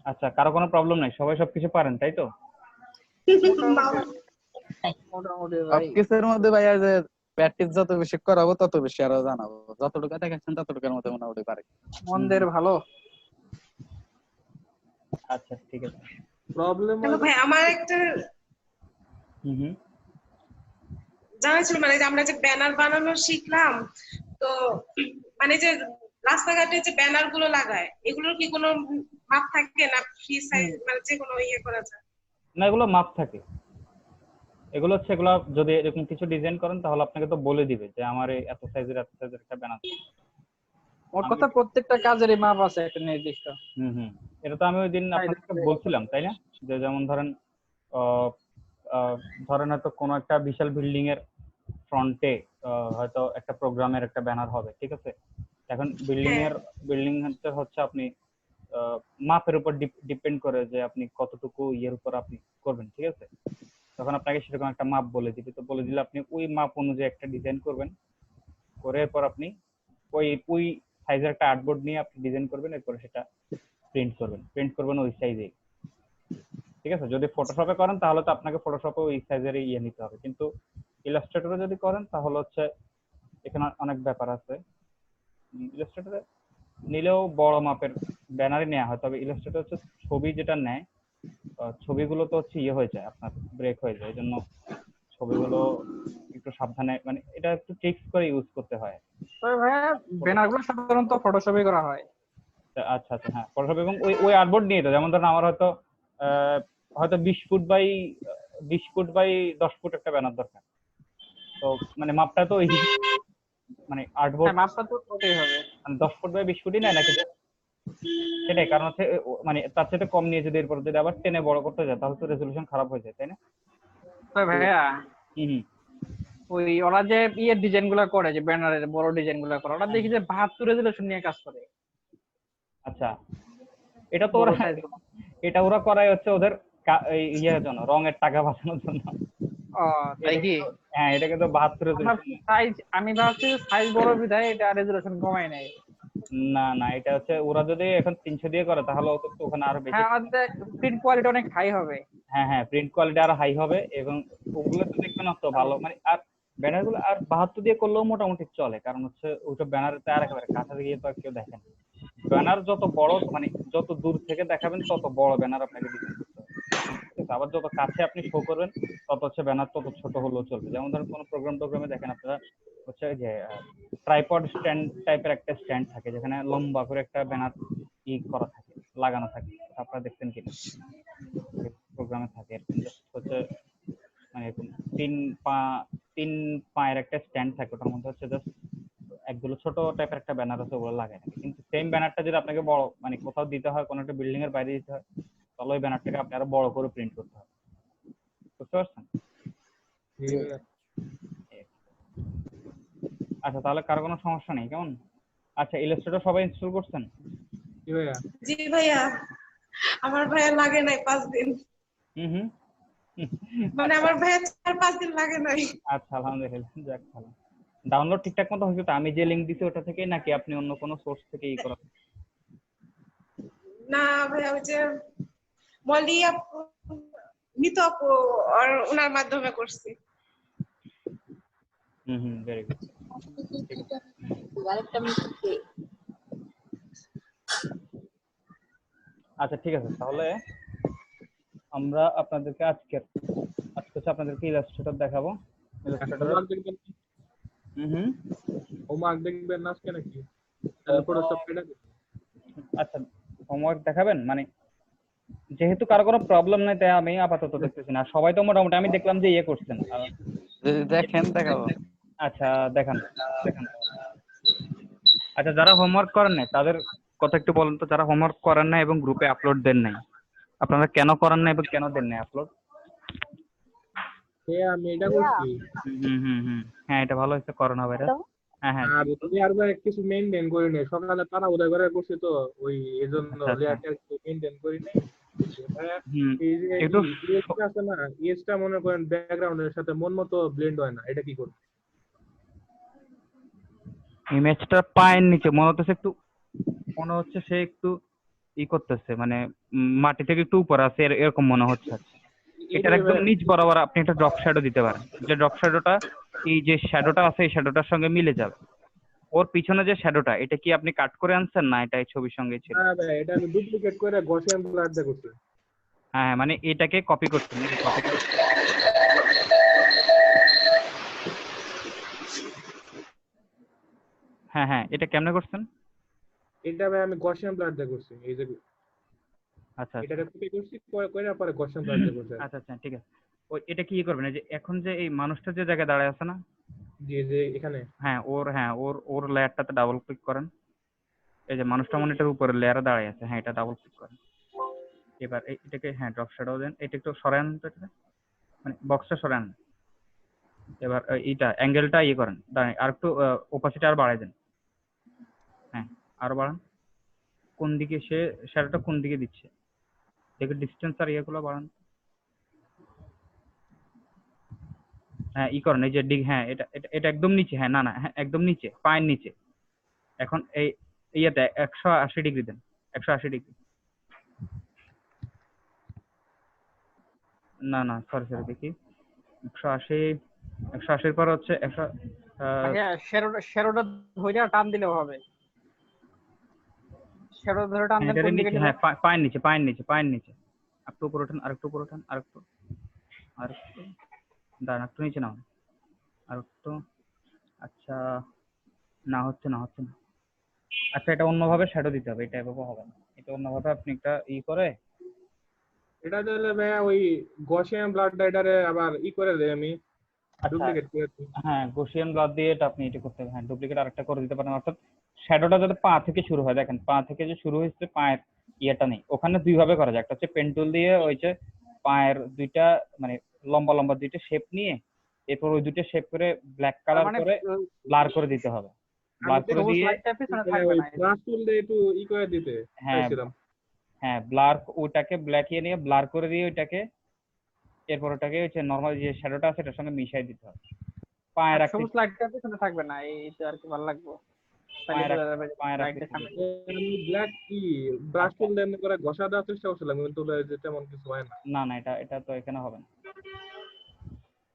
আচ্ছা, কারো কোনো প্রবলেম নাই, সবাই সবকিছু পারেন তাই তো? মোটামুটি মোটামুটি ভাই। সবকিছুর মধ্যে ভাইয়া যে প্র্যাকটিস যত বেশি করাবো তত বেশি আরো জানাবো, যতটুকু দেখাচ্ছেন ততটুকুর মধ্যে মোটামুটি পারে। মন্দের ভালো। আচ্ছা ঠিক আছে। প্রবলেম দেখো ভাই, আমার একটা হুম জানা ছিল, মানে যে আমরা যে ব্যানার বানানো শিখলাম, তো মানে যে রাস্তাঘাটে যে ব্যানার গুলো লাগায়, এগুলোর কি কোনো মাপ থাকে না? ফ্রি সাইজ মানে যে কোনো ইয়ে করা যায়? না, এগুলো মাপ থাকে। এগুলো হচ্ছে, এগুলো যদি এরকম কিছু ডিজাইন করেন তাহলে আপনাকে তো বলে দিবে যে আমার এই এত সাইজের একটা ব্যানার। ওর কথা প্রত্যেকটা কাজেরই মাপ আছে একটা নির্দিষ্ট। এটা তো আমি ওই দিন আপনাকে বলছিলাম তাই না, যে যেমন ধরেন ধরেন হয়তো কোনো একটা বিশাল বিল্ডিং এর ফ্রন্টে হয়তো একটা প্রোগ্রামের একটা ব্যানার হবে, ঠিক আছে? এখন বিল্ডিং হচ্ছে আপনি মাপের উপর ডিপেন্ড করে যে আপনি কতটুকু ইয়ের উপর আপনি করবেন, ঠিক আছে? তখন আপনাকে সেরকম একটা মাপ বলে দিবে, তো বলে দিলে আপনি ওই মাপ অনুযায়ী একটা ডিজাইন করবেন, করে এরপর আপনি ওই সাইজের একটা আর্টবোর্ড নিয়ে আপনি ডিজাইন করবেন, এরপর সেটা প্রিন্ট করবেন ওই সাইজে, ঠিক আছে? যদি ফটোশপে করেন তাহলে তো আপনাকে ফটোশপে ওই সাইজের ইয়ে নিতে হবে, কিন্তু ইলাস্ট্রেটরে যদি করেন তাহলে হচ্ছে এখানে অনেক ব্যাপার আছে। ইলাস্ট্রেটরে নিলেও বড় মাপের ব্যানারই নেওয়া হয়, তবে ইলাস্ট্রেটর হচ্ছে ছবি যেটা নেয়, ছবিগুলো তো হচ্ছে ইয়ে হয়ে যায়, আপনার ব্রেক হয়ে যায়, এই জন্য ছবিগুলো একটু সাবধানে, মানে এটা একটু ট্রিক্স করে ইউজ করতে হয়। তবে ভাইয়া ব্যানার গুলো সাধারণত ফটোশপে করা হয়। আচ্ছা আচ্ছা, হ্যাঁ ফটোশপ, এবং ওই আর্টবোর্ড নিয়ে তো, যেমন ধরেন আমার হয়তো 20 ফুট বাই 10 ফুট একটা ব্যানার দরকার, তো মানে মাপটা তো মানে আর্টবোর্ড মাপটা তো ওটাই হবে, 10 ফুট বাই 20 ফুটই নেয় নাকি? সেটাই কারণ হচ্ছে, মানে তার সাথে কম নিয়ে যদি এরপর যদি আবার টেনে বড় করতে যায় তাহলে তো রেজলিউশন খারাপ হয়ে যায়, তাই না? তবে ভাইয়া হুম ওই ওরা যে ইয়ের ডিজাইন গুলা করে, যে ব্যানারের বড় ডিজাইন গুলা করে, ওরা দেখি যে 72 রেজলিউশন নিয়ে কাজ করে। আচ্ছা, এটা তো এটা ওরা করাই হচ্ছে ওদের ইয়ের জন্য, রঙের টাকা বাঁচানোর জন্য। তাই কি? হ্যাঁ, এটা কিন্তু 72 সাইজ, আমি ভাবছি সাইজ বড় বিধায় এটা রেজলিউশন কমায় নাই। না, এটা হচ্ছে ওরা যদি এখন 300 দিয়ে করে তাহলে ওখানে আরো বেশি। হ্যাঁ, প্রিন্ট কোয়ালিটি অনেক হাই হবে। হ্যাঁ, প্রিন্ট কোয়ালিটি আরো হাই হবে, এবং ওগুলো তো দেখবেন অত ভালো, মানে আর ব্যানার গুলো আর 72 দিয়ে করলেও মোটামুটি চলে, কারণ হচ্ছে ওইটা ব্যানারতে আর একেবারে কাছে গিয়ে তো আর কেউ দেখে না। ব্যানার যত বড়, মানে যত দূর থেকে দেখাবেন তত বড় ব্যানার আপনাকে ডিজাইন করতে হবে, ঠিক আছে? আবার যত কাছে আপনি শো করবেন তত হচ্ছে ব্যানার তত ছোট হলেও চলবে। যেমন ধরেন কোনো টোগ্রামে দেখেন আপনারা হচ্ছে যে ট্রাইপড স্ট্যান্ড টাইপের একটা স্ট্যান্ড থাকে, যেখানে লম্বা করে একটা ব্যানার করা থাকে, লাগানো থাকে, আপনারা দেখছেন কিনা? প্রোগ্রামে থাকে এরকম হচ্ছে, মানে এরকম তিন পায়ের একটা স্ট্যান্ড থাকে, ওটার মধ্যে হচ্ছে জাস্ট একগুলো ছোট টাইপের একটা ব্যানার আছে, ওগুলো লাগায় থাকে। কিন্তু সেম ব্যানারটা যদি আপনাকে বড়, মানে কোথাও দিতে হয়, কোনো একটা বিল্ডিং এর বাইরে দিতে হয়, তাহলে ওই ব্যানারটাকে আপনি আরো বড় করে প্রিন্ট করতে হবে, বুঝতে পারছেন? আচ্ছা, তাহলে কারো কোনো সমস্যা নেই কেমন? আচ্ছা, ইলাস্ট্রেটর সবাই ইনস্টল করছেন? জি ভাইয়া, আমার ভাইয়া লাগে নাই 5 দিন। হুম মানে আমার ভাইয়া 4-5 দিন লাগে নাই। আচ্ছা, আলহামদুলিল্লাহ, যাক ভালো। ডাউনলোড ঠিকঠাক মতো হয়েছে তো? আমি যে লিংক দিছি ওটা থেকেই, নাকি আপনি অন্য কোনো সোর্স থেকে করেন? না ভাইয়া, ওই যে মলি আপু, মিতু আপু আর ওনার মাধ্যমে করছি। Very good. আচ্ছা ঠিক আছে, তাহলে আমরা আপনাদেরকে আজকে হচ্ছে আপনাদেরকে ইলাস্ট্রেটর দেখাবো। ইলাস্ট্রেটর হোমওয়ার্ক দেখবেন না আজকে নাকি? তাহলে ফটোশপ কেটে দিন। আচ্ছা, হোমওয়ার্ক দেখাবেন, মানে যেহেতু কারো কোনো প্রবলেম নাই তাই আমি আপাতত দেখতেছি না, সবাই তো মোটামুটি আমি দেখলাম যে ইয়ে করছেন। দেখেন দেখাবো। আচ্ছা দেখান। আচ্ছা, যারা হোমওয়ার্ক করেন নাই তাদের কথা একটু বলেন তো, যারা হোমওয়ার্ক করেন নাই এবং গ্রুপে আপলোড দেন নাই, আপনারা কেন করেন নাই এবং কেন দেন নাই আপলোড? আমি এটা করছি। হ্যাঁ, এটা ভালো হয়েছে, করোনা ভাইরাস। হ্যাঁ আর লেয়ার বাই কিছু মেইনটেইন করি নাই, সকালে তারা উদয় করে করছি তো ওই এজন্য লেয়ারটা মেইনটেইন করি নাই। এই যে একটু ইএসটা আছে না, ইএসটা মনে করেন ব্যাকগ্রাউন্ডের সাথে মন মতো ব্লেন্ড হয় না, এটা কি করব? ইমেজটা পায়ের নিচে মনে হচ্ছে সে একটু ই করতেছে, মানে মাটি থেকে একটু উপরে আছে এরকম মনে হচ্ছে আর কি। এটার এইটাই একদম ভাই। নিচ বরাবর আপনি একটা ড্রপ শ্যাডো দিতে পারেন, যে ড্রপ শ্যাডোটা এই যে শ্যাডোটা আছে এই শ্যাডোটার সঙ্গে মিলে যাবে। ওর পিছনে যে শ্যাডোটা, এটা কি আপনি কাট করে আনছেন না এটা এই ছবির সঙ্গে ছিল? না ভাই, এটা আমি ডুপ্লিকেট করে গসিয়ান ব্লাড দিয়ে করছি। হ্যাঁ, মানে এটাকে কপি করছেন নাকি? কপি করে, হ্যাঁ হ্যাঁ, এটা কেমনে করছেন? এটা ভাই আমি গসিয়ান ব্লাড দিয়ে করছি, এই যে আচ্ছা আচ্ছা এটা কপি করছি করে পরে গসিয়ান ব্লাড দিয়ে করছি আর কি। আচ্ছা আচ্ছা, ঠিক আছে। ওই এটা কি করবেন, এই যে এখন যে এই মানুষটা যে জায়গায় দাঁড়ায় আছে না, জি যে এখানে ওর লেয়ারটাতে ডাবল ক্লিক করেন। এই যে মানুষটা মনে এটার উপরে লেয়ারে দাঁড়ায় আছে, হ্যাঁ এটা ডাবল ক্লিক করেন। এবার এটাকে হ্যাঁ ড্রপ শ্যাডো দেন, এটা একটু সরান তো, এটা মানে বক্সটা সরান। এবার এইটা অ্যাঙ্গেলটা ইয়ে করেন, দাঁড়ান আর একটু ওপাসিটি আর বাড়াই দেন। হ্যাঁ, আরো বাড়ান। কোন দিকে সে শ্যাডোটা কোন দিকে দিচ্ছে দেখে ডিস্টেন্স আর ইয়েগুলো বাড়ান। হ্যাঁ ই করেন, এই যে হ্যাঁ এটা এটা এটা একদম নিচে, হ্যাঁ না না হ্যাঁ একদম নিচে, পায়ের নিচে। এখন এই ইয়েতে 180 ডিগ্রি দেন, 180 ডিগ্রি। না না, সরি সরি, দেখি 180, 180-র পর হচ্ছে 100। হ্যাঁ, শ্যাডোটা ধরে টান দিলেও হবে। শ্যাডো ধরে টান দেন, এটার কোন দিকে নিচে, নিব? হ্যাঁ পায়ের নিচে, পায়ের নিচে, পায়ের নিচে। একটু উপর ওঠান, আর একটু উপর ওঠান, আর একটু, আর একটু, দাঁড়ান একটু নিচে নাও, আর একটু। আচ্ছা, না হচ্ছে না হচ্ছে না। আচ্ছা, এটা অন্যভাবে শ্যাডো দিতে হবে, এটা এভাবে হবে না। এটা অন্যভাবে আপনি একটা ই করে, এটা দিলে ভাই ওই গসিয়ান ব্লাডটা এটারে আবার করে দেয় আমি আচ্ছা ডুপ্লিকেট করে দিই। হ্যাঁ গসিয়ান ব্লক দিয়ে এটা আপনি এটা করতে হবে, হ্যাঁ ডুপ্লিকেট আরেকটা করে দিতে পারেন। অর্থাৎ শ্যাডোটা যাতে পা থেকে শুরু হয়, দেখেন পা থেকে যে শুরু হয়েছে পায়ের ইয়েটা নেই, ওখানে দুই ভাবে করা যায়। একটা হচ্ছে পেন টুল দিয়ে ওই যে পায়ের দুইটা মানে লম্বা লম্বা দুইটা শেপ নিয়ে, এরপর ওই দুইটা শেপ করে ব্ল্যাক তার কালার মানে করে ব্লার করে দিতে হবে। আমি ব্লার তো করে সবুজ দিয়ে, লাইটটা পিছনে থাকবে ওই না। ব্রাশ টুল দিয়ে একটু করে দিতে হ্যাঁ চাইছিলাম। হ্যাঁ ব্লার, ওটাকে ব্ল্যাক ইয়ে নিয়ে ব্লার করে দিয়ে ওইটাকে, এরপর ওটাকে হচ্ছে নর্মাল যে শ্যাডোটা আছে এটার সঙ্গে মিশাই দিতে হবে। পায়ের আর সবুজ আকৃতি, লাইটটা পিছনে থাকবে না, এইটা আর কি ভালো লাগবে। তাহলে পায়ের বোঝা যাবে যে পায়ের লাইটটা আকৃতি সামনে। আমি ব্ল্যাক ব্রাশ আচ্ছা টুল দিয়ে এমনি করে ঘষা দেওয়ার চেষ্টা করছিলাম, কিন্তু যে তেমন কিছু হয় না। না না, এটা এটা তো এখানে হবে না।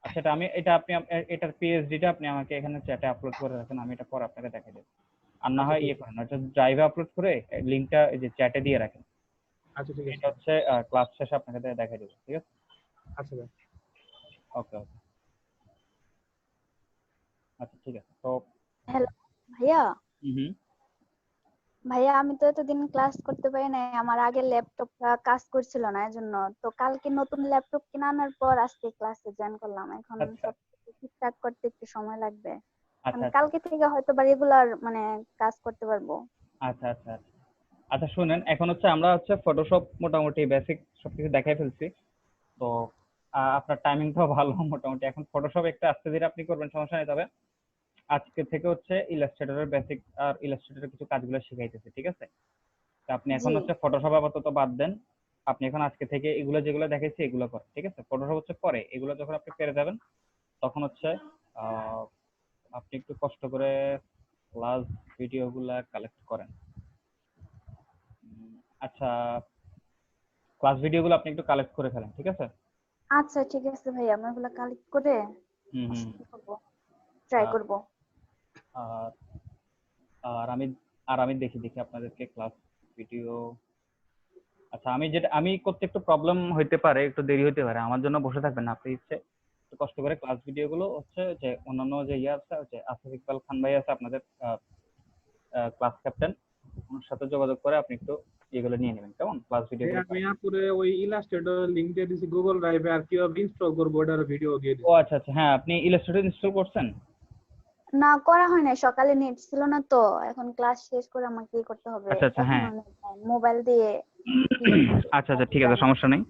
আচ্ছা, এটা আমি এটা আপনি এটার পিএইচডিটা আপনি আমাকে এখানে চ্যাটে আপলোড করে রাখেন, আমি এটা পরে আপনাকে দেখাই দেবো। আর না আচ্ছা হয় ঠিক ইয়ে আছে। করেন, এটা ড্রাইভে আপলোড করে লিঙ্কটা এই যে চ্যাটে দিয়ে রাখেন। আচ্ছা ঠিক আছে। এটা হচ্ছে ক্লাস শেষে আপনাকে দেখাই দেবো, ঠিক আছে? আচ্ছা ভাই। ওকে ওকে, আচ্ছা ঠিক আছে তো। হ্যালো ভাইয়া। হুম। ভাইয়া আমি তো এতদিন ক্লাস করতে পারি নাই, আমার আগের ল্যাপটপটা কাজ করছিল না, এজন্য তো কালকে নতুন ল্যাপটপ কিনে আনার পর আজকে ক্লাসে জয়েন করলাম। এখন আচ্ছা সব ঠিকঠাক করতে একটু সময় লাগবে। আচ্ছা আমি কালকে থেকে হয়তো বা রেগুলার মানে কাজ করতে পারবো। আচ্ছা আচ্ছা আচ্ছা আচ্ছা শুনেন, এখন হচ্ছে আমরা হচ্ছে ফটোশপ মোটামুটি বেসিক সবকিছু দেখাই ফেলছি। তো আপনার টাইমিংটাও ভালো মোটামুটি। এখন ফটোশপ একটা আস্তে ধীরে আপনি করবেন, সমস্যা নেই। তবে আজকে থেকে হচ্ছে ইলাস্ট্রেটরের বেসিক আর ইলাস্ট্রেটরের কিছু কাজগুলো শিখাইতেছে, ঠিক আছে? তো আপনি এখন জি হচ্ছে ফটোশপ আপাতত বাদ দেন। আপনি এখন আজকে থেকে এগুলো যেগুলো দেখাইছি এগুলো করেন, ঠিক আছে? ফটোশপ হচ্ছে পরে, এগুলো যখন আপনি পেরে যাবেন তখন হচ্ছে আহ, আপনি একটু কষ্ট করে ক্লাস ভিডিওগুলা কালেক্ট করেন। আচ্ছা, ক্লাস ভিডিওগুলো আপনি একটু কালেক্ট করে ফেলেন, ঠিক আছে? আচ্ছা ঠিক আছে ভাইয়া, আমি ওগুলো কালেক্ট করে হুম হুম। ট্রাই আর করব। আর আর আমি আমি দেখি দেখি আপনাদেরকে ক্লাস ভিডিও। আচ্ছা, আমি করতে একটু প্রবলেম হইতে পারে, একটু দেরি হইতে পারে, আমার জন্য বসে থাকবেন না। আপনি হচ্ছে একটু কষ্ট করে ক্লাস ভিডিও গুলো হচ্ছে যে অন্যান্য যে ইয়ে আছে, হচ্ছে আসিফ ইকবাল খান ভাই আছে আপনাদের ক্লাস ক্যাপ্টেন, ওনার সাথে যোগাযোগ করে আপনি একটু এগুলো নিয়ে নেবেন, কেমন? ক্লাস ভিডিও গুলো। আমি আপুরে ওই ইলাস্ট্রেটর লিংক দিয়ে দিছি গুগল ড্রাইভে, আর কিভাবে ইনস্টল করবো ওটার ভিডিও দিয়ে ও দিছি। আচ্ছা আচ্ছা, হ্যাঁ আপনি ইলাস্ট্রেটর ইনস্টল করছেন? না করা হয় না, সকালে নেট ছিল না তো, এখন ক্লাস শেষ করে আমাকে কি করতে হবে, আচ্ছা আচ্ছা, এখন হ্যাঁ মোবাইল দিয়ে আচ্ছা আচ্ছা, ঠিক আছে, সমস্যা নেই।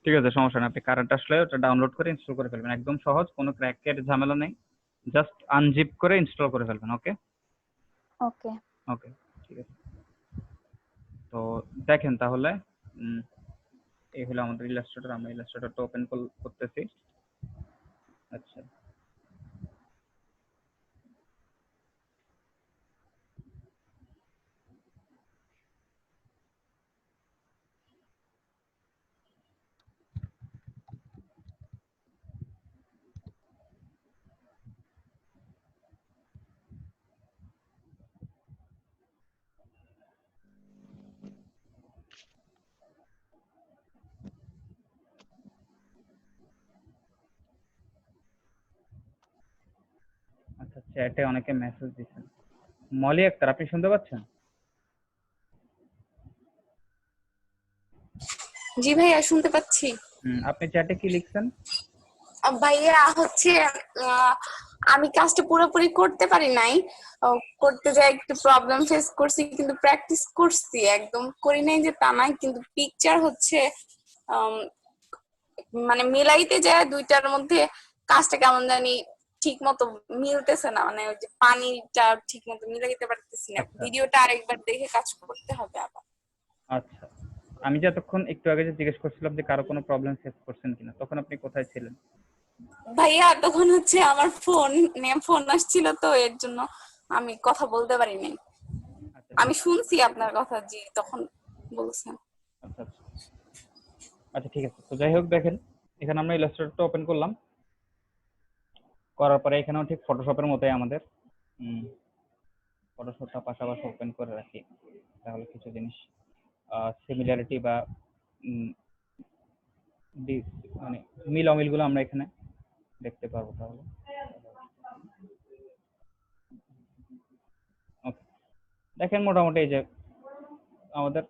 ঠিক আছে, সমস্যা নেই। আপনি কারেন্ট আসলে ওটা ডাউনলোড করে ইনস্টল করে ফেলবেন, একদম সহজ, কোনো ক্র্যাকের ঝামেলা নেই। জাস্ট আনজিপ করে ইনস্টল করে ফেলবেন। ওকে ওকে। ওকে, ঠিক আছে। তো দেখেন তাহলে, এই হলো আমাদের ইলাস্ট্রেটর। আমরা ইলাস্ট্রেটরটা ওপেন করতেছি। আচ্ছা, চ্যাটে অনেকে মেসেজ দিচ্ছেন। মলি আক্তার, আপনি শুনতে পাচ্ছেন? জি ভাইয়া শুনতে পাচ্ছি। আপনি চ্যাটে কি লিখছেন? ভাইয়া হচ্ছে আমি কাজটা পুরোপুরি করতে পারি নাই, করতে যাই একটু প্রবলেম ফেস করছি, কিন্তু প্র্যাকটিস করছি, একদম করি নাই যে তা নাই, কিন্তু পিকচার হচ্ছে মানে মিলাইতে যায় দুইটার মধ্যে কাজটা কেমন জানি ঠিক মতো মিলতেছে না, মানে ওই যে পানিটা ঠিক মতো মিলাইতে পারতেছি না। আচ্ছা ভিডিওটা আরেকবার দেখে কাজ করতে হবে আবার। আচ্ছা, আমি যে এতক্ষণ একটু আগে যে জিজ্ঞেস করছিলাম যে কারো কোনো প্রবলেম ফেস করছেন কিনা, তখন আপনি কোথায় ছিলেন? ভাইয়া তখন হচ্ছে আমার ফোন আসছিল, তো এর জন্য আমি কথা বলতে পারি নাই। আচ্ছা আমি শুনছি আপনার কথা, জি তখন বলছেন। আচ্ছা আচ্ছা আচ্ছা ঠিক আছে। তো যাই হোক, দেখেন এখানে আমরা ইলাস্ট্রেটরটা ওপেন করলাম, করার পরে এখানেও ঠিক ফটোশপের মতোই আমাদের ফটোশপটা পাশাপাশি ওপেন করে রাখি, তাহলে কিছু জিনিস সিমিলারিটি বা মানে মিল অমিলগুলো আমরা এখানে দেখতে পারবো। তাহলে ওকে, দেখেন মোটামুটি এই যে আমাদের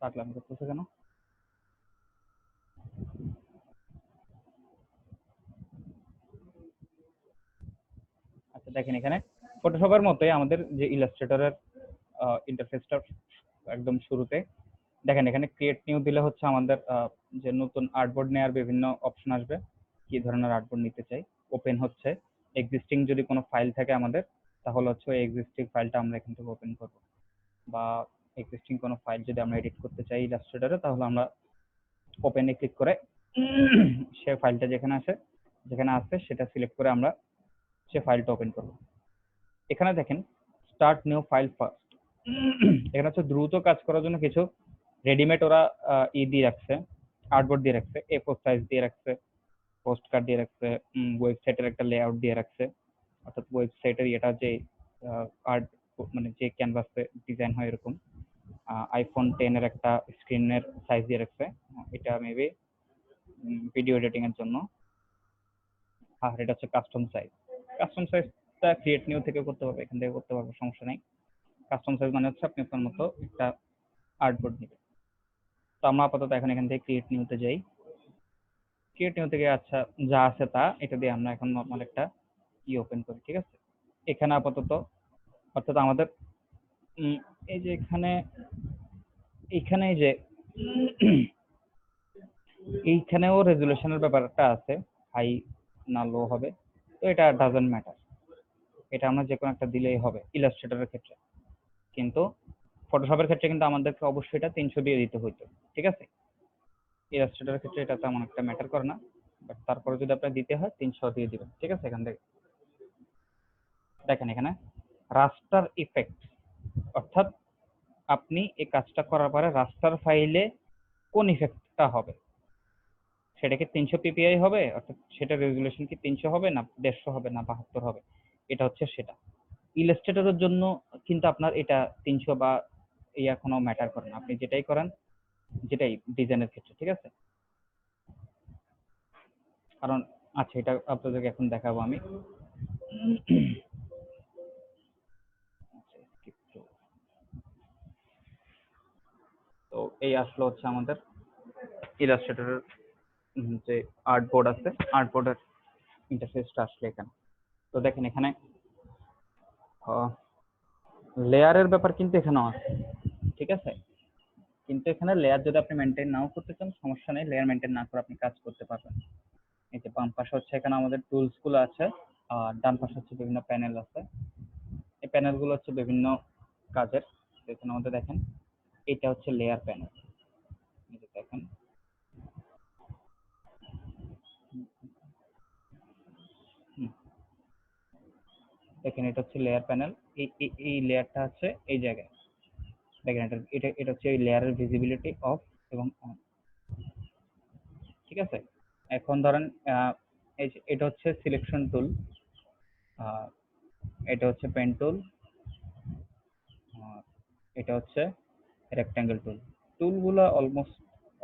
পাগলামি করতেছে কেন? আচ্ছা দেখেন এখানে ফটোশপের মতোই আমাদের যে ইলাস্ট্রেটরের ইন্টারফেসটা একদম শুরুতে দেখেন, এখানে ক্রিয়েট নিউ দিলে হচ্ছে আমাদের যে নতুন আর্টবোর্ড নেওয়ার বিভিন্ন অপশন আসবে, কি ধরনের আর্টবোর্ড নিতে চাই। ওপেন হচ্ছে এক্সিস্টিং যদি কোনো ফাইল থাকে আমাদের, তাহলে হচ্ছে ওই এক্সিস্টিং ফাইলটা আমরা এখান থেকে ওপেন করব, বা এক্সিস্টিং কোনো ফাইল যদি আমরা এডিট করতে চাই ইলাস্ট্রেটরে, তাহলে আমরা ওপেনে ক্লিক করে সে ফাইলটা যেখানে আছে সেটা সিলেক্ট করে আমরা সে ফাইলটা ওপেন করব। এখানে দেখেন স্টার্ট নিউ ফাইল ফার্স্ট, এখানে হচ্ছে দ্রুত কাজ করার জন্য কিছু রেডিমেড ওরা দিয়ে রাখছে, আর্টবোর্ড দিয়ে রাখছে, A4 সাইজ দিয়ে রাখছে, পোস্ট কার্ড দিয়ে রাখছে, ওয়েবসাইটের একটা লেআউট দিয়ে রাখছে, অর্থাৎ ওয়েবসাইটের এটা যে আর্ট মানে যে ক্যানভাসে ডিজাইন হয় এরকম। আইফোন 10 এর একটা স্ক্রিনের সাইজ দিয়ে রাখছে, এটা মেবি ভিডিও এডিটিং এর জন্য। আর এটা হচ্ছে কাস্টম সাইজটা ক্রিয়েট নিউ থেকে করতে পারবে, এখান থেকে করতে পারবো, সমস্যা নেই। কাস্টম সাইজ মানে হচ্ছে আপনি আপনার মতো একটা আর্টবোর্ড নেবেন। তো আমরা আপাতত এখন এখান থেকে ক্রিয়েট নিউতে যাই। ক্রিয়েট নিউ থেকে আচ্ছা যা আছে তা, এটা দিয়ে আমরা এখন নর্মাল একটা ওপেন করি, ঠিক আছে। এখানে আপাতত অর্থাৎ আমাদের এই যে এইখানে যে এইখানেও রেজুলেশনের ব্যাপারটা আছে, হাই না লো হবে, তো এটা ডাজন্ট ম্যাটার, এটা আমরা যে কোনো একটা দিলেই হবে ইলাস্ট্রেটরের ক্ষেত্রে। কিন্তু ফটোশপের ক্ষেত্রে কিন্তু আমাদেরকে অবশ্যই এটা 300 দিয়ে দিতে হইতো, ঠিক আছে। ইলাস্ট্রেটরের ক্ষেত্রে এটা তেমন একটা ম্যাটার করে না, বাট তারপরে যদি আপনার দিতে হয় 300 দিয়ে দিবেন, ঠিক আছে। এখান থেকে দেখেন এখানে রাস্টার ইফেক্ট, অর্থাৎ আপনি এই কাজটা করার পরে রাস্টার ফাইলে কোন ইফেক্টটা হবে, সেটা কি 300 ppi হবে, অর্থাৎ সেটা রেজুলেশন কি 300 হবে না 150 হবে না 72 হবে, এটা হচ্ছে সেটা। ইলাস্ট্রেটরের জন্য কিন্তু আপনার এটা 300 বা কোনো ম্যাটার করে না, আপনি যেটাই করেন, যেটাই ডিজাইনের ক্ষেত্রে, ঠিক আছে। কারণ আচ্ছা এটা আপনাদেরকে এখন দেখাবো আমি। তো এই আসলো হচ্ছে আমাদের ইলাস্ট্রেটরের যে আর্টবোর্ড আছে, আর্টবোর্ডের ইন্টারফেসটা আসলে এখানে। তো দেখেন এখানে লেয়ারের ব্যাপার কিন্তু এখানেও আছে, ঠিক আছে। কিন্তু এখানে লেয়ার যদি আপনি মেনটেন নাও করতে চান, সমস্যা নেই, লেয়ার মেনটেন না করে আপনি কাজ করতে পারবেন। এই যে বাম পাশে হচ্ছে এখানে আমাদের টুলস গুলো আছে, আর ডান পাশে হচ্ছে বিভিন্ন প্যানেল আছে। এই প্যানেল গুলো হচ্ছে বিভিন্ন কাজের। এখানে আমাদের দেখেন এটা হচ্ছে লেয়ার প্যানেল, এই যে দেখেন দেখেন এটা হচ্ছে লেয়ার প্যানেল। এই লেয়ারটা আছে এই জায়গায়, দেখেন এটা হচ্ছে এই লেয়ারের ভিজিবিলিটি অফ এবং অন, ঠিক আছে। এখন ধরেন এই যে এটা হচ্ছে সিলেকশন টুল, এটা হচ্ছে পেন টুল, এটা হচ্ছে রেক্ট্যাঙ্গেল টুল। টুলগুলো অলমোস্ট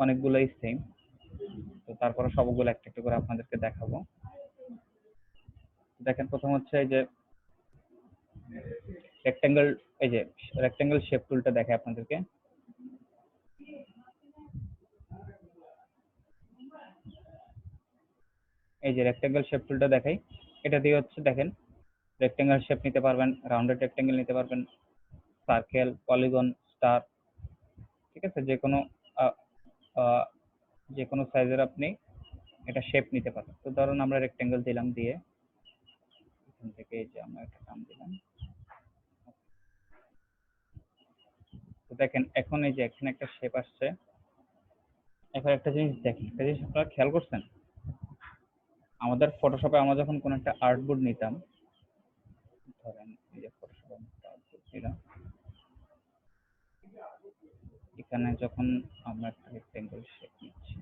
অনেকগুলোই সেম, তো তারপরে সবগুলো একটা একটা করে আপনাদেরকে দেখাবো। দেখেন প্রথম হচ্ছে এই যে রেক্টেঙ্গেল, এই যে রেক্টেঙ্গেল শেপ টুলটা দেখাই আপনাদেরকে। এই যে রেক্টেঙ্গেল শেপ টুলটা দেখাই, এটা দিয়ে হচ্ছে দেখেন রেক্টেঙ্গেল শেপ নিতে পারবেন, রাউন্ডেড রেক্টেঙ্গেল নিতে পারবেন, সার্কেল, পলিগন, স্টার, ঠিক আছে, যে কোনো সাইজের আপনি এটা শেপ নিতে পারবেন। তো ধরুন আমরা রেক্টেঙ্গেল দিলাম, দিয়ে এখান থেকে এই যে আমরা একটা নাম দিলাম। তো দেখেন এখন এই যে এখানে একটা শেপ আসছে। এখন একটা জিনিস দেখেন, একটা জিনিস আপনারা খেয়াল করছেন, আমাদের ফটোশপে আমরা যখন কোনো একটা আর্টবোর্ড নিতাম, ধরেন এই যে ফটোশপে একটা আর্টবোর্ড নিলাম, এখানে যখন আমরা একটা রেক্টেঙ্গেল শেপ নিচ্ছি,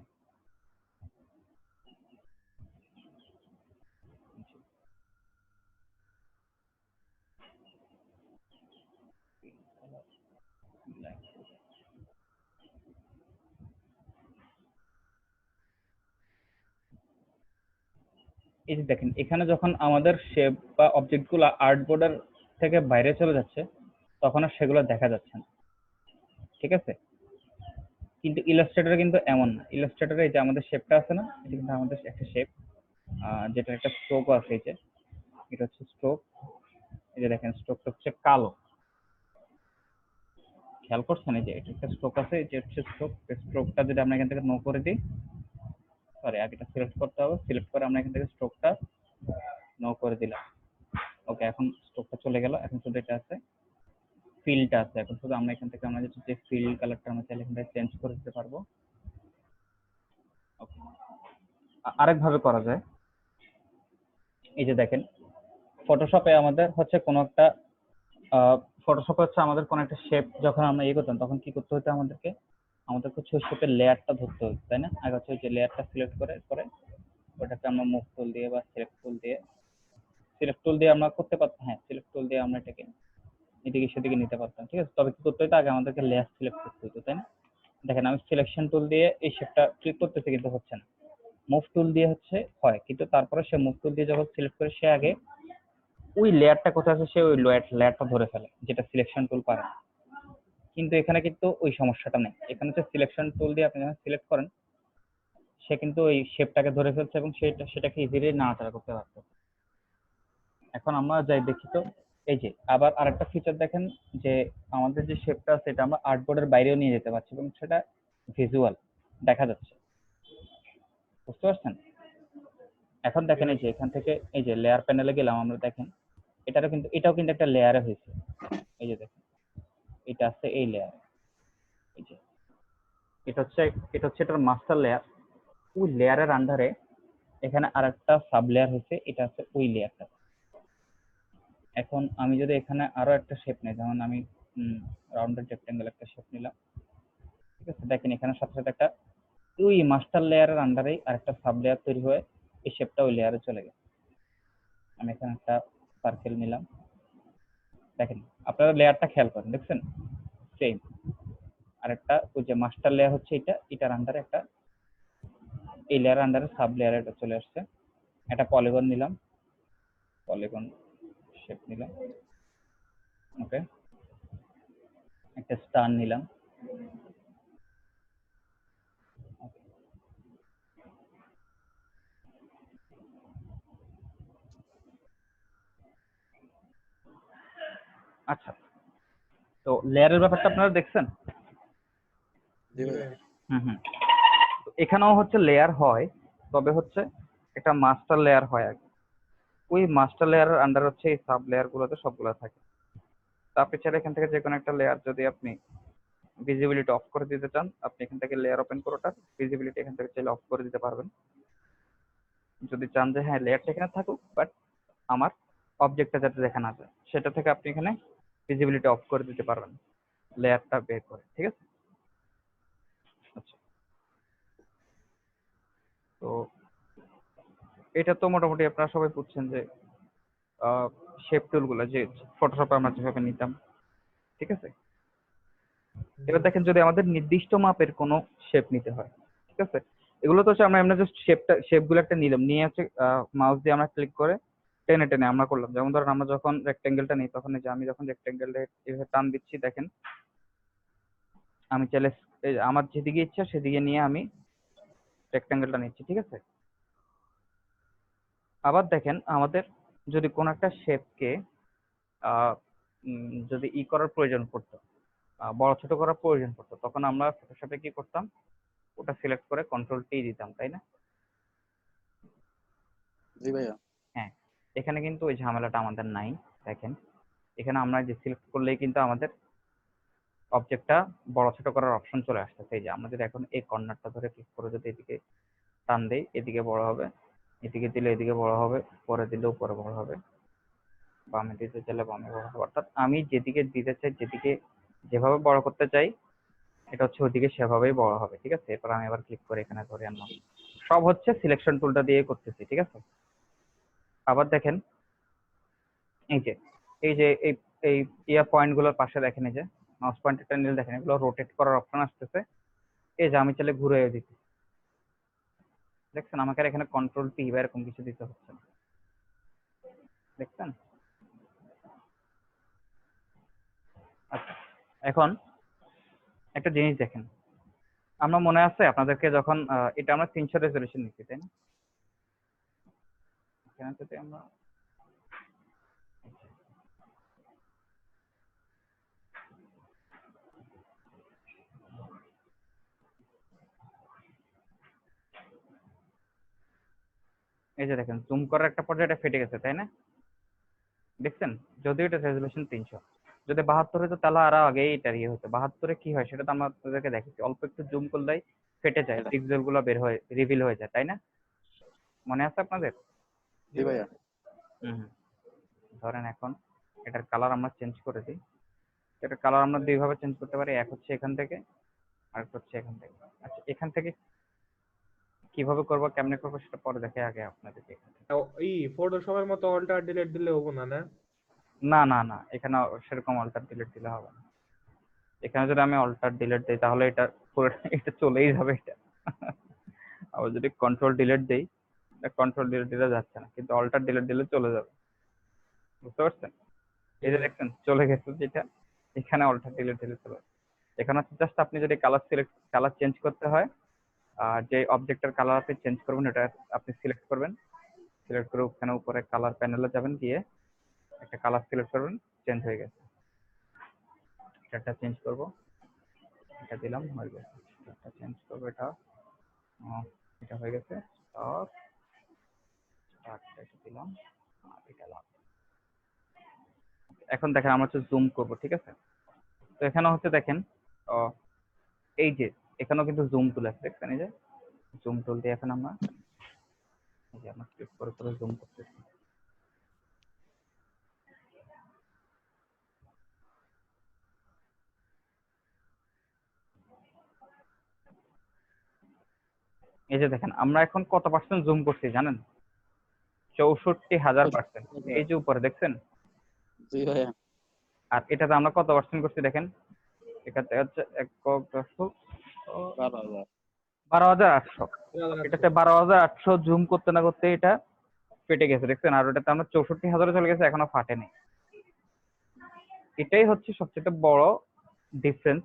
এই যে দেখেন এখানে যখন আমাদের শেপ বা অবজেক্ট গুলো আর্টবোর্ডের থেকে বাইরে চলে যাচ্ছে, তখন আর সেগুলো দেখা যাচ্ছে না, ঠিক আছে। কিন্তু ইলাস্ট্রেটরে কিন্তু এমন না। ইলাস্ট্রেটরে এই যে আমাদের শেপটা আছে না, এটা কিন্তু আমাদের একটা শেপ, যেটা একটা স্ট্রোক আছে, এই যে এটা হচ্ছে স্ট্রোক। এই যে দেখেন স্ট্রোকটা হচ্ছে কালো, খেয়াল করছেন, এই যে এটা একটা স্ট্রোক আছে, এই যে হচ্ছে স্ট্রোক। স্ট্রোকটা যদি আমরা এখান থেকে নো করে দিই, সরি আগেটা সিলেক্ট করতে হবে, সিলেক্ট করে আমরা এখান থেকে স্ট্রোকটা নো করে দিলাম। ওকে, এখন স্ট্রোকটা চলে গেল, এখন শুধু এটা আছে, ফিলটা আছে। এখন শুধু আমরা এখান থেকে আমরা যে ফিল কালারটা আমরা চাইলে এখান থেকে চেঞ্জ করে দিতে পারবো। আরেকভাবে করা যায়, এই যে দেখেন ফটোশপে আমাদের হচ্ছে কোনো একটা ফটোশপে হচ্ছে আমাদের কোনো একটা শেপ যখন আমরা ইয়ে করতাম, তখন কি করতে হতো আমাদেরকে হচ্ছে ওই শেপের লেয়ারটা ধরতে হতো, তাই না? আগে হচ্ছে ওই যে লেয়ারটা সিলেক্ট করে পরে ওটাকে আমরা মুভ টুল দিয়ে বা সিলেক্ট টুল দিয়ে আমরা করতে পারতাম। হ্যাঁ, সিলেক্ট টুল দিয়ে আমরা এটাকে এদিকে সেদিকে নিতে পারতাম, ঠিক আছে। তবে কি করতে হতো, আগে আমাদেরকে লেয়ার সিলেক্ট করতে হতো, তাই না? দেখেন আমি সিলেকশন টুল দিয়ে এই শেপটা ক্লিক করতেছি কিন্তু হচ্ছে না, মুভ টুল দিয়ে হচ্ছে হয়, কিন্তু তারপরে সে মুভ টুল দিয়ে যখন সিলেক্ট করে সে আগে ওই লেয়ারটা কোথায় আছে সে ওই লেয়ারটা ধরে ফেলে, যেটা সিলেকশন টুল পারে। কিন্তু এখানে কিন্তু ওই সমস্যাটা নেই। এখানে হচ্ছে সিলেকশন টুল দিয়ে আপনি যখন সিলেক্ট করেন, সে কিন্তু ওই শেপটাকে ধরে ফেলছে এবং সেটাকে ইজিলি নাড়াচাড়া করতে পারছে। এখন আমরা যাই দেখি তো, এই যে আবার আরেকটা ফিচার দেখেন, যে আমাদের যে শেপটা আছে এটা আমরা আর্টবোর্ডের বাইরেও নিয়ে যেতে পারছি এবং সেটা ভিজুয়াল দেখা যাচ্ছে, বুঝতে পারছেন? এখন দেখেন এই যে এখান থেকে এই যে লেয়ার প্যানেলে গেলাম আমরা, দেখেন এটাও কিন্তু একটা লেয়ারে হয়েছে। এই যে দেখেন এটা আছে এই লেয়ার, এই যে এটা হচ্ছে এটার মাস্টার লেয়ার। ওই লেয়ারের আন্ডারে এখানে আরেকটা সাব লেয়ার হয়েছে, এটা আছে ওই লেয়ারটা। এখন আমি যদি এখানে আরো একটা শেপ নিই, যেমন আমি রাউন্ডেড রেক্টেঙ্গেল একটা শেপ নিলাম, ঠিক আছে। দেখেন এখানে সাথে সাথে একটা ওই মাস্টার লেয়ারের আন্ডারেই আরেকটা সাব লেয়ার তৈরি হয়ে এই শেপটা ওই লেয়ারে চলে গেছে। আমি এখানে একটা সার্কেল নিলাম, দেখেন আপনারা লেয়ারটা খেয়াল করেন, দেখছেন সেম। আরেকটা ওই যে মাস্টার লেয়ার হচ্ছে এটার আন্ডারে একটা এই লেয়ার আন্ডারে সাব লেয়ার এটা চলে আসছে। একটা পলিগন নিলাম, পলিগন শেপ নিলাম, ওকে। একটা স্টার নিলাম, আচ্ছা। তো লেয়ারের ব্যাপারটা আপনারা দেখছেন? হুম। এখানেও হচ্ছে লেয়ার হয়, তবে হচ্ছে একটা মাস্টার লেয়ার হয় আগে। ওই মাস্টার লেয়ারের আন্ডার হচ্ছে এই সাব লেয়ার গুলোতে সবগুলো থাকে। তো আপনি চাইলে এখান থেকে যে কোনো একটা লেয়ার যদি আপনি ভিজিবিলিটি অফ করে দিতে চান, আপনি এখান থেকে লেয়ার ওপেন করে ওটা ভিজিবিলিটি এখান থেকে চাইলে অফ করে দিতে পারবেন। যদি চান যে হ্যাঁ লেয়ারটা এখানে থাকুক বাট আমার অবজেক্টটা যাতে দেখা না যায়, সেটা থেকে আপনি এখানে ভিজিবিলিটি অফ করে দিতে পারবেন লেয়ারটা বের করে, ঠিক আছে। আচ্ছা, তো এটা তো মোটামুটি আপনারা সবাই বুঝছেন যে শেপ টুল গুলো যে ফটোশপে আমরা যেভাবে নিতাম, ঠিক আছে। এবার দেখেন যদি আমাদের নির্দিষ্ট মাপের কোনো শেপ নিতে হয়, ঠিক আছে, এগুলো তো হচ্ছে আমরা জাস্ট শেপগুলো একটা নিলাম, নিয়ে হচ্ছে মাউস দিয়ে আমরা ক্লিক করে টেনে টেনে আমরা করলাম। যেমন ধরেন আমরা যখন রেক্টেঙ্গেলটা নিই তখন এই যে আমি যখন রেক্টেঙ্গেলটা এভাবে টান দিচ্ছি দেখেন, আমি চাইলে এই যে আমার যেদিকে ইচ্ছা সেদিকে নিয়ে আমি রেক্টেঙ্গেলটা নিচ্ছি, ঠিক আছে। আবার দেখেন আমাদের যদি কোন একটা শেপকে যদি করার প্রয়োজন পড়তো, বড় ছোট করার প্রয়োজন পড়তো, তখন আমরা ফটোশপে কি করতাম, ওটা সিলেক্ট করে কন্ট্রোল টি দিতাম, তাই না? জি ভাইয়া। হ্যাঁ, এখানে কিন্তু ওই ঝামেলাটা আমাদের নাই। দেখেন এখানে আমরা যে সিলেক্ট করলেই কিন্তু আমাদের অবজেক্টটা বড় ছোট করার অপশন চলে আসতেছে। এই যে আমরা যদি এখন এই কর্নারটা ধরে ক্লিক করে যদি এদিকে টান দেই, এদিকে বড় হবে, এদিকে দিলে এদিকে বড় হবে, পরে দিলেও পরে বড় হবে, বামে দিতে চাইলে বামে বড় হবে। অর্থাৎ আমি যেদিকে দিতে চাই, যেদিকে যেভাবে বড় করতে চাই, এটা হচ্ছে ওদিকে সেভাবেই বড় হবে, ঠিক আছে। এরপর আমি আবার ক্লিক করে এখানে ধরে আনলাম। সব হচ্ছে সিলেকশন টুলটা দিয়ে করতেছি, ঠিক আছে। আবার দেখেন এই যে এই যে এই এই ইয়া পয়েন্ট গুলোর পাশে দেখেন, এই যে মাউস পয়েন্টারটা নিলে দেখেন এগুলো রোটেট করার অপশন আসতেছে। এই যে আমি চাইলে ঘুরে দিতে, দেখছেন আমাকে আর এখানে কন্ট্রোল টি বা এরকম কিছু দিতে হচ্ছে না, দেখছেন। আচ্ছা, এখন একটা জিনিস দেখেন, আমরা মনে আছে আপনাদেরকে যখন এটা আমরা 300 রেজলিউশন নিচ্ছি, তাই না? এখানে যদি আমরা এই যে দেখেন জুম করার একটা পর্যায়ে এটা ফেটে গেছে, তাই না? দেখছেন, যদিও এটা রেজলিউশন 300, যদি 72 হতো তাহলে আরো আগেই এটা ইয়ে হতো। 72 কি হয় সেটা তো আমরা আপনাদেরকে দেখেছি, অল্প একটু জুম করলেই ফেটে যায়, পিক্সেল গুলো বের হয়ে রিভিল হয়ে যায়, তাই না? মনে আছে আপনাদের? জি ভাইয়া। হুম। ধরেন এখন এটার কালার আমরা চেঞ্জ করে দিই। এটার কালার আমরা দুই ভাবে চেঞ্জ করতে পারি, এক হচ্ছে এখান থেকে আর একটা হচ্ছে এখান থেকে। আচ্ছা, এখান থেকে কিভাবে করবো, কেমনে করবো সেটা পরে দেখে, আগে আপনাদেরকে ফটোশপের মতো অল্টার ডিলিট দিলে হবো না? না না না না, এখানে সেরকম অল্টার ডিলিট দিলে হবে না। এখানে যদি আমি অল্টার ডিলিট দিই তাহলে এটা পুরো এটা চলেই যাবে এটা। আবার যদি কন্ট্রোল ডিলিট দেই, কন্ট্রোল ডিলিট দিলে যাচ্ছে না, কিন্তু অল্টার ডিলিট দিলে চলে যাবে, বুঝতে পারছেন? এই যে দেখছেন চলে গেছে যেটা, এখানে অল্টার ডিলিট দিলে চলে যাবে। এখানে হচ্ছে জাস্ট আপনি যদি কালার চেঞ্জ করতে হয়, যে অবজেক্টের কালার আপনি চেঞ্জ করবেন এটা আপনি সিলেক্ট করবেন, সিলেক্ট করে ওখানে উপরে কালার প্যানেলে যাবেন, গিয়ে একটা কালার সিলেক্ট করবেন, চেঞ্জ হয়ে গেছে। এটা চেঞ্জ করব, এটা দিলাম, হয়ে গেছে। এটা চেঞ্জ করব, এটা হয়ে গেছে। আর এটা দিলাম, আর এটা লাভ। এখন দেখেন আমরা হচ্ছে জুম করব, ঠিক আছে। তো এখানে হচ্ছে দেখেন এই যে এখানেও কিন্তু জুম টুল আছে, দেখছেন? এই যে জুম টুল দিয়ে এখন আমরা এই যে আমরা ক্লিক করে করে জুম করতেছি। এই যে দেখেন আমরা এখন কত পার্সেন্ট জুম করছি জানেন? 64,000%। এই যে উপরে দেখছেন। জি ভাইয়া। আর এটাতে আমরা কত পার্সেন্ট করছি দেখেন, এটাতে হচ্ছে 12,800। এটাতে 12,800 জুম করতে না করতে এটা ফেটে গেছে, দেখছেন? আর ওটাতে আমরা 64,000 চলে গেছে, এখনো ফাটেনি। এটাই হচ্ছে সবচেয়ে বড় ডিফারেন্স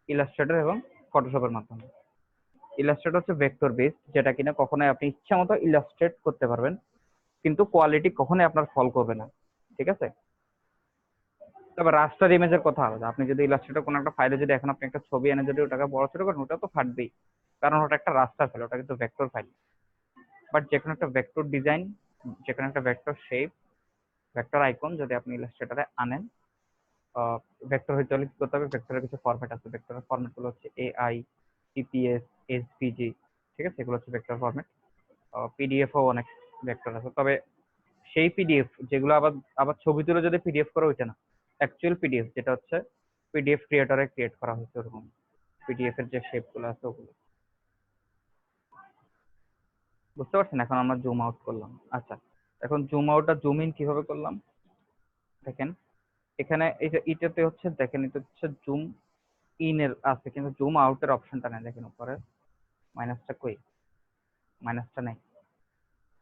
ইলাস্ট্রেটর এবং ফটোশপের মাধ্যমে। ইলাস্ট্রেটর হচ্ছে ভেক্টর বেসড, যেটা কিনা কখনোই আপনি ইচ্ছা মতো ইলাস্ট্রেট করতে পারবেন, কিন্তু কোয়ালিটি কখনোই আপনার ফল করবে না, ঠিক আছে। তবে রাস্টার ইমেজের কথা আলাদা। আপনি যদি ইলাস্ট্রেটর কোনো একটা ফাইলে যদি এখন আপনি একটা ছবি এনে যদি ওটাকে বড় ছোট করেন, ওটা তো ফাটবেই, কারণ ওটা একটা রাস্টার ফাইল, ওটা কিন্তু ভেক্টর ফাইল। বাট যে কোনো একটা ভেক্টর ডিজাইন, যে কোনো একটা ভেক্টর শেপ, ভেক্টর আইকন যদি আপনি ইলাস্ট্রেটরে আনেন, ভেক্টর হইতে হলে কি করতে হবে, ভেক্টরের কিছু ফরম্যাট আছে। ভেক্টরের ফরম্যাট গুলো হচ্ছে এআই, টিপিএস, এসভিজি, ঠিক আছে? এগুলো হচ্ছে ভেক্টর ফরম্যাট। পিডিএফও অনেক ভেক্টর আছে, তবে সেই পিডিএফ যেগুলো আবার আবার ছবি তুলে যদি পিডিএফ করা হইতে না, অ্যাকচুয়াল পিডিএফ যেটা হচ্ছে পিডিএফ ক্রিয়েটরে ক্রিয়েট করা হয়েছে, ওরকম পিডিএফ এর যে শেপ গুলো আছে ওগুলো, বুঝতে পারছেন? এখন আমরা জুম আউট করলাম। আচ্ছা, এখন জুম আউট আর জুম ইন কিভাবে করলাম দেখেন। এখানে এই যে এটাতে হচ্ছে দেখেন, এটা হচ্ছে জুম ইন এর আছে, কিন্তু জুম আউট এর অপশনটা নেই। দেখেন উপরে মাইনাসটা কই, মাইনাসটা নেই।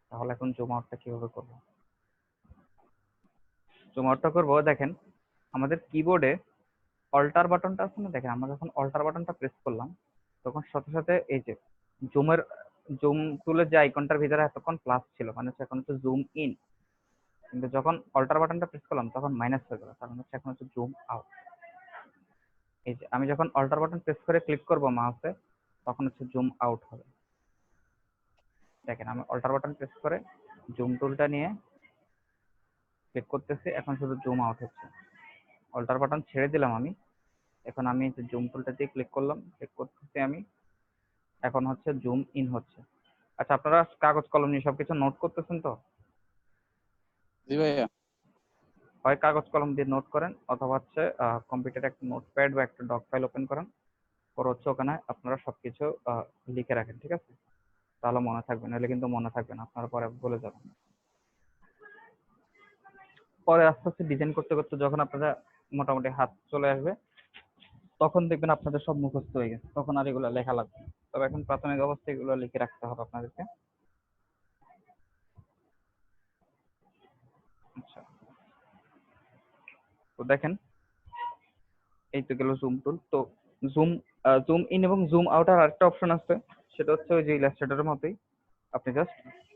তাহলে এখন জুম আউটটা কিভাবে করবো? জুম আউটটা করবো, দেখেন আমাদের কিবোর্ডে অল্টার বাটনটা আছে না, দেখেন আমরা যখন অল্টার বাটনটা প্রেস করলাম তখন সাথে সাথে এই যে জুম টুলের যে আইকনটার ভিতরে এতক্ষণ প্লাস ছিল, মানে হচ্ছে এখন হচ্ছে জুম ইন, কিন্তু যখন অল্টার বাটনটা প্রেস করলাম তখন মাইনাস হয়ে গেল, কারণ হচ্ছে এখন হচ্ছে জুম আউট। এই যে আমি যখন অল্টার বাটন প্রেস করে ক্লিক করবো মাউসে তখন হচ্ছে জুম আউট হবে। দেখেন আমি অল্টার বাটন প্রেস করে জুম টুলটা নিয়ে ক্লিক করতেছি, এখন শুধু জুম আউট হচ্ছে। অল্টার বাটন ছেড়ে দিলাম আমি, এখন আমি জুম টুলটা দিয়ে ক্লিক করলাম, ক্লিক করতেছি আমি, এখন হচ্ছে জুম ইন হচ্ছে। আচ্ছা, আপনারা কাগজ কলম নিয়ে সবকিছু নোট করতেছেন তো? জি ভাইয়া। হয় কাগজ কলম দিয়ে নোট করেন, অথবা হচ্ছে কম্পিউটারে একটা নোটপ্যাড বা একটা ডক ফাইল ওপেন করেন, পরে হচ্ছে ওখানে আপনারা সবকিছু লিখে রাখেন, ঠিক আছে? তাহলে মনে থাকবে, নাহলে কিন্তু মনে থাকবে না, আপনারা পরে ভুলে যাবেন। পরে আস্তে আস্তে ডিজাইন করতে করতে যখন আপনারা মোটামুটি হাত চলে আসবে তখন দেখবেন আপনাদের সব মুখস্থ হয়ে গেছে, তখন আর এগুলো লেখা লাগবে না। তবে এখন প্রাথমিক অবস্থায় এগুলো লিখে রাখতে হবে আপনাদেরকে। আচ্ছা, তো দেখেন এই তো গেল জুম টুল। তো জুম জুম ইন এবং জুম আউট আর আরেকটা অপশন আছে, সেটা হচ্ছে ওই যে ইলাস্ট্রেটরের মতোই, আপনি জাস্ট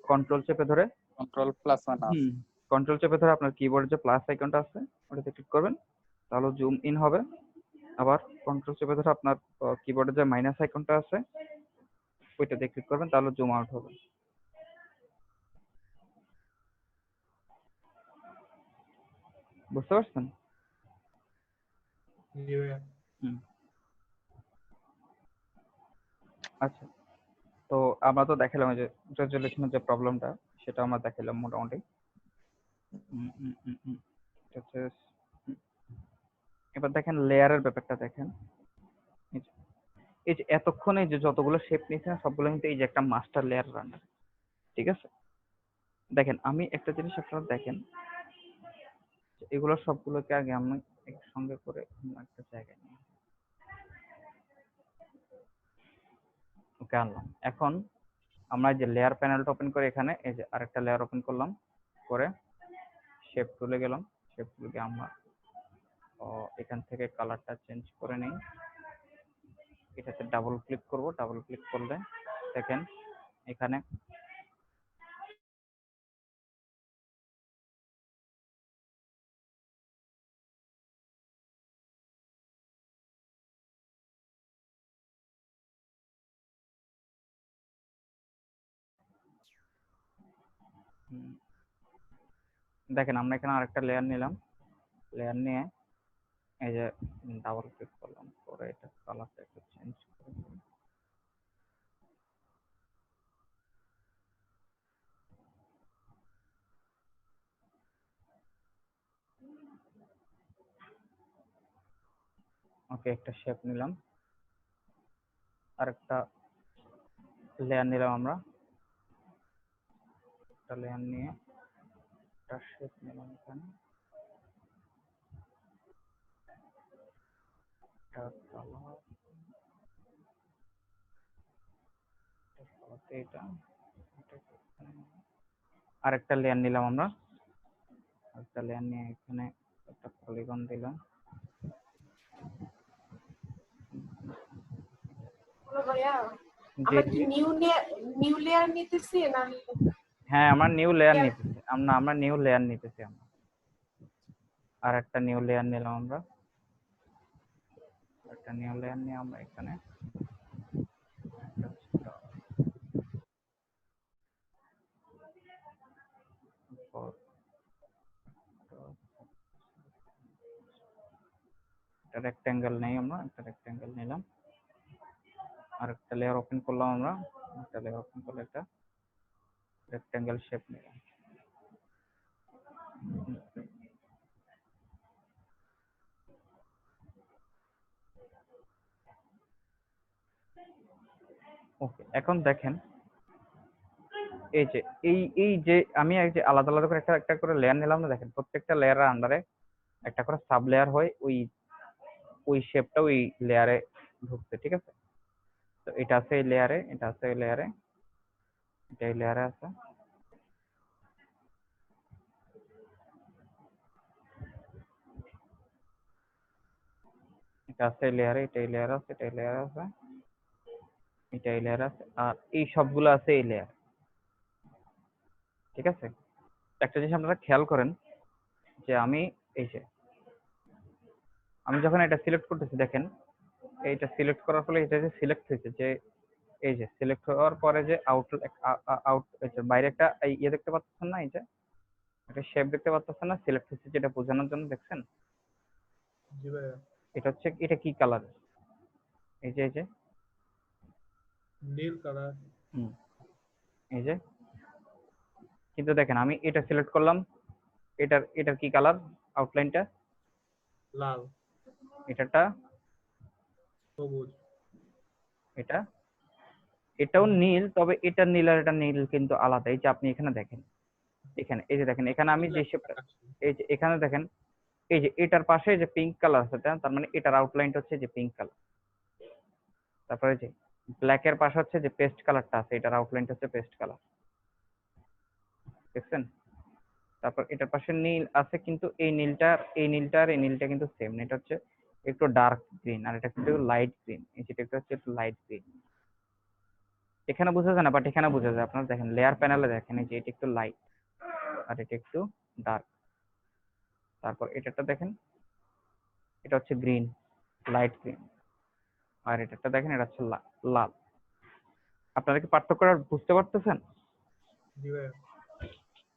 কন্ট্রোল চেপে ধরে কন্ট্রোল প্লাস মানে আছে। কন্ট্রোল চেপে ধরে আপনার কিবোর্ডে যে প্লাস আইকনটা আছে ওটাতে ক্লিক করবেন, তাহলে জুম ইন হবে। আবার কন্ট্রোল চেপে ধরে আপনার কিবোর্ডে যে মাইনাস আইকনটা আছে ওইটাতে ক্লিক করবেন, তাহলে জুম আউট হবে। বুঝতে পারছেন? জি ভাইয়া। আচ্ছা, তো আমরা তো দেখালাম যে রেজুলেশনের যে প্রবলেমটা সেটা আমরা দেখালাম মোটামুটি। এটা হচ্ছে এবার দেখেন লেয়ারের ব্যাপারটা দেখেন। এই যে এতক্ষণে যে যতগুলো শেপ নিয়েছেন সবগুলো কিন্তু এই যে একটা মাস্টার লেয়ার রান্নার, ঠিক আছে? দেখেন আমি একটা জিনিস আপনারা দেখেন, এগুলো সবগুলোকে আগে আমি একসঙ্গে করে একটা জায়গায় নিয়ে ওকে আনলাম। এখন আমরা যে লেয়ার প্যানেলটা ওপেন করে এখানে এই যে আরেকটা লেয়ার ওপেন করলাম, করে শেপ টুলে গেলাম, শেপ টুলকে আমরা এখান থেকে কালারটা চেঞ্জ করে নেই, এটাতে ডাবল ক্লিক করব, ডাবল ক্লিক করলে দেখেন এখানে দেখেন আমরা এখানে আরেকটা লেয়ার নিলাম, লেয়ার নিয়ে এই যে ডাবল ক্লিক করলাম, করে এটা কালারটা একটু চেঞ্জ করে দিই। ওকে, একটা শেপ নিলাম, আরেকটা লেয়ার নিলাম, আমরা একটা লেয়ার নিয়ে একটা শেপ নিলাম, এখানে একটা কালার, এটা আরেকটা লেয়ার নিলাম, আমরা আরেকটা লেয়ার নিয়ে এখানে একটা পলিগন দিলাম। আমরা কি নিউ লেয়ার নিতেছি না? হ্যাঁ, আমরা নিউ লেয়ার নিতেছি, আমরা নিউ লেয়ার নিতেছি, আমরা আর একটা নিউ লেয়ার নিলাম, আমরা একটা নিউ লেয়ার নিয়ে আমরা এখানে একটা রেক্টেঙ্গেল নেই, আমরা একটা রেক্টেঙ্গেল নিলাম, আর একটা লেয়ার ওপেন করলাম, আমরা একটা লেয়ার ওপেন করলে একটা রেক্টেঙ্গেল শেপ নিলাম। ওকে, এখন দেখেন এই যে এই যে আমি এই যে আলাদা আলাদা করে একটা একটা করে লেয়ার নিলাম না, দেখেন প্রত্যেকটা লেয়ারের আন্ডারে একটা করে সাব লেয়ার হয়, ওই শেপটা ওই লেয়ারে ঢুকছে, ঠিক আছে? তো এটা আছে এই লেয়ারে, এটা আছে এই লেয়ারে, এটা এই লেয়ারে আছে। এটা আছে লেয়ারে, এটা লেয়ার আছে, এটা লেয়ার আছে, এটা লেয়ার আছে, আর এই সবগুলো আছে এই লেয়ার। ঠিক আছে, একটা জিনিস আপনারা খেয়াল করেন যে আমি এই যে আমি যখন এটা সিলেক্ট করতেছি দেখেন, এইটা সিলেক্ট করার ফলে এটা যে সিলেক্ট হয়েছে, যে এই যে সিলেক্ট হওয়ার পরে যে আউট বাইরে একটা ইয়ে দেখতে পাচ্ছেন না, এই যে একটা শেপ দেখতে পাচ্ছেন না, সিলেক্ট হচ্ছে যেটা বোঝানোর জন্য, দেখছেন? জি ভাইয়া। এটা হচ্ছে, এটা কি কালার? এই যে নীল কালার। হুম, এই যে, কিন্তু দেখেন আমি এটা সিলেক্ট করলাম, এটার কি কালার আউটলাইনটা? লাল। এটাটা সবুজ। এটাও নীল, তবে এটা নীল আর এটা নীল কিন্তু আলাদা। এই যে আপনি এখানে দেখেন, এখানে এই যে দেখেন, এখানে আমি যে শেপটা, এই যে এখানে দেখেন, এই যে এটার পাশে যে পিঙ্ক কালার আছে, তার মানে এটার আউটলাইনটা হচ্ছে যে পিঙ্ক কালার। তারপরে যে ব্ল্যাক এর পাশে হচ্ছে যে পেস্ট কালারটা আছে, এটার আউটলাইনটা হচ্ছে পেস্ট কালার, দেখছেন? তারপর এটার পাশে নীল আছে, কিন্তু এই নীলটা আর এই নীলটা কিন্তু সেম, এটা হচ্ছে একটু ডার্ক গ্রিন, আর এটা কিন্তু লাইট গ্রিন। এই যেটা হচ্ছে একটু লাইট গ্রিন। এখানে বোঝা যায় না, বাট এখানে বোঝা যায়। আপনারা দেখেন লেয়ার প্যানেলে দেখেন, এই যে এটা একটু লাইট আর এটা একটু ডার্ক। তারপর এটাটা দেখেন, এটা হচ্ছে গ্রিন, লাইট গ্রিন, আর এটাটা দেখেন, এটা হচ্ছে লাল। আপনারা কি পার্থক্যটা বুঝতে পারতেছেন? জি ভাইয়া।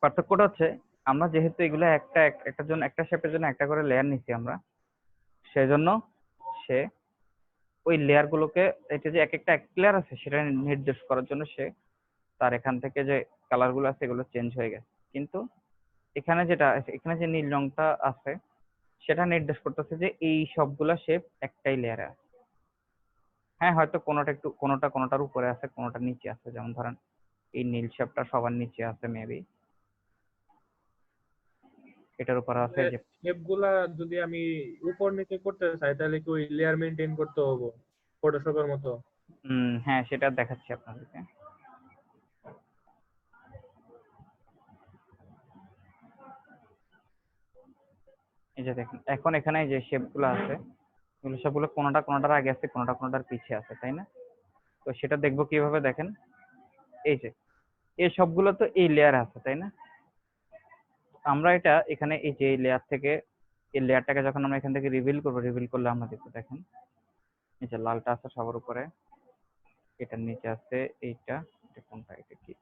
পার্থক্যটা হচ্ছে, আমরা যেহেতু এগুলো একটা জন্য, একটা শেপের জন্য একটা করে লেয়ার নিছি আমরা, সেজন্য সে ওই লেয়ার গুলোকে, এটা যে এক একটা লেয়ার আছে সেটা নির্দেশ করার জন্য সে তার এখান থেকে যে কালার গুলো আছে এগুলো চেঞ্জ হয়ে গেছে। কিন্তু এখানে যেটা আছে, এখানে যে নীল রংটা আছে সেটা নির্দেশ করতেছে যে এই সবগুলা শেপ একটাই লেয়ারে আছে। হ্যাঁ, হয়তো কোনোটার উপরে আছে, কোনোটা নিচে আছে। যেমন ধরেন এই নীল শেপটা সবার নিচে আছে, মেবি এটার উপরে আছে যে। শেপগুলা যদি আমি উপর নিচে করতে চাই তাহলে কি ওই লেয়ার মেইনটেইন করতে হবে ফটোশপের মতো? হ্যাঁ, সেটা দেখাচ্ছি আপনাদেরকে। এই যে দেখেন, এখন এখানে যে শেপ গুলো আছে এগুলো সবগুলো কোনোটার আগে আছে, কোনোটার পিছে আছে, তাই না? তো সেটা দেখবো কিভাবে, দেখেন এই যে এই সবগুলো তো এই লেয়ার আছে, তাই না? আমরা এটা এখানে এই যে লেয়ার থেকে, এই লেয়ারটাকে যখন আমরা এখান থেকে রিভিল করলে আমরা দেখবো, দেখেন এই যে লালটা আছে সবার উপরে, এটার নিচে আছে এইটা, এটা কোনটা, এটা কি,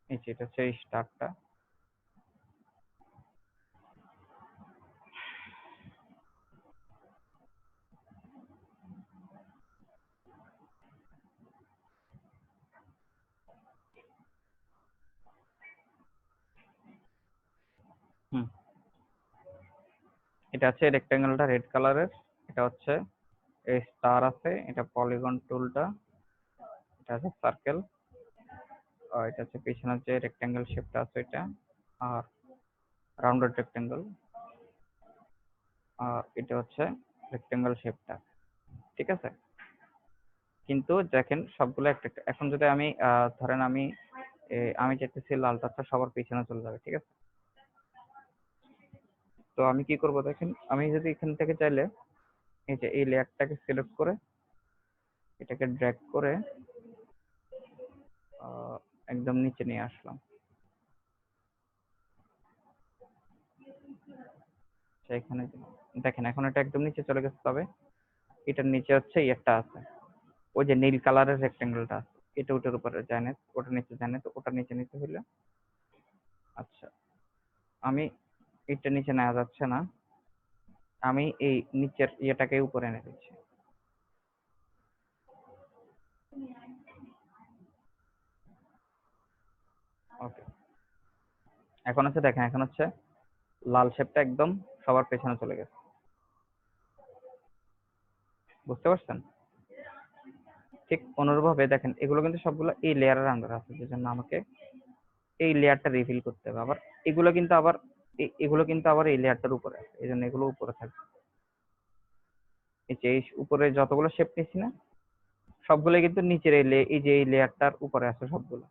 এই যে এটা হচ্ছে এই স্টারটা। হুম, এটা হচ্ছে রেক্টেঙ্গেলটা রেড কালারের, এটা হচ্ছে এই স্টার আছে, এটা পলিগন টুলটা, এটা আছে সার্কেল, আর এটা হচ্ছে পিছনের যে রেক্টেঙ্গেল শেপটা আছে এটা, আর রাউন্ডেড রেক্টেঙ্গেল, আর এটা হচ্ছে রেক্টেঙ্গেল শেপটা। ঠিক আছে, কিন্তু দেখেন সবগুলো একটা একটা। এখন যদি আমি ধরেন আমি চাইতেছি লালটা সবার পিছনে চলে যাবে, ঠিক আছে? তো আমি কি করব, দেখেন আমি যদি এখান থেকে চাইলে এই যে এই লেয়ারটাকে সিলেক্ট করে এটাকে ড্র্যাগ করে একদম নিচে নিয়ে আসলাম। এখানে দেখেন এখন এটা একদম নিচে চলে গেছে, তবে এটার নিচে হচ্ছে একটা আছে, ওই যে নীল কালারের রেক্টেঙ্গেলটা আছে, এটা ওটার উপরে যায় না, ওটা নিচে যায় না, তো ওটা নিচে নিতে হইলে, আচ্ছা আমি এটা নিচে নেওয়া যাচ্ছে না, আমি এই নিচের ইয়েটাকে উপরে এনে দিচ্ছি। ওকে, এখন হচ্ছে দেখেন, এখন হচ্ছে লাল শেপটা একদম সবার পেছনে চলে গেছে, বুঝতে পারছেন? ঠিক অনুরূপভাবে দেখেন এগুলো কিন্তু সবগুলো এই লেয়ারের আন্ডারে আছে, যে জন্য আমাকে এই লেয়ারটা রিভিল করতে হবে। আবার এগুলো কিন্তু আবার এই লেয়ারটার উপরে আছে, এই জন্য এগুলো উপরে থাকবে। এই যে এই উপরে যতগুলো শেপ নিচ্ছি না, সবগুলো কিন্তু নিচের এই যে এই লেয়ারটার উপরে আছে সবগুলো।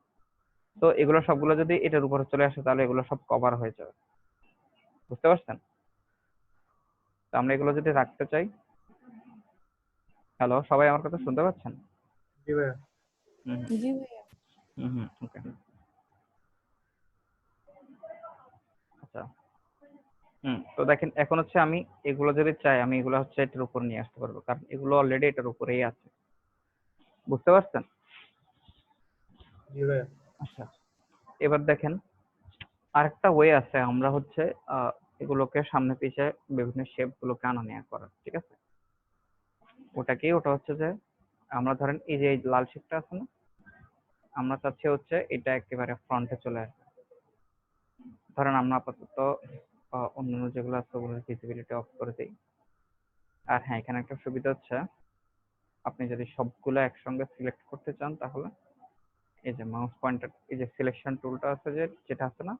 তো এগুলো সবগুলো যদি এটার উপরে চলে আসে তাহলে এগুলো সব কভার হয়ে যাবে, বুঝতে পারছেন? তো আমরা এগুলো যদি রাখতে চাই, হ্যালো সবাই আমার কথা শুনতে পাচ্ছেন? জি ভাইয়া। জি ভাইয়া। ওকে। আচ্ছা তো দেখেন এখন হচ্ছে আমি এগুলো যদি চাই আমি এগুলো হচ্ছে এটার উপর নিয়ে আসতে পারবো, কারণ এগুলো অলরেডি এটার উপরেই আছে। বুঝতে পারছেন? জি ভাইয়া। আচ্ছা এবার দেখেন আরেকটা ওয়ে আছে, আমরা হচ্ছে এগুলোকে সামনে পিছে বিভিন্ন শেপ গুলোকে আনা নেওয়া করার, ঠিক আছে? ওটা হচ্ছে যে আমরা ধরেন এই যে এই লাল শেপটা আছে না, আমরা চাচ্ছি হচ্ছে এটা একেবারে ফ্রন্টে চলে আসবে। ধরেন আমরা আপাতত অন্যান্য যেগুলো আছে ওগুলোর ভিজিবিলিটি অফ করে দিই। আর হ্যাঁ, এখানে একটা সুবিধা হচ্ছে আপনি যদি সবগুলো একসঙ্গে সিলেক্ট করতে চান তাহলে এই যে মাউস পয়েন্টার, এই যে সিলেকশন টুলটা আছে যেটা আছে না,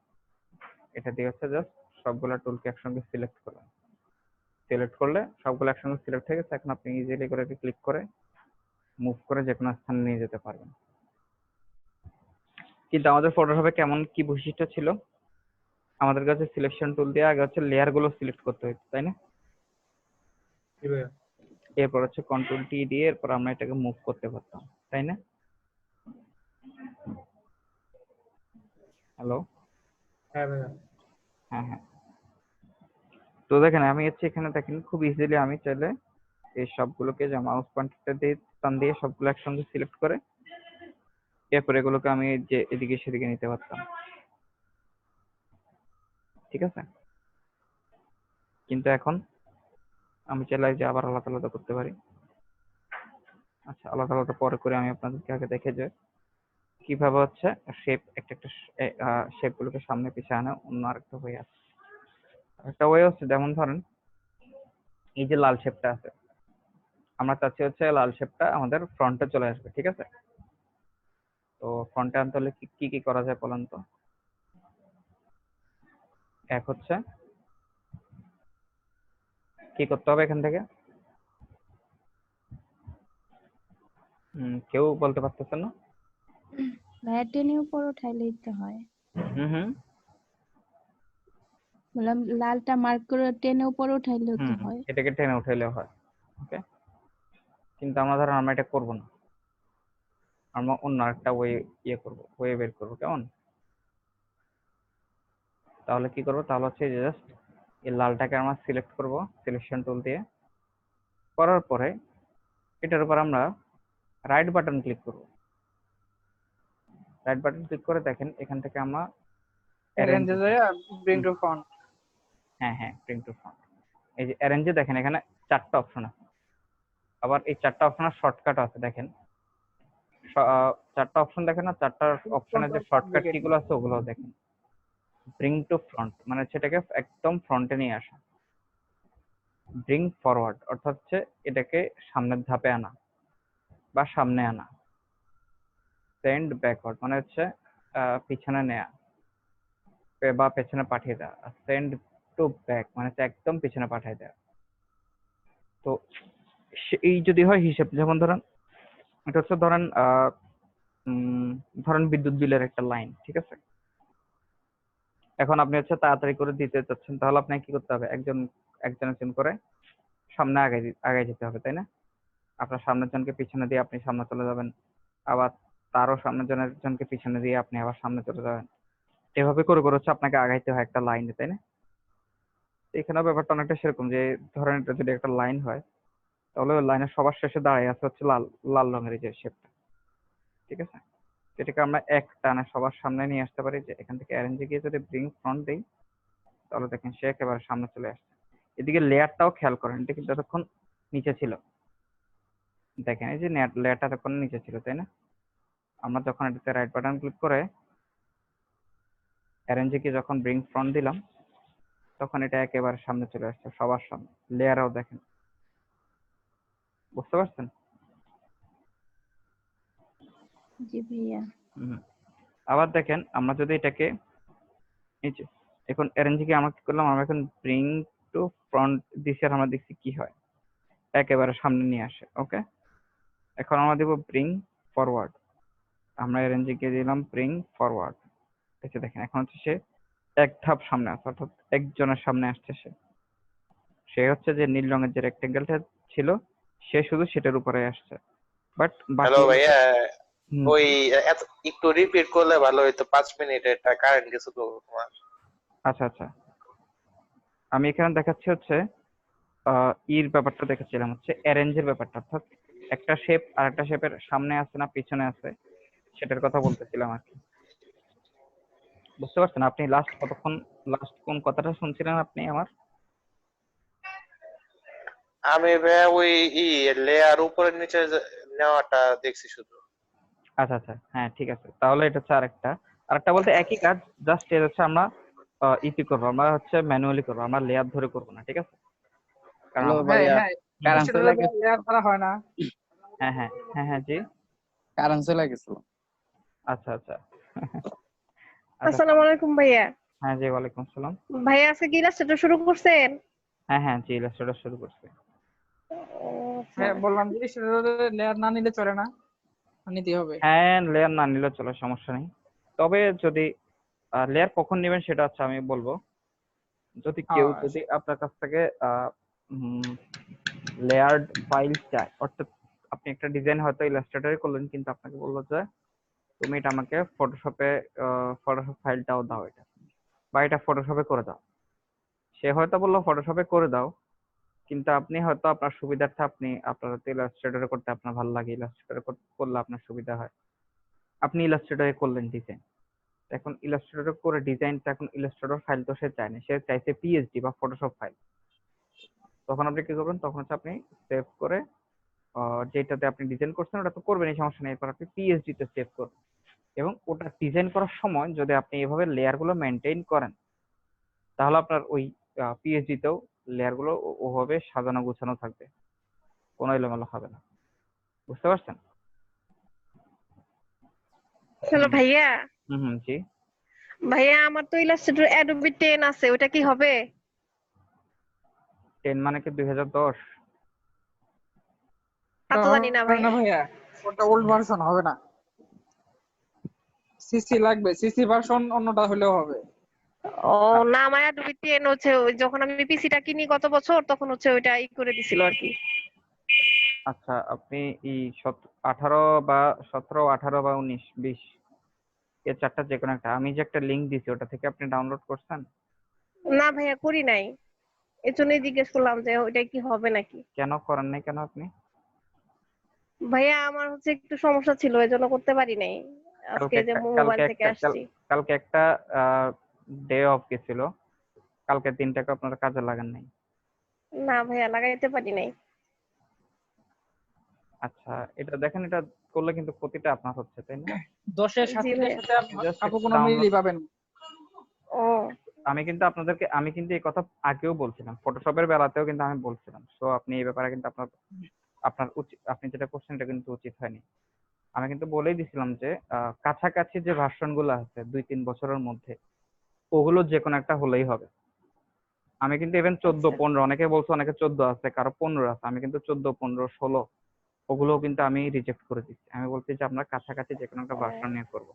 এটা দিয়ে হচ্ছে জাস্ট সবগুলো টুলকে একসঙ্গে সিলেক্ট করবেন। সিলেক্ট করলে সবগুলো একসঙ্গে সিলেক্ট হয়ে গেছে। এখন আপনি ইজিলি করে ক্লিক করে মুভ করে যে কোনো স্থানে নিয়ে যেতে পারবেন। কিন্তু আমাদের ফটোর হবে কেমন কি বৈশিষ্ট্য ছিল, আমাদের কাছে সিলেকশন টুল দিয়ে আগে হচ্ছে লেয়ার গুলো সিলেক্ট করতে হতো, তাই না? জি ভাইয়া। এরপর হচ্ছে কন্ট্রোল টি দিয়ে এরপর আমরা এটাকে মুভ করতে পারতাম, তাই না? হ্যালো। হ্যাঁ ভাইয়া। হ্যাঁ। তো দেখেন আমি হচ্ছে এখানে দেখেন খুব ইজিলি আমি চাইলে এই সবগুলোকে যে মাউস পয়েন্টারটা দিয়ে টান দিয়ে সবগুলো একসঙ্গে সিলেক্ট করে এরপর এগুলোকে আমি যে এদিকে সেদিকে নিতে পারতাম, ঠিক আছে? কিন্তু এখন আমি চাইলে যে আবার আলাদা আলাদা করতে পারি। আচ্ছা আলাদা আলাদা পরে করে আমি আপনাদেরকে আগে দেখে যে কিভাবে হচ্ছে শেপ একটা শেপ গুলোকে সামনে পিছিয়ে আনা অন্য আরেকটা ওয়ে আছে। একটা ওয়ে হচ্ছে যেমন ধরেন এই যে লাল শেপটা আছে, আমরা চাচ্ছি হচ্ছে লাল শেপটা আমাদের ফ্রন্টে চলে আসবে, ঠিক আছে? তো ফ্রন্টে আনতে হলে কি কি করা যায় বলেন তো? এক হচ্ছে কি করতে হবে এখান থেকে? কেউ বলতে পারতেছেন না? ভাইয়া টেনে উপর উঠাইলেই তো হয়। হুম বললাম লালটা মার্ক করে টেনে উপর উঠাইলেও তো হয়। এটাকে টেনে উঠাইলেও হয়, ওকে। কিন্তু আমরা ধরেন আমরা এটা করবো না, আমরা অন্য একটা ওয়ে বের করবো, কেমন? তাহলে কি করবো? তাহলে হচ্ছে জাস্ট এই লালটাকে আমরা সিলেক্ট করব সিলেকশন টুল দিয়ে, করার পরে এটার উপর আমরা রাইট বাটন ক্লিক করব। রাইট বাটন ক্লিক করে দেখেন এখান থেকে আমরা রেঞ্জে যায় ব্রিং টু ফ্রন্ট। হ্যাঁ ব্রিং টু ফ্রন্ট। এই যে অ্যারেঞ্জে দেখেন এখানে 4টা অপশন আছে, আবার এই 4টা অপশনের শর্টকাট আছে। দেখেন 4টা অপশন দেখেন না, 4টা অপশনের যে শর্টকাট কিগুলো আছে ওগুলো দেখেন। ব্রিং টু ফ্রন্ট মানে সেটাকে একদম ফ্রন্টে নিয়ে আসা। ব্রিং ফরওয়ার্ড অর্থাৎ হচ্ছে এটাকে সামনের ধাপে আনা বা সামনে আনা। সেন্ড ব্যাকওয়ার্ড মানে হচ্ছে পিছনে নেয়া বা পেছনে পাঠিয়ে দেওয়া। সেন্ড টু ব্যাক মানে হচ্ছে একদম পিছনে পাঠিয়ে দেওয়া। তো এই যদি হয় হিসেব, যেমন ধরেন এটা হচ্ছে ধরেন বিদ্যুৎ বিলের একটা লাইন, ঠিক আছে? এখন আপনি হচ্ছে তাড়াতাড়ি করে দিতে চাচ্ছেন, তাহলে আপনাকে কি করতে হবে? একজন করে সামনে আগে যেতে হবে, তাই না? আপনার সামনের জনকে পিছনে দিয়ে আপনি সামনে চলে যাবেন, আবার তারও সামনের জনকে পিছনে দিয়ে আপনি আবার সামনে চলে যাবেন। এভাবে করে করে হচ্ছে আপনাকে আগাইতে হয় একটা লাইনে, তাই না? এখানেও ব্যাপারটা অনেকটা সেরকম, যে ধরেন এটা যদি একটা লাইন হয় তাহলে ওই লাইনের সবার শেষে দাঁড়িয়ে আছে হচ্ছে লাল রঙের যে শেপটা, ঠিক আছে? এটাকে আমরা এক টানে সবার সামনে নিয়ে আসতে পারি। যে এখান থেকে অ্যারেঞ্জে গিয়ে যদি ব্রিং ফ্রন্ট দিই তাহলে দেখেন সে একেবারে সামনে চলে আসছে। এদিকে লেয়ারটাও খেয়াল করেন, এটা কিন্তু এতক্ষণ নিচে ছিল। দেখেন এই যে লেয়ারটা এতক্ষণ নিচে ছিল, তাই না? আমরা যখন এটাতে রাইট বাটন ক্লিক করে অ্যারেঞ্জে গিয়ে যখন ব্রিং ফ্রন্ট দিলাম তখন এটা একেবারে সামনে চলে আসছে, সবার সামনে। লেয়ারও দেখেন, বুঝতে পারছেন? জি ভাইয়া। আবার দেখেন আমরা যদি এটাকে এই যে এখন অ্যারেঞ্জে গিয়ে আমরা কি করলাম, আমরা এখন ব্রিং টু ফ্রন্ট দিছি আর আমরা দেখছি কি হয়, একেবারে সামনে নিয়ে আসে, ওকে। এখন আমরা দেব ব্রিং ফরওয়ার্ড, আমরা অ্যারেঞ্জে গিয়ে দিলাম ব্রিং ফরওয়ার্ড। দেখেন এখন হচ্ছে সে এক ধাপ সামনে আসছে, অর্থাৎ একজনের সামনে আসছে সে। সে হচ্ছে যে নীল রঙের যে রেক্টেঙ্গেলটা ছিল সে শুধু সেটার উপরে আসছে, বাট হ্যালো বাকি ভাইয়া, হুম, ওই একটু রিপিট করলে ভালো হইতো, 5 মিনিট এটা কারেন্ট গেছে তো তোমার। আচ্ছা আচ্ছা, আমি এখানে দেখাচ্ছি হচ্ছে ইর ব্যাপারটা দেখাচ্ছিলাম হচ্ছে অ্যারেঞ্জের ব্যাপারটা, অর্থাৎ একটা শেপ আর একটা শেপের সামনে আছে না পিছনে আছে সেটার কথা বলতেছিলাম আর কি। বুঝতে পারছেন? আপনি লাস্ট কোন কথাটা শুনছিলেন আপনি আমার? আমি ভাইয়া ওই লেয়ার উপরে নিচে নেওয়াটা দেখছি শুধু। আচ্ছা আচ্ছা, হ্যাঁ ঠিক আছে, তাহলে এটা হচ্ছে আরেকটা বলতে একই কাজ, জাস্ট এটা হচ্ছে আমরা ইপি করবো, আমরা হচ্ছে ম্যানুয়ালি করবো, আমরা লেয়ার ধরে করবো না, ঠিক আছে? কারণ হ্যালো হ্যাঁ ভাইয়া, হ্যাঁ, কারেন্ট সেটা চলে গেছে, লেয়ার করা হয় না। হ্যাঁ হ্যাঁ হ্যাঁ হ্যাঁ জি, কারেন্ট চলে গেছিল। আচ্ছা আচ্ছা আচ্ছা, আসসালামু আলাইকুম ভাইয়া। হ্যাঁ জি, ওয়ালাইকুম আসসালাম। ভাইয়া আজকে কি ইলাস্ট্রেটর শুরু করছেন? হ্যাঁ হ্যাঁ জি, ইলাস্ট্রেটর শুরু করছে। ও, আচ্ছা। হ্যাঁ বললাম যে সেটা লেয়ার না নিলে চলে না, নিতে হবে। হ্যাঁ লেয়ার না নিলে চলে, সমস্যা নেই। তবে যদি লেয়ার কখন নেবেন সেটা হচ্ছে আমি বলবো, যদি কেউ যদি আপনার কাছ থেকে লেয়ার্ড ফাইল চায়, অর্থাৎ আপনি একটা ডিজাইন হয়তো ইলাস্ট্রেটরে করলেন কিন্তু আপনাকে বললো যে তুমি এটা আমাকে ফটোশপে ফটোশপ ফাইলটাও দাও এটা, বা এটা ফটোশপে করে দাও। সে হয়তো বললো ফটোশপে করে দাও, কিন্তু আপনি হয়তো আপনার সুবিধার্থে আপনি আপনার ইলাস্ট্রেটরে করতে আপনার ভালো লাগে, ইলাস্ট্রেটরে করলে আপনার সুবিধা হয়, আপনি ইলাস্ট্রেটরে করলেন ডিজাইন। এখন ইলাস্ট্রেটর করে ডিজাইনটা, এখন ইলাস্ট্রেটর ফাইল তো সে চায় না, সে চাইছে পিএসডি বা ফটোশপ ফাইল। তখন আপনি কি করবেন, তখন হচ্ছে আপনি সেভ করে যেটাতে আপনি ডিজাইন করছেন ওটা তো করবেনই, সমস্যা নেই, এরপর আপনি পিএসডি তে সেভ করবেন। এবং ওটা ডিজাইন করার সময় যদি আপনি এভাবে লেয়ার গুলো মেনটেন করেন, তাহলে আপনার ওই পিএসডি তেও লেয়ার গুলো ওভাবে সাজানো গোছানো থাকবে, কোনো এলোমেলো হবে না। বুঝতে পারছেন? হ্যালো ভাইয়া। হুম জি। ভাইয়া আমার তো ইলাস্ট্রেটর অ্যাডোবি 10 আছে, ওটা কি হবে? 10 মানে কি 2010? তা তো জানি না ভাইয়া। ভাইয়া ওটা ওল্ড ভার্সন হবে না, সিসি লাগবে, সিসি ভার্সন অন্যটা হলেও হবে। ও না, আমার অ্যাডোবি 10 হচ্ছে ওই যখন আমি পিসিটা কিনি গত বছর তখন হচ্ছে ওইটা করে দিছিল আর কি। আচ্ছা, আপনি এই 18 বা 17, 18 বা 19, 20 এর চারটা যে কোনো একটা, আমি যে একটা লিংক দিছি ওটা থেকে আপনি ডাউনলোড করছেন? না ভাইয়া করি নাই, এর জন্যই জিজ্ঞেস করলাম যে ওইটা কি হবে নাকি। কেন করেন নাই কেন আপনি? ভাইয়া আমার হচ্ছে একটু সমস্যা ছিল, এই জন্য করতে পারি নাই। আজকে যে মোবাইল থেকে আসছি। কালকে একটা ডে অফ গেছিল, কালকে দিনটাকে আপনারা কাজে লাগান নাই। না ভাইয়া লাগাইতে পারি নাই। আচ্ছা, এটা দেখেন, এটা করলে কিন্তু ক্ষতিটা আপনার হচ্ছে, তাই না? দোষের জি সাথে ভাইয়া। আপনি কোনো মিলই পাবেন না। ও আমি কিন্তু এই কথা আগেও বলছিলাম, ফটোশপের বেলাতেও কিন্তু আমি বলছিলাম। সো আপনি এই ব্যাপারে কিন্তু আপনার উচিত, আপনি যেটা করছেন এটা কিন্তু উচিত হয়নি। আমি কিন্তু বলেই দিছিলাম যে কাছাকাছি যে ভার্সন গুলো আছে 2-3 বছরের মধ্যে, ওগুলো যে কোনো একটা হলেই হবে। আমি কিন্তু ইভেন 14, 15, অনেকে বলছে অনেকে 14 আছে, কারো 15 আছে, আমি কিন্তু 14, 15, 16 ওগুলো কিন্তু আমি রিজেক্ট করে দিচ্ছি। আমি বলছি যে আমরা কাছাকাছি যে কোনো একটা ভার্সন নিয়ে করব।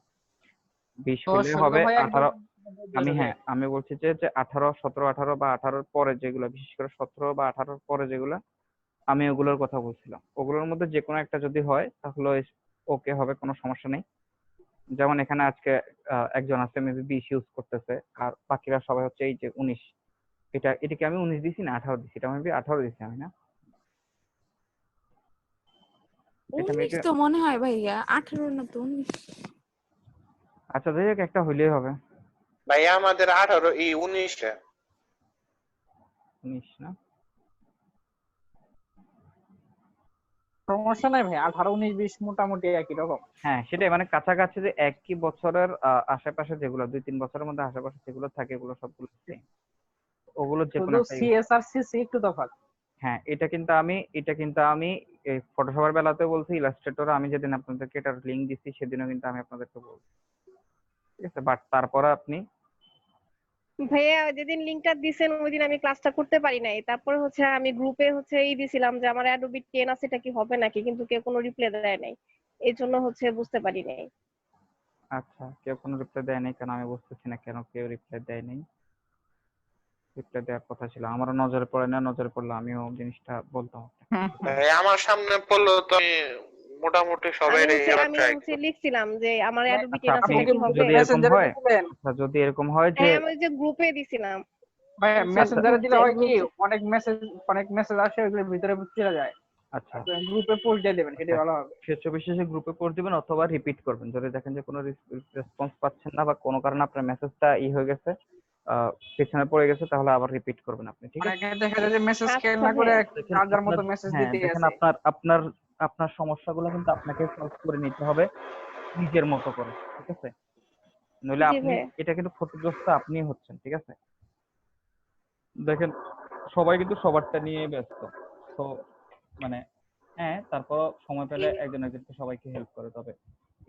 20 হলে হবে, 18। আমি বলছি যে 18, 17, 18 বা 18-র পরে যেগুলো, বিশেষ করে 17 বা 18-র পরে যেগুলো, আমি ওগুলোর কথা বলছিলাম। ওগুলোর মধ্যে যে কোনো একটা যদি হয় তাহলে ওকে হবে, কোনো সমস্যা নেই। যেমন এখানে আজকে একজন আছে মেবি 20 ইউজ করতেছে, আর বাকিরা সবাই হচ্ছে এই যে 19। এটাকে আমি 19 দিছি না 18 দিছি, এটা মেবি 18 দিছি আমি, না? এটা 19 মেবি, তো মনে হয় ভাইয়া, 18 না তো 19। আচ্ছা যাই হোক, একটা হইলেই হবে। ভাইয়া আমাদের 19 19 না? সমস্যা নাই ভাই, 18, 19, 20 মোটামুটি একই রকম। হ্যাঁ সেটাই, মানে কাছাকাছি যে একই বছরের আশেপাশে যেগুলো 2-3 বছরের মধ্যে আশেপাশে যেগুলো থাকে এগুলো সবগুলো same। ওগুলো যে কোনো শুধু একটা সিএস আর সিসি একটু তফাৎ। হ্যাঁ, এটা কিন্তু আমি এই ফটোশপের বেলাতে বলছি, ইলাস্ট্রেটর আমি যেদিন আপনাদেরকে এটার লিংক দিচ্ছি সেদিনও কিন্তু আমি আপনাদেরকে বলছি, ঠিক আছে? বাট তারপরে আপনি ভাইয়া যেদিন লিংকটা দিছেন ওই দিন আমি ক্লাসটা করতে পারি নাই, তারপরে হচ্ছে আমি গ্রুপে হচ্ছে দিছিলাম যে আমার অ্যাডোবি 10 আছে, এটা কি হবে নাকি, কিন্তু কেউ কোনো রিপ্লাই দেয় নাই, এই জন্য হচ্ছে বুঝতে পারি নাই। আচ্ছা, কেউ কোনো রিপ্লাই দেয় নাই কেন, আমি বুঝতেছি না কেন কেউ রিপ্লাই দেয় নাই। রিপ্লাই দেওয়ার কথা ছিল, আমারও নজরে পড়ে না, নজরে পড়লে আমিও জিনিসটা বলতাম। ভাই আমার সামনে পড়লো তো আমি মোটামুটি সবাই আমি হচ্ছে লিখছিলাম যে আমার অ্যাডোবি আচ্ছা, 10 আপনি আছে কি হবে। যদি এরকম হয়, আচ্ছা যদি এরকম হয় যে হ্যাঁ আমি যে গ্রুপে দিছিলাম। ভাই মেসেঞ্জারে দিলে হয় কি গ্রুপ- অনেক মেসেজ আসে, ওগুলোর ভিতরে চলে যায়। আচ্ছা গ্রুপে পোস্ট দিয়ে দেবেন, সেটাই ভালো হবে। ক্ষেত্র বিশেষে গ্রুপে পোস্ট দিবেন অথবা রিপিট করবেন। যদি দেখেন যে কোনো রেসপন্স পাচ্ছেন না বা কোনো কারণে আপনার মেসেজটা হয়ে গেছে, পেছনে পড়ে গেছে, তাহলে আবার রিপিট করবেন আপনি, ঠিক আছে? অনেকে দেখা যায় যে মেসেজ আচ্ছা খেয়াল না করে দেখেন হাজার মতো মেসেজ হ্যাঁ, দিতে দেখেন আছে। আপনার আপনার সমস্যাগুলো কিন্তু আপনাকে সলভ করে নিতে হবে নিজের মতো করে, ঠিক আছে? নইলে জি আপনি ভাই। এটা কিন্তু ক্ষতিগ্রস্ত আপনি হচ্ছেন, ঠিক আছে? দেখেন সবাই কিন্তু সবারটা নিয়ে ব্যস্ত, তো মানে হ্যাঁ, তারপর সময় পেলে একজন একজনকে সবাইকে হেল্প করে, তবে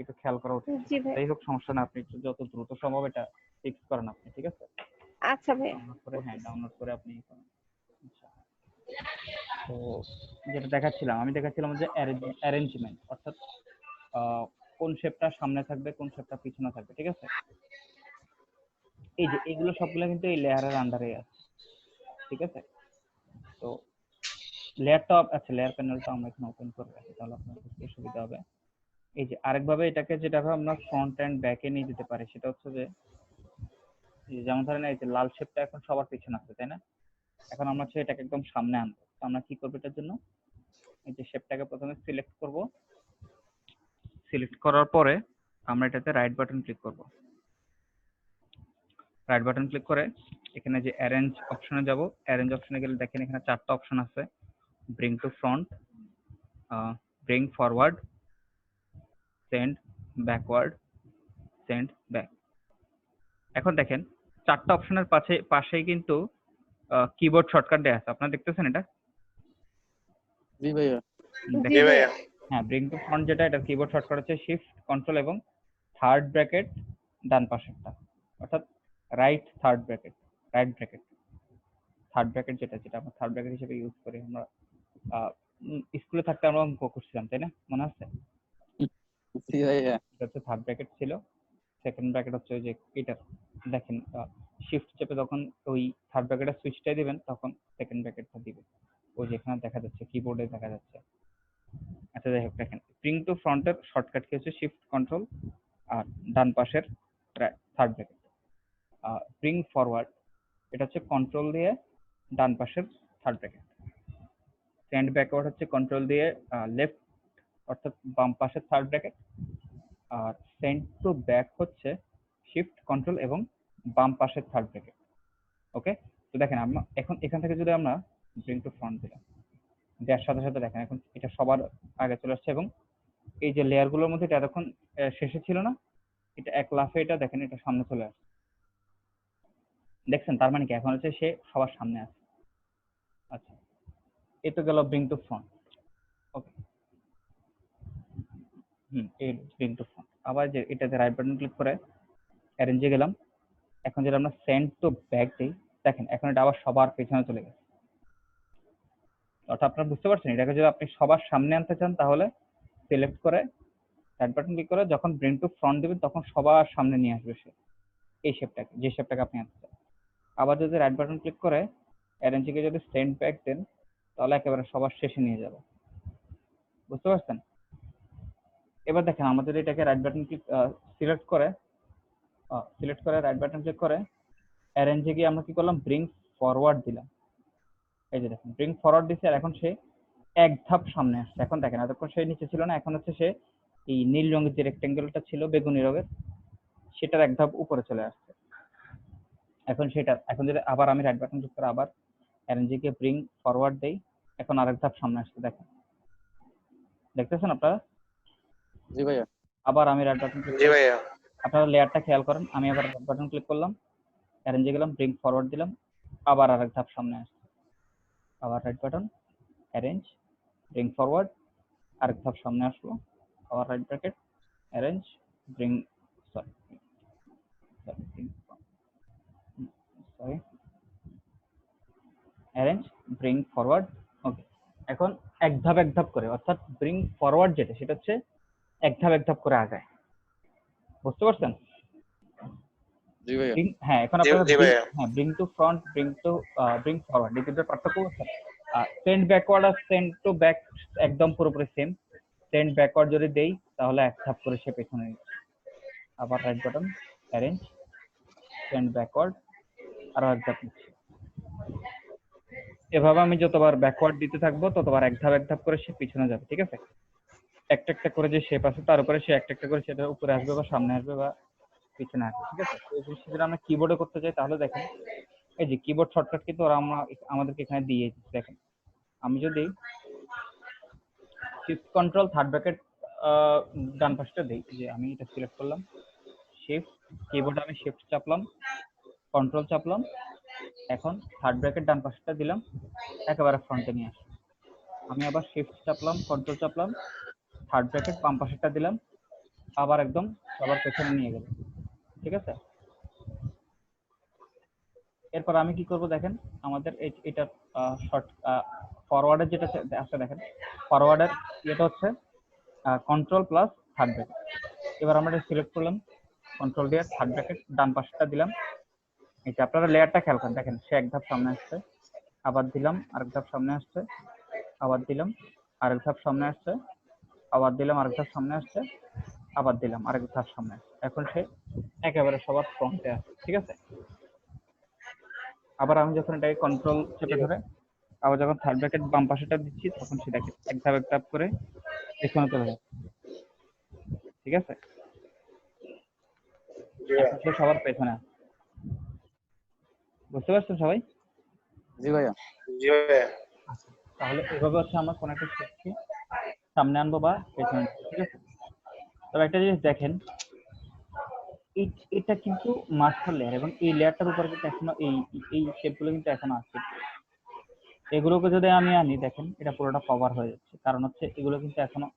একটু খেয়াল করা উচিত। জি ভাই। যাই হোক, সমস্যা না, আপনি একটু যত দ্রুত সম্ভব এটা ফিক্স করেন আপনি, ঠিক আছে? আচ্ছা ভাই। ডাউনলোড করে আপনি করেন। আচ্ছা, তো যেটা আমি দেখাচ্ছিলাম যে অ্যারেঞ্জমেন্ট, অর্থাৎ কোন শেপটা সামনে থাকবে, কোন শেপটা পিছনে থাকবে, ঠিক আছে? এই যে এগুলো সবগুলো কিন্তু এই লেয়ারের আন্ডারে আছে, ঠিক আছে? তো লেয়ারটা, আচ্ছা লেয়ার প্যানেলটা আমরা এখানে ওপেন করে রাখি, তাহলে আপনার বুঝতে সুবিধা হবে। এই যে আরেকভাবে এটাকে যেটা আমরা ফ্রন্ট এন্ড ব্যাকে নিয়ে যেতে পারি, সেটা হচ্ছে যে যেমন ধরেন এই যে লাল শেপটা এখন সবার পিছনে আছে, তাই না? এখন আমরা হচ্ছে এটাকে একদম সামনে আনবো, তো আমরা কি করবো এটার জন্য? এই যে শেপটাকে প্রথমে সিলেক্ট করব, সিলেক্ট করার পরে আমরা এটাতে রাইট বাটন ক্লিক করব। রাইট বাটন ক্লিক করে এখানে যে অ্যারেঞ্জ অপশনে যাব, অ্যারেঞ্জ অপশনে গেলে দেখেন এখানে 4টা অপশন আছে, bring to front, bring forward, send backward, send back. এখন দেখেন 4টা অপশনের পাশেই কিন্তু কিবোর্ড শর্টকাট দেয়া আছে, আপনারা দেখতেছেন এটা? জি ভাইয়া। জি ভাইয়া। হ্যাঁ, ব্রিং টু ফ্রন্ট যেটা, এটা কিবোর্ড শর্টকাট হচ্ছে শিফট কন্ট্রোল এবং থার্ড ব্র্যাকেট ডান পাশেরটা, অর্থাৎ right third bracket, right bracket third bracket, যেটা আমরা থার্ড ব্র্যাকেট হিসেবে ইউজ করি। আমরা স্কুলে থাকতে আমরা অঙ্ক করছিলাম, তাই না? মনে আছে? জি ভাইয়া। এটা হচ্ছে থার্ড ব্র্যাকেট ছিল, সেকেন্ড ব্র্যাকেট হচ্ছে ওই যে এটা দেখেন, শিফট চেপে যখন ওই থার্ড ব্র্যাকেটের সুইচটা দিবেন তখন সেকেন্ড ব্র্যাকেটটা দিবেন, ওই যে এখানে দেখা যাচ্ছে, কিবোর্ডে দেখা যাচ্ছে। আচ্ছা যাই হোক, দেখেন ব্রিং টু ফ্রন্টের শর্টকাট কি হচ্ছে শিফট কন্ট্রোল, আর ডান পাশের থার্ড ব্র্যাকেট। ব্রিং ফরওয়ার্ড এটা হচ্ছে কন্ট্রোল দিয়ে ডান পাশের থার্ড ব্র্যাকেট। সেন্ড ব্যাকওয়ার্ড হচ্ছে কন্ট্রোল দিয়ে লেফট অর্থাৎ বাম পাশের থার্ড ব্র্যাকেট। আর সেন্ড টু ব্যাক হচ্ছে শিফট কন্ট্রোল এবং বাম পাশের থার্ড ব্র্যাকেট। ওকে, তো দেখেন আমরা এখন এখান থেকে যদি আমরা ব্রিং টু ফ্রন্ট দিলাম, দেওয়ার সাথে সাথে দেখেন এখন এটা সবার আগে চলে আসছে, এবং এই যে লেয়ার গুলোর মধ্যে এটা এতক্ষণ শেষে ছিল না, এটা এক লাফে এটা দেখেন এটা সামনে চলে আসছে, দেখছেন? তার মানে কি এখন হচ্ছে সে সবার সামনে আছে। আচ্ছা, এই তো গেল ব্রিং টু ফ্রন্ট। ওকে, এই ব্রিং টু ফ্রন্ট। আবার যে এটাতে রাইট বাটন ক্লিক করে অ্যারেঞ্জে গেলাম, এখন যেটা আমরা সেন্ড টু ব্যাক দিই, দেখেন এখন এটা আবার সবার পেছনে চলে গেছে। অর্থাৎ আপনারা বুঝতে পারছেন, এটাকে যদি আপনি সবার সামনে আনতে চান তাহলে সিলেক্ট করে রাইট বাটন ক্লিক করে যখন ব্রিং টু ফ্রন্ট দিবেন তখন সবার সামনে নিয়ে আসবে সে এই শেপটাকে, যে শেপটাকে আপনি আনতে চান। আবার যদি রাইট বাটন ক্লিক করে অ্যারেঞ্জকে যদি সেন্ড ব্যাক দেন তাহলে একেবারে সবার শেষে নিয়ে যাবে, বুঝতে পারছেন? এবার দেখেন আমরা যদি এটাকে রাইট বাটন ক্লিক সিলেক্ট করে রাইট বাটন ক্লিক করে অ্যারেঞ্জে গিয়ে আমরা কি করলাম, ব্রিং ফরওয়ার্ড দিলাম। এই যে দেখেন ব্রিং ফরওয়ার্ড দিচ্ছে, আর এখন সে এক ধাপ সামনে আসছে। এখন দেখেন এতক্ষণ সে নিচে ছিল না, এখন হচ্ছে সে এই নীল রঙের যে রেক্টেঙ্গেলটা ছিল বেগুনি রঙের, সেটার এক ধাপ উপরে চলে আসছে। এখন যদি আবার আমি রাইট বাটন ক্লিক করে আবার অ্যারেঞ্জে গিয়ে ব্রিং ফরওয়ার্ড দেই, এখন আরেক ধাপ সামনে আসছে, দেখেন দেখতেছেন আপনারা? জি ভাইয়া। আবার আমি রাইট বাটন ক্লিক, জি ভাইয়া। আপনারা লেয়ারটা খেয়াল করেন, আমি আবার রাইট বাটন ক্লিক করলাম, অ্যারেঞ্জে গেলাম, ব্রিং ফরওয়ার্ড দিলাম, আবার আরেক ধাপ সামনে আসছে, আবার right button arrange bring forward, আরেক ধাপ সামনে আসলো, আবার right bracket arrange bring arrange bring forward. Okay, এখন এক ধাপ করে, অর্থাৎ ব্রিং ফরওয়ার্ড যেটা সেটা হচ্ছে এক ধাপ করে আগায়, বুঝতে পারছেন? জি ভাইয়া। হ্যাঁ এখন জি আপনারা ভাইয়া। হ্যাঁ bring to front, bring forward, এই দুটোর পার্থক্য হচ্ছে সেন্ড ব্যাকওয়ার্ড আর সেন্ড টু ব্যাক একদম পুরোপুরি সেম। সেন্ড ব্যাকওয়ার্ড যদি দেই তাহলে এক ধাপ করে সে পেছনে নিচ্ছে। আবার right button arrange, send backward, আর এক ধাপ নিচ্ছে। এভাবে আমি যতবার ব্যাকওয়ার্ড দিতে থাকবো ততবার এক ধাপ করে সে পিছনে যাবে, ঠিক আছে? একটা একটা করে যে শেপ আছে তার উপরে সে একটা একটা করে সেটা উপরে আসবে বা সামনে আসবে বা পিছনে আসবে, ঠিক আছে? তো এই জিনিসটা যদি আমরা কিবোর্ডে করতে চাই তাহলে দেখেন এই যে কিবোর্ড শর্টকাট কিন্তু ওরা আমাদেরকে এখানে দিয়ে দিচ্ছে। দেখেন আমি যদি শিফট কন্ট্রোল থার্ড ব্র্যাকেট ডান পাশটা দেই, যে আমি এটা সিলেক্ট করলাম, শিফট কিবোর্ডে আমি শিফট চাপলাম, কন্ট্রোল চাপলাম, এখন থার্ড ব্র্যাকেট ডান পাশটা দিলাম, একেবারে ফ্রন্টে নিয়ে আসলাম। আমি আবার শিফট চাপলাম, কন্ট্রোল চাপলাম, থার্ড ব্র্যাকেট বাম পাশেরটা দিলাম, আবার একদম সবার পেছনে নিয়ে গেল, ঠিক আছে? এরপর আমি কি করব দেখেন, আমাদের এটা শর্ট ফরওয়ার্ডের যেটা আছে দেখেন, ফরওয়ার্ডের এটা হচ্ছে কন্ট্রোল প্লাস থার্ড ব্র্যাকেট। এবার আমরা এটা সিলেক্ট করলাম, কন্ট্রোল দিয়ে থার্ড ব্র্যাকেট ডান পাশটা দিলাম। এটা আপনারা লেয়ারটা খেয়াল করেন, দেখেন সে এক ধাপ সামনে আসছে, আবার দিলাম, আরেক ধাপ সামনে আসছে, আবার দিলাম, আরেক ধাপ সামনে আসছে, আবার দিলাম, আরেক ধাপ সামনে আসছে, আবার দিলাম, আরেক ধাপ সামনে আসছে। এখন সে একেবারে সবার ফ্রন্টে আছে, ঠিক আছে? আবার আমি যখন এটাকে কন্ট্রোল চেপে ধরে আবার যখন থার্ড ব্র্যাকেট বাম পাশেটা দিচ্ছি তখন সে দেখে এক ধাপ করে পেছনে চলে যাচ্ছে, ঠিক আছে? এখন সে সবার পেছনে আছে। বুঝতে পারছেন সবাই? জি ভাইয়া। জি ভাইয়া। তাহলে এভাবে হচ্ছে আমরা কোন একটা শেপকে সামনে আনবো বা পেছনে আনবো, ঠিক আছে? তবে একটা জিনিস দেখেন, এটা কিন্তু মাস্টার লেয়ার এবং এই লেয়ারটার উপরে কিন্তু এখনো এই শেপগুলো কিন্তু এখনো আছে। এগুলোকে যদি আমি আনি দেখেন এটা পুরোটা কভার হয়ে যাচ্ছে, কারণ হচ্ছে এগুলো কিন্তু এখনো,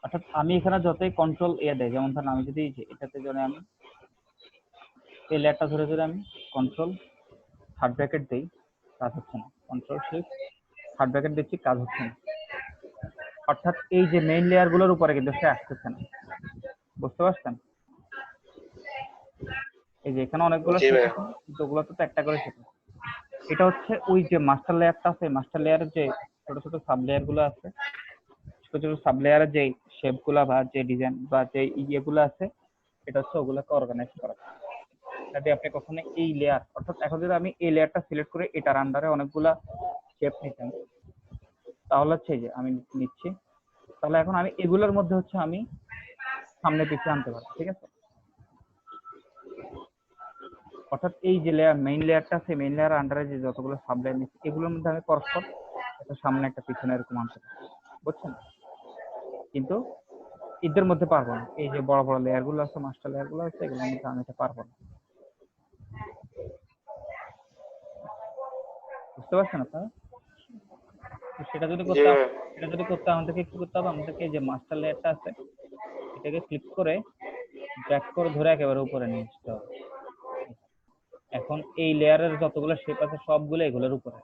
অর্থাৎ আমি এখানে যতই কন্ট্রোল দেয়, যেমন ধরেন আমি যদি এটাতে যদি আমি এই লেয়ারটা ধরে যদি আমি কন্ট্রোল থার্ড ব্র্যাকেট দিই, কাজ হচ্ছে না। কন্ট্রোল শিফট থার্ড ব্র্যাকেট দিচ্ছি, কাজ হচ্ছে না। অর্থাৎ এই যে মেইন লেয়ার গুলোর উপরে কিন্তু সে আসতেছে না। বুঝতে পারছেন? এই যে এখানে অনেকগুলো জি শেপ ভাইয়া। আছে কিন্তু ওগুলোতে তো একটা করে শেপ আছে। এটা হচ্ছে ওই যে মাস্টার লেয়ারটা আছে, মাস্টার লেয়ারের যে ছোট ছোট সাব লেয়ার গুলো আছে, ছোট ছোট সাব লেয়ারের যে শেপ গুলা বা যে ডিজাইন বা যে ইয়েগুলো আছে, এটা হচ্ছে ওগুলোকে অর্গানাইজ করা। যদি আপনি কখনো এই লেয়ার, অর্থাৎ এখন যদি আমি এই লেয়ারটা সিলেক্ট করে এটার আন্ডারে অনেকগুলা শেপ নিতাম, তাহলে হচ্ছে এই যে আমি নিচ্ছি, তাহলে এখন আমি এগুলোর মধ্যে হচ্ছে আমি সামনে পিছিয়ে আনতে পারবো, ঠিক আছে? অর্থাৎ এই যে লেয়ার মেইন লেয়ারটা আছে, মেইন লেয়ার আন্ডারে যে যতগুলো সাব লেয়ার নিচ্ছে এগুলোর মধ্যে আমি পরস্পর একটা সামনে একটা পিছনে এরকম আনতে পারবো, বুঝছেন? কিন্তু এদের মধ্যে পারবো না, এই যে বড় বড় লেয়ার গুলো আছে, মাস্টার লেয়ার গুলো আছে, এগুলোর মধ্যে আমি এটা পারবো না। বুঝতে পারছেন আপনারা? তো সেটা যদি জি করতে ভাইয়া। এটা যদি করতে আমাদেরকে কি করতে হবে, আমাদেরকে এই যে মাস্টার লেয়ারটা আছে এটাকে ক্লিক করে ড্র্যাগ করে ধরে একেবারে উপরে নিয়ে আসতে হবে। এখন এই লেয়ারের যতগুলো শেপ আছে সবগুলো এগুলোর উপরে,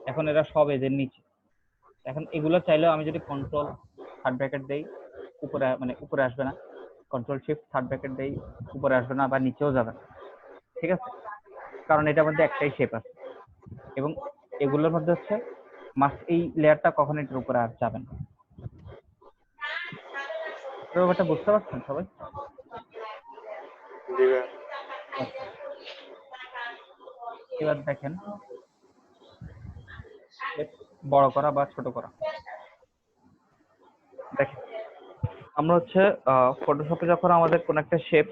এখন এরা সব এদের নিচে। এখন এগুলো চাইলেও আমি যদি কন্ট্রোল থার্ড ব্র্যাকেট দেই উপরে, মানে উপরে আসবে না, কন্ট্রোল শিফট থার্ড ব্র্যাকেট দেই উপরে আসবে না বা নিচেও যাবে না, ঠিক আছে? কারণ এটার মধ্যে একটাই শেপ আছে এবং এগুলোর মধ্যে হচ্ছে এই লেয়ারটা কখনো এটার উপরে আর যাবে না। ব্যাপারটা বুঝতে পারছেন সবাই? জি ভাইয়া। এবার দেখেন বড় করা বা ছোট করা। দেখেন আমরা হচ্ছে ফটোশপে যখন আমাদের কোন একটা শেপ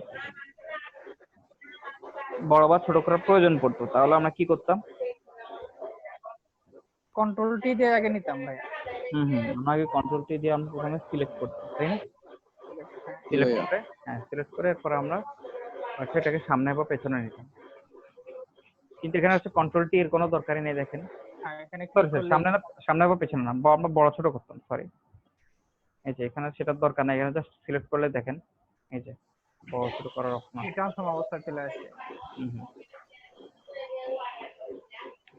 বড় বা ছোট করার প্রয়োজন পড়তো তাহলে আমরা কি করতাম? কন্ট্রোল টি দিয়ে আগে নিতাম ভাই। আমরা আগে কন্ট্রোল টি দিয়ে আমরা প্রথমে সিলেক্ট করতাম, তাই না? সিলেক্ট করে সিলেক্ট করে এরপর আমরা সেটাকে সামনে বা পেছনে নিতাম। কিন্তু এখানে হচ্ছে কন্ট্রোল টি এর কোনো দরকারই নেই। দেখেন এখানে সামনে বা পেছনে না, আমরা বড় ছোট করতাম, সরি। এই যে এখানে সেটার দরকার নাই, এখানে জাস্ট সিলেক্ট করলে দেখেন এই যে বড় ছোট করার অপশন আছে। ট্রান্সফর্ম অবস্থা চলে আসে।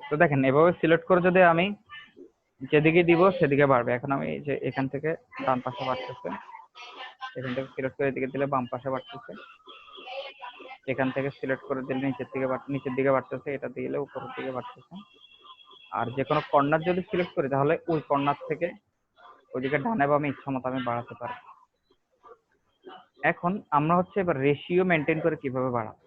তো দেখেন এভাবে সিলেক্ট করে যদি আমি যেদিকে দিব সেদিকে বাড়বে। এখন আমি এই যে এখান থেকে ডান পাশে বাড়তেছে, এখান থেকে সিলেক্ট করে এদিকে দিলে বাম পাশে বাড়তেছে, এখান থেকে সিলেক্ট করে দিলে নিচের দিকে বাড়তেছে, এটা দিলে উপরের দিকে বাড়তেছে। আর যে কোনো কর্নার যদি সিলেক্ট করি তাহলে ওই কর্নার থেকে ওইদিকে ডানে বামে ইচ্ছা মতো আমি বাড়াতে পারি। এখন আমরা হচ্ছে এবার রেশিও মেনটেন করে কিভাবে বাড়াবো।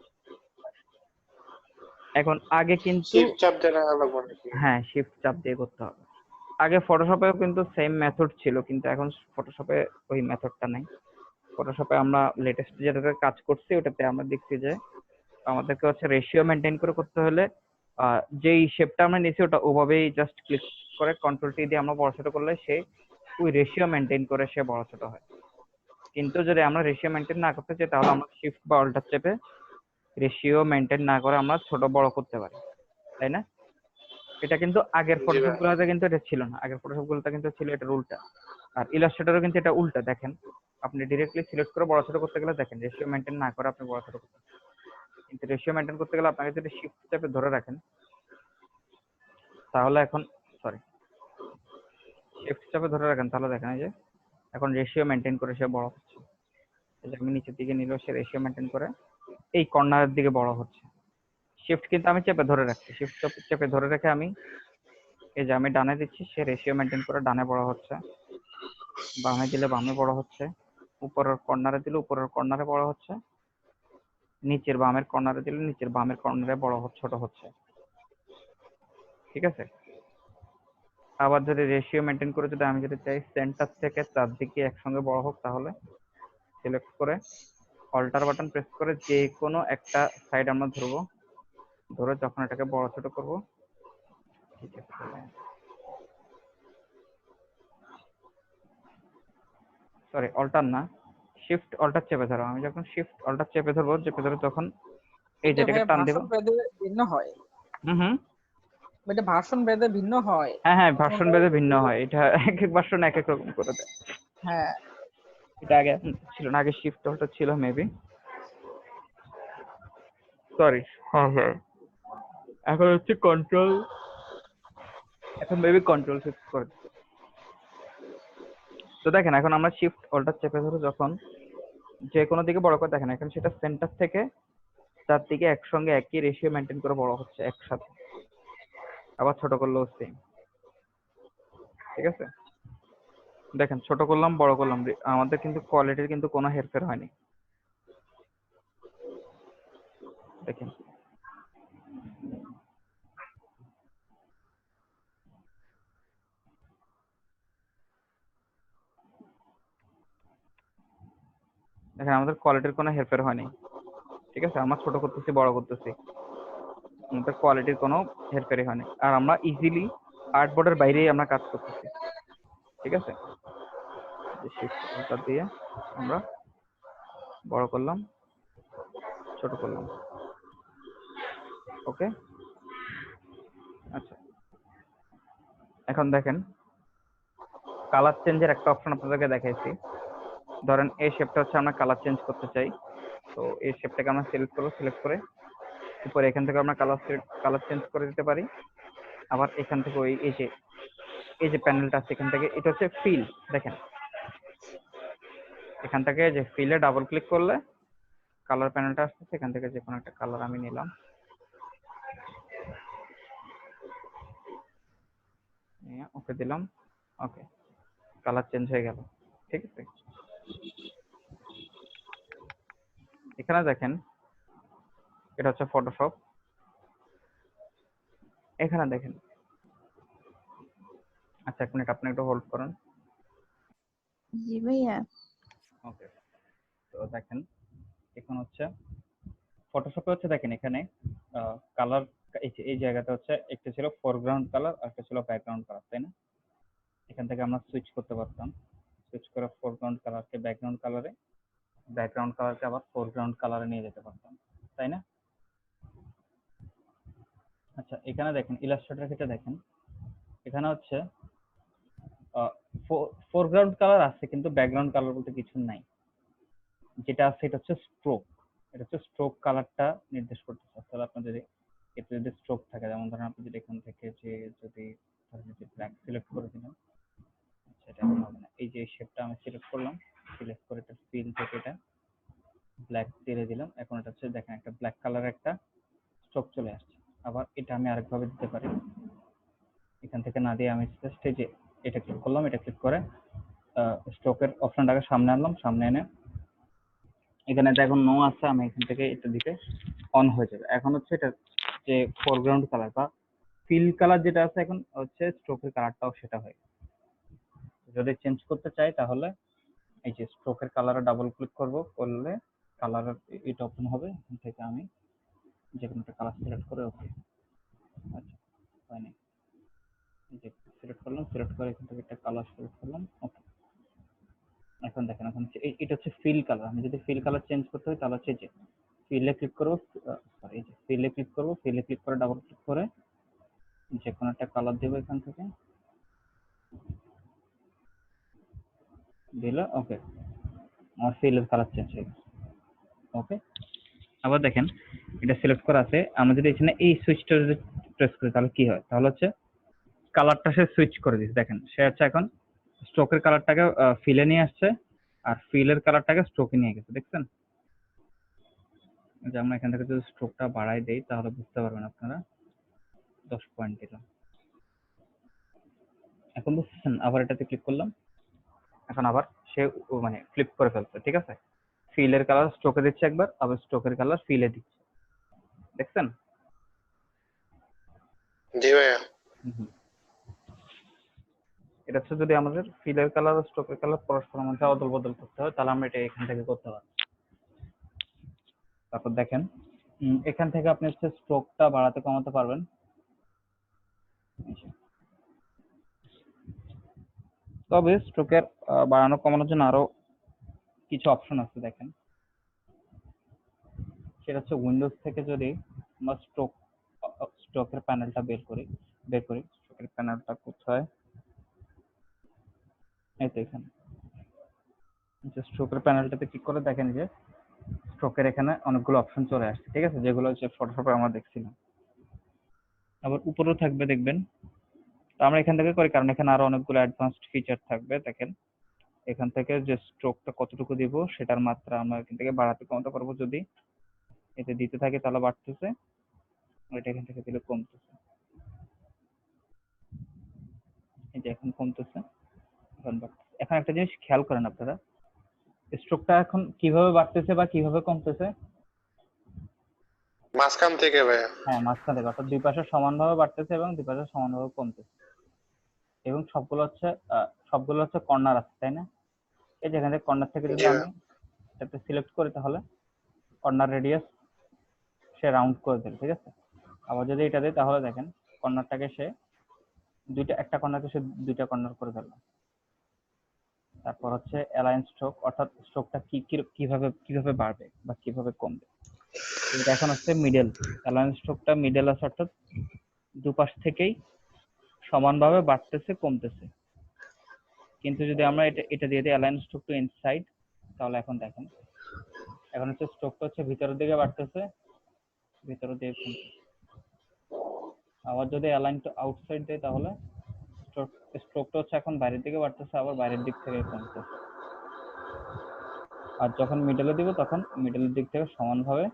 এখন আগে কিন্তু শিফট চাপ দিয়ে রাখা লাগবে নাকি? হ্যাঁ, শিফট চাপ দিয়ে করতে হবে। আগে ফটোশপেও কিন্তু সেম মেথড ছিল, কিন্তু এখন ফটোশপে ওই মেথডটা নেই। ফটোশপে আমরা লেটেস্ট যেটাতে কাজ করছি ওটাতে আমরা দেখছি যে আমাদেরকে হচ্ছে রেশিও মেনটেন করে করতে হলে যেই শেপটা আমরা নিয়েছি ওটা ওভাবেই জাস্ট ক্লিক করে কন্ট্রোল টি দিয়ে আমরা বড় ছোট করলে সে ওই রেশিও মেনটেন করে সে বড় ছোট হয়। কিন্তু যদি আমরা রেশিও মেনটেন না করতে চাই তাহলে আমরা শিফট বা অল্টার চেপে রেশিও মেনটেন না করে আমরা ছোট বড় করতে পারি, তাই না? এটা কিন্তু আগের ফটোশপ গুলোতে কিন্তু এটা ছিল না। আগের ফটোশপ গুলোতে কিন্তু ছিল এটা উল্টা। আর ইলাস্ট্রেটরও কিন্তু এটা উল্টা। দেখেন, আপনি ডিরেক্টলি সিলেক্ট করে বড় ছোট করতে গেলে দেখেন রেশিও মেনটেন না করে আপনি বড় ছোট করতে, কিন্তু রেশিও মেনটেন করতে গেলে আপনাকে যদি শিফট চেপে ধরে রাখেন তাহলে শিফট চেপে ধরে রাখেন তাহলে দেখেন এই যে এখন রেশিও মেনটেন করে সে বড় হচ্ছে। এই যে আমি নিচের দিকে নিলেও সে রেশিও মেনটেন করে এই কর্নারের দিকে বড় হচ্ছে। শিফট কিন্তু আমি চেপে ধরে রাখছি, শিফট চেপে ধরে রেখে আমি এই যে আমি ডানে দিচ্ছি, সে রেশিও মেনটেন করে ডানে বড় হচ্ছে, বামে দিলে বামে বড় হচ্ছে, উপরের কর্নারে দিলে উপরের কর্নারে বড় হচ্ছে, নিচের বামের কর্নারে দিলে নিচের বামের কর্নারে বড় ছোট হচ্ছে। ঠিক আছে? আবার যদি রেশিও মেনটেন করে যদি আমি যদি চাই সেন্টার থেকে চারদিকে একসঙ্গে বড় হোক তাহলে সিলেক্ট করে অল্টার বাটন প্রেস করে যে কোনো একটা সাইড আমরা ধরবো, ধরে যখন এটাকে বড় ছোট করবো, সরি অল্টার না, শিফট অল্টার চেপে ধরো। আমি যখন শিফট অল্টার চেপে ধরবো, চেপে ধরে তখন এই যেটাকে টান দেব। ভার্সন ভেদে ভিন্ন হয়। হুম, এটা ভার্সন ভেদে ভিন্ন হয়। হ্যাঁ, ভার্সন ভেদে ভিন্ন হয়। এটা এক এক ভার্সন এক এক রকম করে দেয়। হ্যাঁ, এটা আগে ছিল না, আগে শিফট অল্টার ছিল মেবি, সরি। হ্যাঁ, এখন হচ্ছে কন্ট্রোল, এখন মেবি কন্ট্রোল শিফট করে। তো দেখেন এখন আমরা শিফট অল্টার চেপে ধরে যখন যে কোনো দিকে বড় করে দেখেন এখন সেটা সেন্টার থেকে চারদিকে একসঙ্গে একই রেশিও মেনটেন করে বড় হচ্ছে একসাথে। আবার ছোট করলেও সেম। ঠিক আছে? দেখেন ছোট করলাম বড় করলাম, আমাদের কিন্তু কোয়ালিটির কিন্তু কোনো হেরফের হয়নি। দেখেন দেখেন আমাদের কোয়ালিটির কোনো হেরফের হয়নি। ঠিক আছে? আমরা ছোট করতেছি বড় করতেছি, আমাদের কোয়ালিটির কোনো হেরফেরই হয়নি। আর আমরা ইজিলি আর্টবোর্ডের বাইরেই আমরা কাজ করতেছি। ঠিক আছে? শিফট দিয়ে আমরা বড় করলাম, ছোট করলাম। ওকে, আচ্ছা এখন দেখেন কালার চেঞ্জের একটা অপশন আপনাদেরকে দেখাইছি। ধরেন এই শেপটা হচ্ছে আমরা কালার চেঞ্জ করতে চাই, তো এই শেপটাকে আমরা সিলেক্ট করবো, সিলেক্ট করে উপরে এখান থেকে আমরা কালার চেঞ্জ করে দিতে পারি। আবার এখান থেকে ওই এই যে প্যানেলটা আছে এখান থেকে, এটা হচ্ছে ফিল। দেখেন এখান থেকে যে ফিলে ডাবল ক্লিক করলে কালার প্যানেলটা আসছে, এখান থেকে যে কোনো একটা কালার আমি নিলাম, ওকে দিলাম, ওকে কালার চেঞ্জ হয়ে গেল। ঠিক আছে? এখানে দেখেন এটা হচ্ছে ফটোশপ। এখানে দেখেন, আচ্ছা এক মিনিট আপনি একটু হোল্ড করেন। জি ভাইয়া। ওকে, তো দেখেন এখন হচ্ছে ফটোশপে হচ্ছে দেখেন এখানে কালার এই জায়গাটা হচ্ছে একটা ছিল ফোরগ্রাউন্ড কালার আর একটা ছিল ব্যাকগ্রাউন্ড কালার, তাই না? এখান থেকে আমরা সুইচ করতে পারতাম, সুইচ করে ফোরগ্রাউন্ড কালারকে ব্যাকগ্রাউন্ড কালারে, ব্যাকগ্রাউন্ড কালারকে আবার ফোরগ্রাউন্ড কালারে নিয়ে যেতে পারতাম, তাই না? আচ্ছা এখানে দেখেন ইলাস্ট্রেটর ক্ষেত্রে দেখেন এখানে হচ্ছে ফোরগ্রাউন্ড কালার আছে কিন্তু ব্যাকগ্রাউন্ড কালার বলতে কিছু নাই। যেটা আছে এটা হচ্ছে স্ট্রোক। এটা হচ্ছে স্ট্রোক কালারটা নির্দেশ করতেছে। তাহলে আপনার যদি এতে যদি স্ট্রোক থাকে, যেমন ধরেন আপনি যদি এখান থেকে যদি ব্ল্যাক সিলেক্ট করে দিলাম, সেটা এখন হবে না। এই যে শেপটা আমি সিলেক্ট করলাম, সিলেক্ট করে এটা ফিল থেকে এটা ব্ল্যাক দিয়ে দিয়ে দিলাম। এখন এটা হচ্ছে দেখেন একটা ব্ল্যাক কালার একটা স্ট্রোক চলে আসছে। আবার এটা আমি আরেকভাবে দিতে পারি, এখান থেকে না দিয়ে আমি জাস্ট এই যে এটা ক্লিক করলাম, এটা ক্লিক করে স্ট্রোকের অপশনটাকে সামনে আনলাম, সামনে এনে এখানে দেখুন নো আছে, আমি এখান থেকে এটা দিতে অন হয়ে যাবে। এখন হচ্ছে এটা যে ফোরগ্রাউন্ড কালার বা ফিল কালার যেটা আছে, এখন হচ্ছে স্ট্রোকের কালারটাও সেটা হয়। যদি চেঞ্জ করতে চাই তাহলে এই যে স্ট্রোকের কালারে ডাবল ক্লিক করব, করলে কালারের এটা ওপেন হবে। এখান থেকে আমি যে কোনো একটা কালার সিলেক্ট করে ওকে, আচ্ছা হয়নি, এই যে সিলেক্ট করলাম, সিলেক্ট করে এখান থেকে একটা কালার সিলেক্ট করলাম, ওকে। এখন দেখেন এখন এটা হচ্ছে ফিল কালার। আমি যদি ফিল কালার চেঞ্জ করতে হয় তাহলে হচ্ছে যে ফিলে ক্লিক করবো, সরি এই যে ফিলে ক্লিক করবো, ফিলে ক্লিক করে ডাবল ক্লিক করে যে কোনো একটা কালার দেবো এখান থেকে, দিলে ওকে আমার ফিলের কালার চেঞ্জ হয়ে গেছে, ওকে। আবার দেখেন এটা সিলেক্ট করা আছে, আমরা যদি এখানে এই সুইচটা যদি প্রেস করি তাহলে কি হয়, তাহলে হচ্ছে কালারটা সে সুইচ করে দিচ্ছে। দেখেন সে হচ্ছে এখন স্ট্রোকের কালারটাকে ফিলে নিয়ে আসছে আর ফিলের কালারটাকে স্ট্রোকে নিয়ে গেছে, দেখছেন? যে আমরা এখান থেকে যদি স্ট্রোকটা বাড়াই দেই তাহলে বুঝতে পারবেন আপনারা। 10 পয়েন্ট দিলাম, এখন বুঝছেন? আবার এটাতে ক্লিক করলাম, এখন আবার সে মানে ফ্লিপ করে ফেলছে, ঠিক আছে? ফিলের কালার স্ট্রোকে দিচ্ছে একবার, আবার স্ট্রোকের কালার ফিলে দিচ্ছে, দেখছেন? জি ভাইয়া। এটা হচ্ছে যদি আমাদের ফিলের কালার আর স্ট্রোকের কালার পরস্পরের মধ্যে অদল বদল করতে হয় তাহলে আমরা এটা এখান থেকে করতে পারি। তারপর দেখেন এখান থেকে আপনি হচ্ছে স্ট্রোকটা বাড়াতে কমাতে পারবেন। তবে স্ট্রোকের বাড়ানো কমানোর জন্য আরো কিছু অপশন আছে, দেখেন সেটা হচ্ছে উইন্ডোজ থেকে যদি আমরা স্ট্রোকের প্যানেলটা বের করি স্ট্রোকের প্যানেলটা কোথায়, এই তো এখানে। স্ট্রোকের প্যানেলটাতে ক্লিক করে দেখেন যে স্ট্রোকের এখানে অনেকগুলো অপশন চলে আসছে, ঠিক আছে, যেগুলো হচ্ছে ফটোশপে আমরা দেখছিলাম। আবার উপরেও থাকবে দেখবেন। তো আমরা এখান থেকে করি কারণ এখানে আরো অনেকগুলো অ্যাডভান্সড ফিচার থাকবে। দেখেন এখান থেকে যে স্ট্রোকটা কতটুকু দিব সেটার মাত্রা আমরা এখান থেকে বাড়াতে কমাতে পারবো। যদি এতে দিতে থাকি তাহলে বাড়তেছে, এটা এখান থেকে দিলে কমতেছে, এই যে এখন কমতেছে, এখন বাড়তেছে। এখন একটা জিনিস খেয়াল করেন আপনারা, স্ট্রোকটা এখন কিভাবে বাড়তেছে বা কিভাবে কমতেছে? মাঝখান থেকে ভাইয়া। হ্যাঁ মাঝখান থেকে, অর্থাৎ দুই পাশে সমানভাবে বাড়তেছে এবং দুই পাশে সমানভাবে কমতেছে। এবং সবগুলো হচ্ছে কর্নার আছে, তাই না? এই যে এখানে কর্নার থেকে যদি জি আমি এটাতে সিলেক্ট করি তাহলে কর্নার রেডিয়াস সে রাউন্ড করে দেবে, ঠিক আছে। আবার যদি এটা দেয় তাহলে দেখেন কর্নারটাকে সে একটা কর্নারকে সে দুইটা কর্নার করে ফেলবে। তারপর হচ্ছে অ্যালাইন স্ট্রোক, অর্থাৎ স্ট্রোকটা কিভাবে বাড়বে বা কিভাবে কমবে। এটা এখন হচ্ছে মিডল, অ্যালাইন স্ট্রোকটা মিডল আছে, অর্থাৎ দুপাশ থেকেই সমানভাবে বাড়তেছে কমতেছে। কিন্তু যদি আমরা এটা দিয়ে দিই অ্যালাইন স্ট্রোক টু ইনসাইড, তাহলে এখন দেখেন এখন হচ্ছে স্ট্রোকটা হচ্ছে ভিতরের দিকে বাড়তেছে, ভিতরের দিকে কমতেছে। আবার যদি অ্যালাইন টু আউটসাইড দেয় তাহলে স্ট্রোকটা হচ্ছে এখন বাইরের দিকে বাড়তেছে, আবার বাইরের দিক থেকে কমতেছে। আর যখন মিডলে দিব তখন মিডলের দিক থেকে সমানভাবে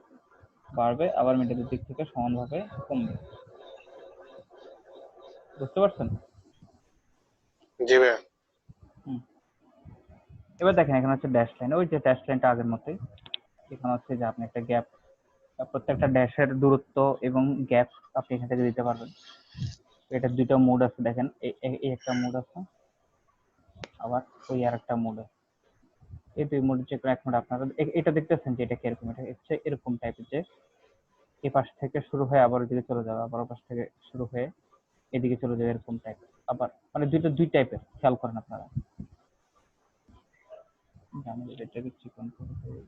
বাড়বে, আবার মিডলের দিক থেকে সমানভাবে কমবে। বুঝতে পারছেন? জি ভাইয়া। এবার দেখেন এখানে হচ্ছে ড্যাশ লাইন, ওই যে ড্যাশ লাইনটা আগের মতোই। এখানে হচ্ছে যে আপনি একটা গ্যাপ, প্রত্যেকটা ড্যাশের দূরত্ব এবং গ্যাপ আপনি এখান থেকে দিতে পারবেন। এটা দুটো মোড আছে, দেখেন এই একটা মোড আছে, আবার ওই আর একটা মোড আছে। এই দুই মোড যে কোনো এক মোড আপনারা এটা দেখতেছেন যে এটা কিরকম, এটা হচ্ছে এরকম টাইপের যে এই পাশ থেকে শুরু হয়ে আবার ওইদিকে চলে যাবে, আবার ওই পাশ থেকে শুরু হয়ে এদিকে চলে যাবে, এরকম টাইপ। আবার মানে দুই টাইপের, খেয়াল করেন আপনারা। আমি এটাকে চিকন করে দেই।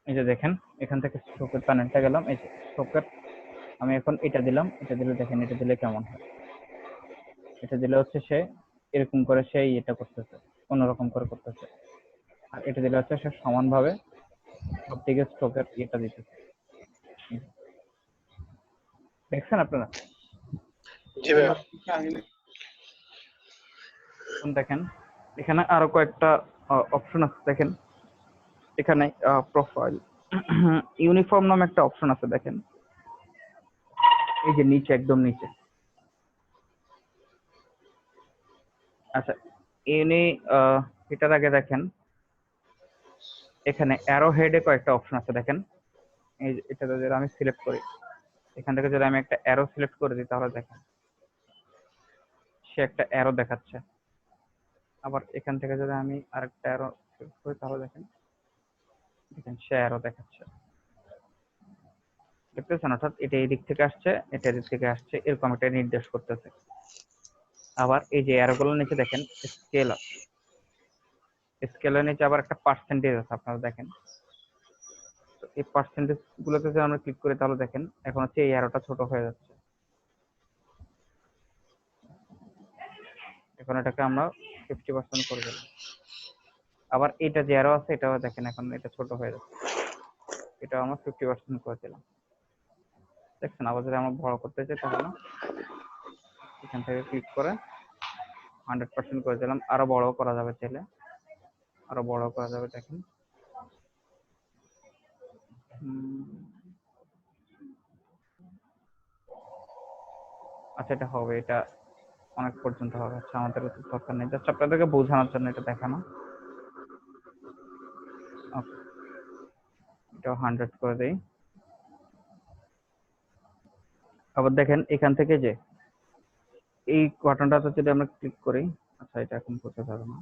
এই যে দেখেন এখান থেকে স্ট্রোকের প্যানেলটা গেলাম, এই যে স্ট্রোকের আমি এখন এটা দিলাম, এটা দিলে দেখেন এটা দিলে কেমন হয়। এটা দিলে হচ্ছে সে এরকম করে সেই এটা করতেছে, অন্যরকম করে করতেছে। আর এটা দিলে হচ্ছে সে সমানভাবে সবদিকে স্ট্রোকের এটা দিতেছে। দেখছেন আপনারা? জি ভাইয়া। এখন দেখেন এখানে আরো কয়েকটা অপশন আছে। দেখেন এখানে প্রোফাইল ইউনিফর্ম নামে একটা অপশন আছে, দেখেন এই যে নিচে, একদম নিচে। আচ্ছা, এটার আগে দেখেন এখানে অ্যারো হেডে কয়েকটা অপশন আছে। দেখেন এই যে এটা যদি আমি সিলেক্ট করি, এখান থেকে যদি আমি একটা অ্যারো সিলেক্ট করে দিই তাহলে দেখেন সে একটা অ্যারো দেখাচ্ছে। আবার এখান থেকে যদি আমি আরেকটা অ্যারো সিলেক্ট করি তাহলে দেখেন সে অ্যারো দেখাচ্ছে। দেখতেছেন? অর্থাৎ এটা এই দিক থেকে আসছে, এটা এদিক থেকে আসছে, এরকম একটা নির্দেশ করতেছে। আবার এই যে অ্যারোগুলোর নিচে দেখেন স্কেল আছে, স্কেলের নিচে আবার একটা পার্সেন্টেজ আছে। আপনারা দেখেন তো এই পার্সেন্টেজ গুলোতে যদি আমরা ক্লিক করি তাহলে দেখেন এখন হচ্ছে এই অ্যারোটা ছোট হয়ে যাচ্ছে। এখন এটাকে আমরা 50% করে দিলাম। আবার এটা যে অ্যারো আছে এটাও দেখেন এখন এটা ছোট হয়ে যাচ্ছে, এটা আমরা 50% করে দিলাম। দেখছেন? আবার যদি আমরা বড় করতে চাই তাহলে এখান থেকে ক্লিক করে 100% করে দিলাম। আরো বড় করা যাবে চাইলে, আরো বড় করা যাবে। দেখেন আচ্ছা এটা হবে, এটা অনেক পর্যন্ত হবে। আচ্ছা আমাদের দরকার নেই, জাস্ট আপনাদেরকে বোঝানোর জন্য এটা দেখানো। ওকে, এটা 100 করে দেই। আবার দেখেন এখান থেকে যে এই বাটনটাতে যদি আমরা ক্লিক করি, আচ্ছা এটা এখন করতে পারবো না।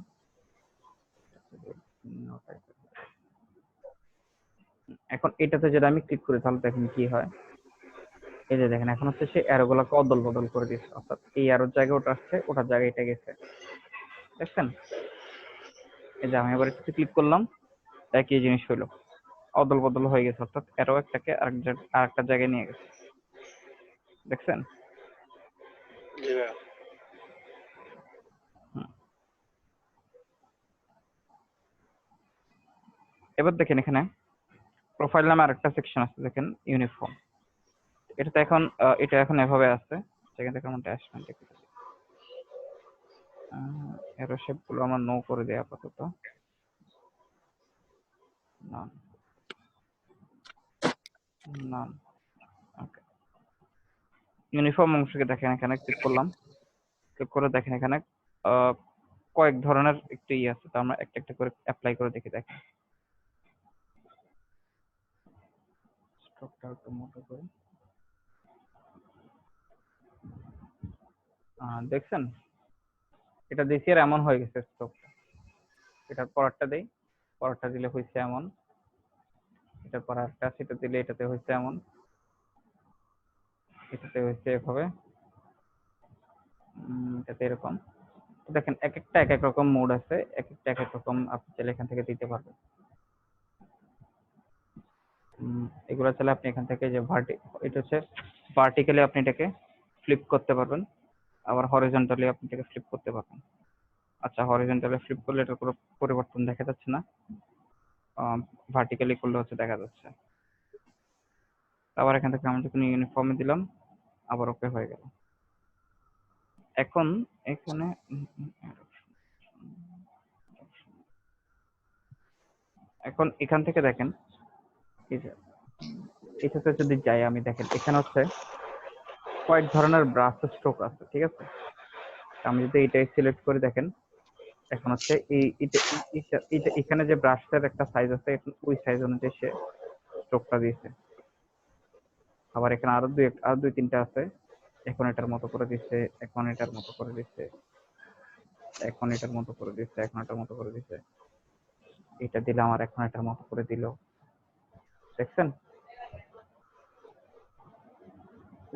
এখন এটাতে যদি আমি ক্লিক করি তাহলে দেখেন কি হয়। এই যে দেখেন এখন হচ্ছে সে অ্যারো গুলোকে অদল বদল করে দিচ্ছে, অর্থাৎ এই অ্যারোর জায়গায় ওটা আসছে, ওটার জায়গায় এটা গেছে। দেখছেন? এই যে আমি আবার একটু ক্লিক করলাম, একই জিনিস হইলো, অদল বদল হয়ে গেছে, অর্থাৎ অ্যারো একটাকে আরেকটা জায়গায় নিয়ে গেছে। দেখছেন? জি ভাইয়া। এবার দেখেন এখানে প্রোফাইল নামে আরেকটা সেকশন আছে, দেখেন ইউনিফর্ম। এটা এখন এভাবে আছে, সেখান থেকে আমরা ড্যাশমেন্ট এরো শেপ গুলো আমরা নো করে দেই আপাতত। নান ওকে। ইউনিফর্ম অংশকে দেখেন এখানে ক্লিক করলাম, ক্লিক করে দেখেন এখানে কয়েক ধরনের একটু আছে, তো আমরা একটা একটা করে অ্যাপ্লাই করে দেখি। দেখেন স্ট্রোকটা একটু মোটা করে, দেখছেন এটা দিছি আর এমন হয়ে গেছে স্ট্রোকটা। এটার পরেরটা দেই, পরেরটা দিলে হয়েছে এমন, এটার পর আরেকটা সেটা দিলে এটাতে হয়েছে এমন, এটাতে হয়েছে এভাবে, এটাতে এরকম। দেখেন এক একটা এক এক রকম মোড আছে, এক একটা এক এক রকম আপনি চাইলে এখান থেকে দিতে পারবেন। এগুলো চাইলে আপনি এখান থেকে যে এটা হচ্ছে ভার্টিক্যালি আপনি এটাকে ফ্লিপ করতে পারবেন, আবার হরিজন্টালি আপনি এটাকে ফ্লিপ করতে পারবেন। আচ্ছা হরিজন্টালি ফ্লিপ করলে এটা কোনো পরিবর্তন দেখা যাচ্ছে না, ভার্টিক্যালি করলে হচ্ছে দেখা যাচ্ছে। আবার এখান থেকে আমি যখন ইউনিফর্মে দিলাম আবার ওকে হয়ে গেল। এখন এখানে এখন এখান থেকে দেখেন এটাতে যদি যাই আমি, দেখেন এখানে হচ্ছে কয়েক ধরনের ব্রাশ স্ট্রোক আছে, ঠিক আছে? আমি যদি এটাই সিলেক্ট করি, দেখেন এখন হচ্ছে এখানে যে ব্রাশটার একটা সাইজ আছে ওই সাইজ অনুযায়ী সে স্ট্রোকটা দিয়েছে। আবার এখানে আরো দুই তিনটা আছে, এখন এটার মতো করে দিচ্ছে, এখন এটার মতো করে দিচ্ছে, এখন এটার মতো করে দিচ্ছে, এখন এটার মতো করে দিচ্ছে, এটা দিলে আমার এখন এটার মতো করে দিল। দেখছেন?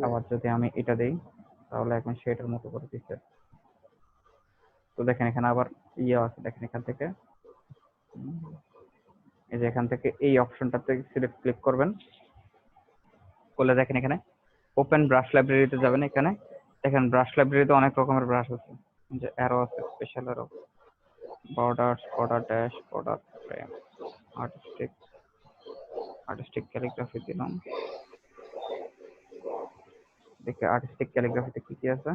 আবার যদি আমি এটা দেই তাহলে এখন সেটার মতো করে দিচ্ছে। তো দেখেন এখানে আবার আছে, দেখেন এখান থেকে এই যে এখান থেকে এই অপশনটাতে সিলেক্ট ক্লিক করবেন, করলে দেখেন এখানে ওপেন ব্রাশ লাইব্রেরিতে যাবেন। এখানে দেখেন ব্রাশ লাইব্রেরিতে অনেক রকমের ব্রাশ আছে, যে অ্যারো আছে, special arrow, border, border dash, border frame, artistic calligraphy দিলাম। দেখে আর্টিস্টিক ক্যালিগ্রাফিতে কি কি আছে,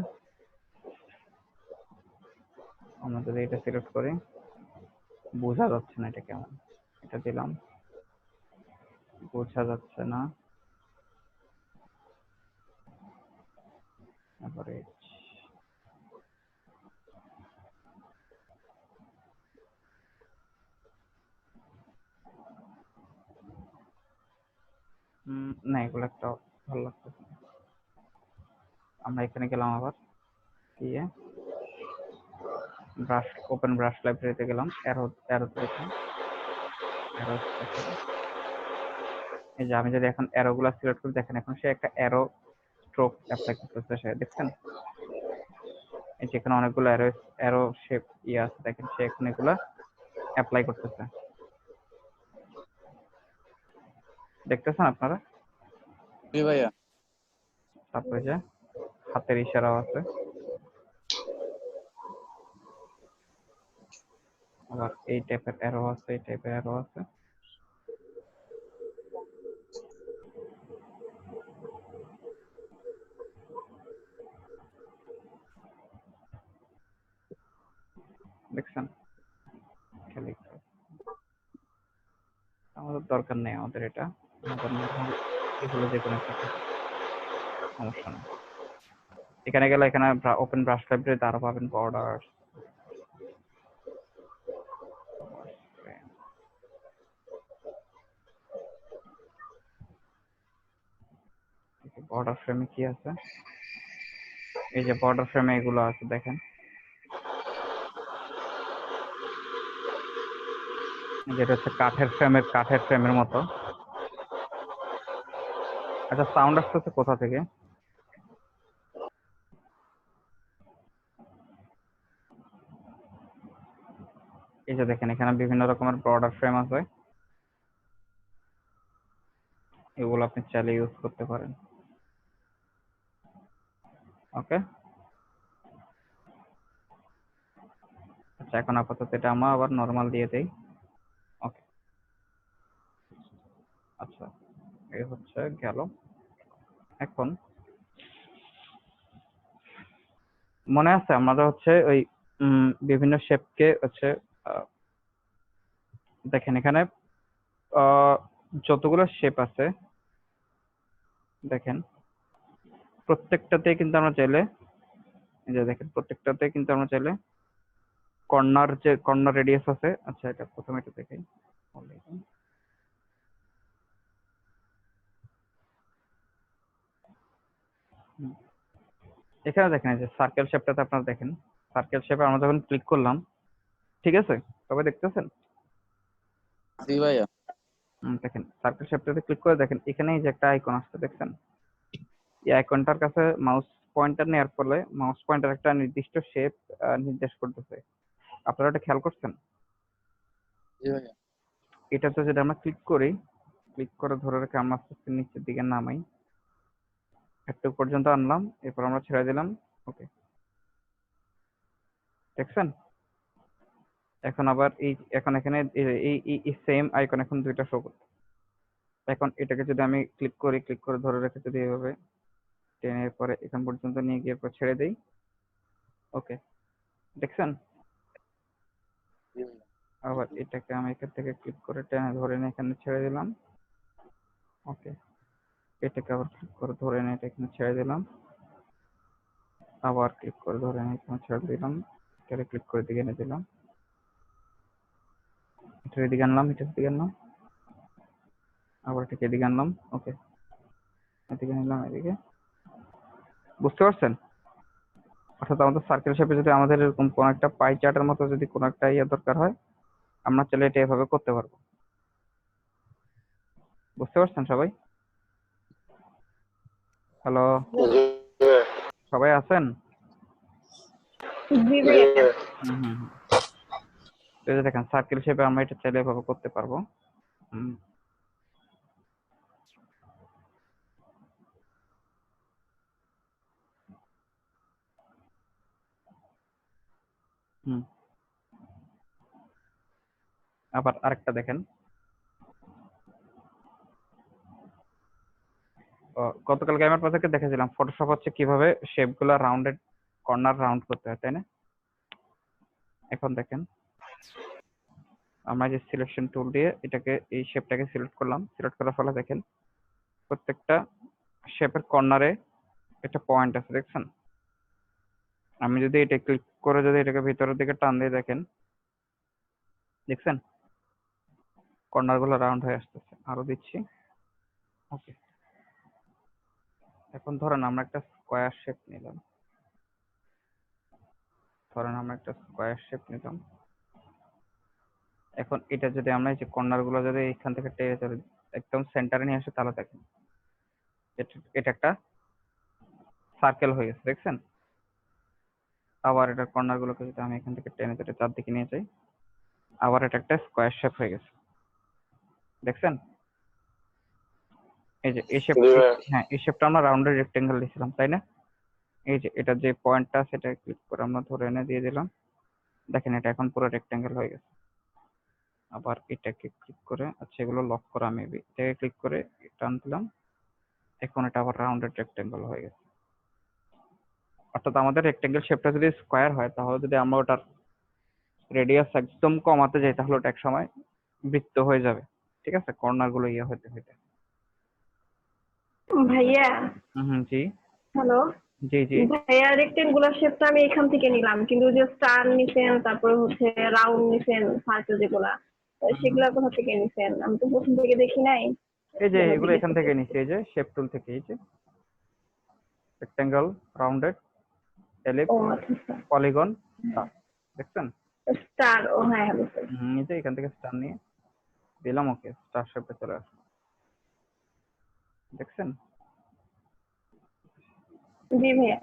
আমরা যদি এটা সিলেক্ট করি, বোঝা যাচ্ছে না এটা কেমন, এটা দিলাম, বোঝা যাচ্ছে না। তারপরে না, এগুলো একটা ভালো লাগতেছে না। আমরা এখানে গেলাম, আবার গিয়ে ব্রাশ, ওপেন ব্রাশ লাইব্রেরিতে গেলাম, অ্যারোতে দেখলাম, অ্যারো স্পেশাল। এই যে আমি যদি এখন অ্যারো গুলা সিলেক্ট করি, দেখেন এখন সে একটা অ্যারো স্ট্রোক অ্যাপ্লাই করতেছে, সে দেখছেন এই যে এখানে অনেকগুলো অ্যারো শেপ আছে, দেখেন সে এখন এগুলা অ্যাপ্লাই করতেছে, দেখতেছেন আপনারা? জি ভাইয়া। তারপরে যে হাতের ইশারাও আছে, আবার এই টাইপের অ্যারো আছে, এই টাইপের অ্যারো আছে। দেখছেন? আমাদের দরকার নেই, আমাদের এটা, আমাদের নরমাল এগুলো যে কোনো একটা সমস্যা নেই। এখানে গেলে এখানে ওপেন ব্রাশ লাইব্রেরিতে আরো পাবেন বর্ডার, বর্ডার ফ্রেমে কি আছে, এই যে বর্ডার ফ্রেমে এগুলো আছে দেখেন, যেটা হচ্ছে কাঠের ফ্রেমের মতো। আচ্ছা, সাউন্ড আসতেছে কোথা থেকে? এই যে দেখেন এখানে বিভিন্ন রকমের বর্ডার ফ্রেম আছে, এগুলো আপনি চাইলে ইউজ করতে পারেন। ওকে, আচ্ছা এখন আপাতত এটা আমরা আবার নরমাল দিয়ে দেই। ওকে, আচ্ছা এই হচ্ছে গেল। এখন মনে আছে আমাদের হচ্ছে ওই বিভিন্ন শেপকে হচ্ছে দেখেন এখানে যতগুলো শেপ আছে দেখেন প্রত্যেকটাতে কিন্তু আমরা চাইলে, এই যে দেখেন প্রত্যেকটাতে কিন্তু আমরা চাইলে কর্নার রেডিয়াস আছে। আচ্ছা এটা প্রথমে এটা দেখাই, এখানে দেখেন এই যে সার্কেল শেপটাতে আপনারা দেখেন, সার্কেল শেপে আমরা যখন ক্লিক করলাম, ঠিক আছে সবাই দেখতেছেন? জি ভাইয়া। দেখেন সার্কেল শেপটাতে ক্লিক করে দেখেন এখানে এই যে একটা আইকন আসছে, দেখছেন? এই আইকনটার কাছে মাউস পয়েন্টার নেওয়ার ফলে মাউস পয়েন্টার একটা নির্দিষ্ট শেপ নির্দেশ করতেছে, আপনারা এটা খেয়াল করছেন? জি ভাইয়া। এটাতে যদি আমরা ক্লিক করি, ক্লিক করে ধরে রেখে আমরা আস্তে আস্তে নিচের দিকে নামাই, একটু পর্যন্ত আনলাম, এরপর আমরা ছেড়ে দিলাম। ওকে, দেখছেন? এখন আবার এখন এখানে এই সেম আইকন এখন দুইটা শো করছে। এখন এটাকে যদি আমি ক্লিক করে ধরে রেখে যদি এভাবে টেনে পরে এখান পর্যন্ত নিয়ে গিয়ে ছেড়ে দেই, ওকে দেখছেন? আবার এটাকে আমি এখান থেকে ক্লিক করে টেনে ধরে নিয়ে এখানে ছেড়ে দিলাম, ওকে এটাকে আবার ক্লিক করে ধরে নিয়ে এটা এখানে ছেড়ে দিলাম, আবার ক্লিক করে ধরে নিয়ে এখানে ছেড়ে দিলাম, এটাকে ক্লিক করে দিকে এনে দিলাম, এটার দিকে আনলাম, এটার দিকে আনলাম, আবার এটাকে এদিকে আনলাম, ওকে এদিকে নিলাম, এদিকে। বুঝতে পারছেন? অর্থাৎ আমাদের সার্কেল শেপে যদি আমাদের এরকম কোন একটা পাই চার্টের মতো যদি কোন একটা ইয়ে দরকার হয়, আমরা চাইলে এটা এভাবে করতে পারবো। বুঝতে পারছেন সবাই? হ্যালো, সবাই আছেন? জি ভাইয়া। এই যে দেখেন সার্কেল শেপে আমরা এটা চাইলে এভাবে করতে পারবো। হুম, আবার আরেকটা দেখেন, গতকালকে আমি আপনাদেরকে দেখেছিলাম ফটোশপ হচ্ছে কিভাবে শেপ গুলা রাউন্ডেড কর্নার রাউন্ড করতে হয়, তাই না? এখন দেখেন আমরা যে সিলেকশন টুল দিয়ে এটাকে এই শেপটাকে সিলেক্ট করলাম, সিলেক্ট করার ফলে দেখেন প্রত্যেকটা শেপের কর্নারে একটা পয়েন্ট আছে, দেখছেন? আমি যদি এটা ক্লিক করে যদি এটাকে ভিতরের দিকে টান দিয়ে দেখেন, দেখছেন কর্নার গুলো রাউন্ড হয়ে আসতেছে। আরো দিচ্ছি, ওকে। এখন ধরেন আমরা একটা স্কোয়ার শেপ নিলাম, এখন এটা যদি আমরা এই যে কর্নার গুলো যদি এখান থেকে টেনে ধরে একদম সেন্টারে নিয়ে আসে, তাহলে দেখেন এটা একটা সার্কেল হয়ে গেছে, দেখছেন? আবার এটা কর্নার গুলোকে যদি আমি এখান থেকে টেনে ধরে চারদিকে নিয়ে যাই, আবার এটা একটা স্কোয়ার শেপ হয়ে গেছে, দেখছেন? এই যে এই শেপ, হ্যাঁ এই শেপটা আমরা রাউন্ডেড রেক্টেঙ্গেল দিয়েছিলাম, তাই না? এই যে এটা যে পয়েন্টটা সেটা ক্লিক করে আমরা ধরে এনে দিয়ে দিলাম, দেখেন এটা এখন পুরো রেক্টেঙ্গেল হয়ে গেছে। আবার এটাকে ক্লিক করে, আচ্ছা এগুলো লক করা মেবি, এটাকে ক্লিক করে টান দিলাম, এখন এটা আবার রাউন্ডেড রেক্টেঙ্গেল হয়ে গেছে। অর্থাৎ আমাদের রেক্টেঙ্গেল শেপটা যদি স্কোয়ার হয়, তাহলে যদি আমরা ওটার রেডিয়াস একদম কমাতে যাই, তাহলে ওটা এক সময় বৃত্ত হয়ে যাবে, ঠিক আছে? কর্নার গুলো ইয়ে হতে হতে। ভাইয়া, হুম, জি হ্যালো জি জি। ভাইয়া, রেক্টেঙ্গুলার শেপটা আমি এখান থেকে নিলাম, কিন্তু যে স্টার নিছেন, তারপরে হচ্ছে রাউন্ড নিছেন, সার্কেল যেগুলা, সেগুলা কোথা থেকে নিছেন? আমি তো প্রথম থেকে দেখি নাই। এই যে এগুলো এখান থেকে নিচ্ছি, এই যে শেপ টুল থেকে, এই যে রেক্টেঙ্গেল, রাউন্ডেড, এলিপস, ও আচ্ছা, পলিগন, স্টার, দেখছেন? স্টার, ও হ্যাঁ হ্যাঁ বুঝতে পেরেছি। এই যে এখান থেকে স্টার নিয়ে দিলাম, ওকে, স্টার শেপে চলে আসলো, দেখছেন? জি ভাইয়া।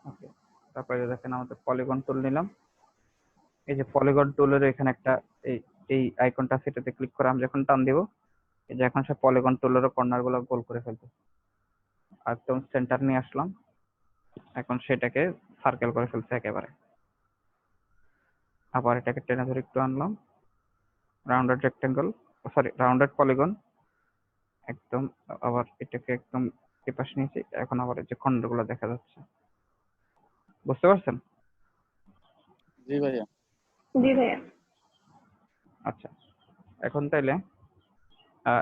ওকে, তারপরে দেখেন আমাদের পলিগন টুল নিলাম, এই যে পলিগন টুলের এখানে একটা এই এই আইকনটা, সেটাতে ক্লিক করে আমি যখন টান দিব, এই যে এখন সে পলিগন টুলের কর্নার গুলো গোল করে ফেলবে, একদম সেন্টার নিয়ে আসলাম, এখন সেটাকে সার্কেল করে ফেলছে একেবারে। আবার এটাকে টেনে ধরে একটু আনলাম, rounded rectangle, sorry rounded polygon, একদম আবার এটাকে একদম এপাশ নিয়েছি, এখন আবার এই যে খন্ডগুলো দেখা যাচ্ছে, বুঝতে পারছেন? জি ভাইয়া। জি ভাইয়া। আচ্ছা, এখন তাইলে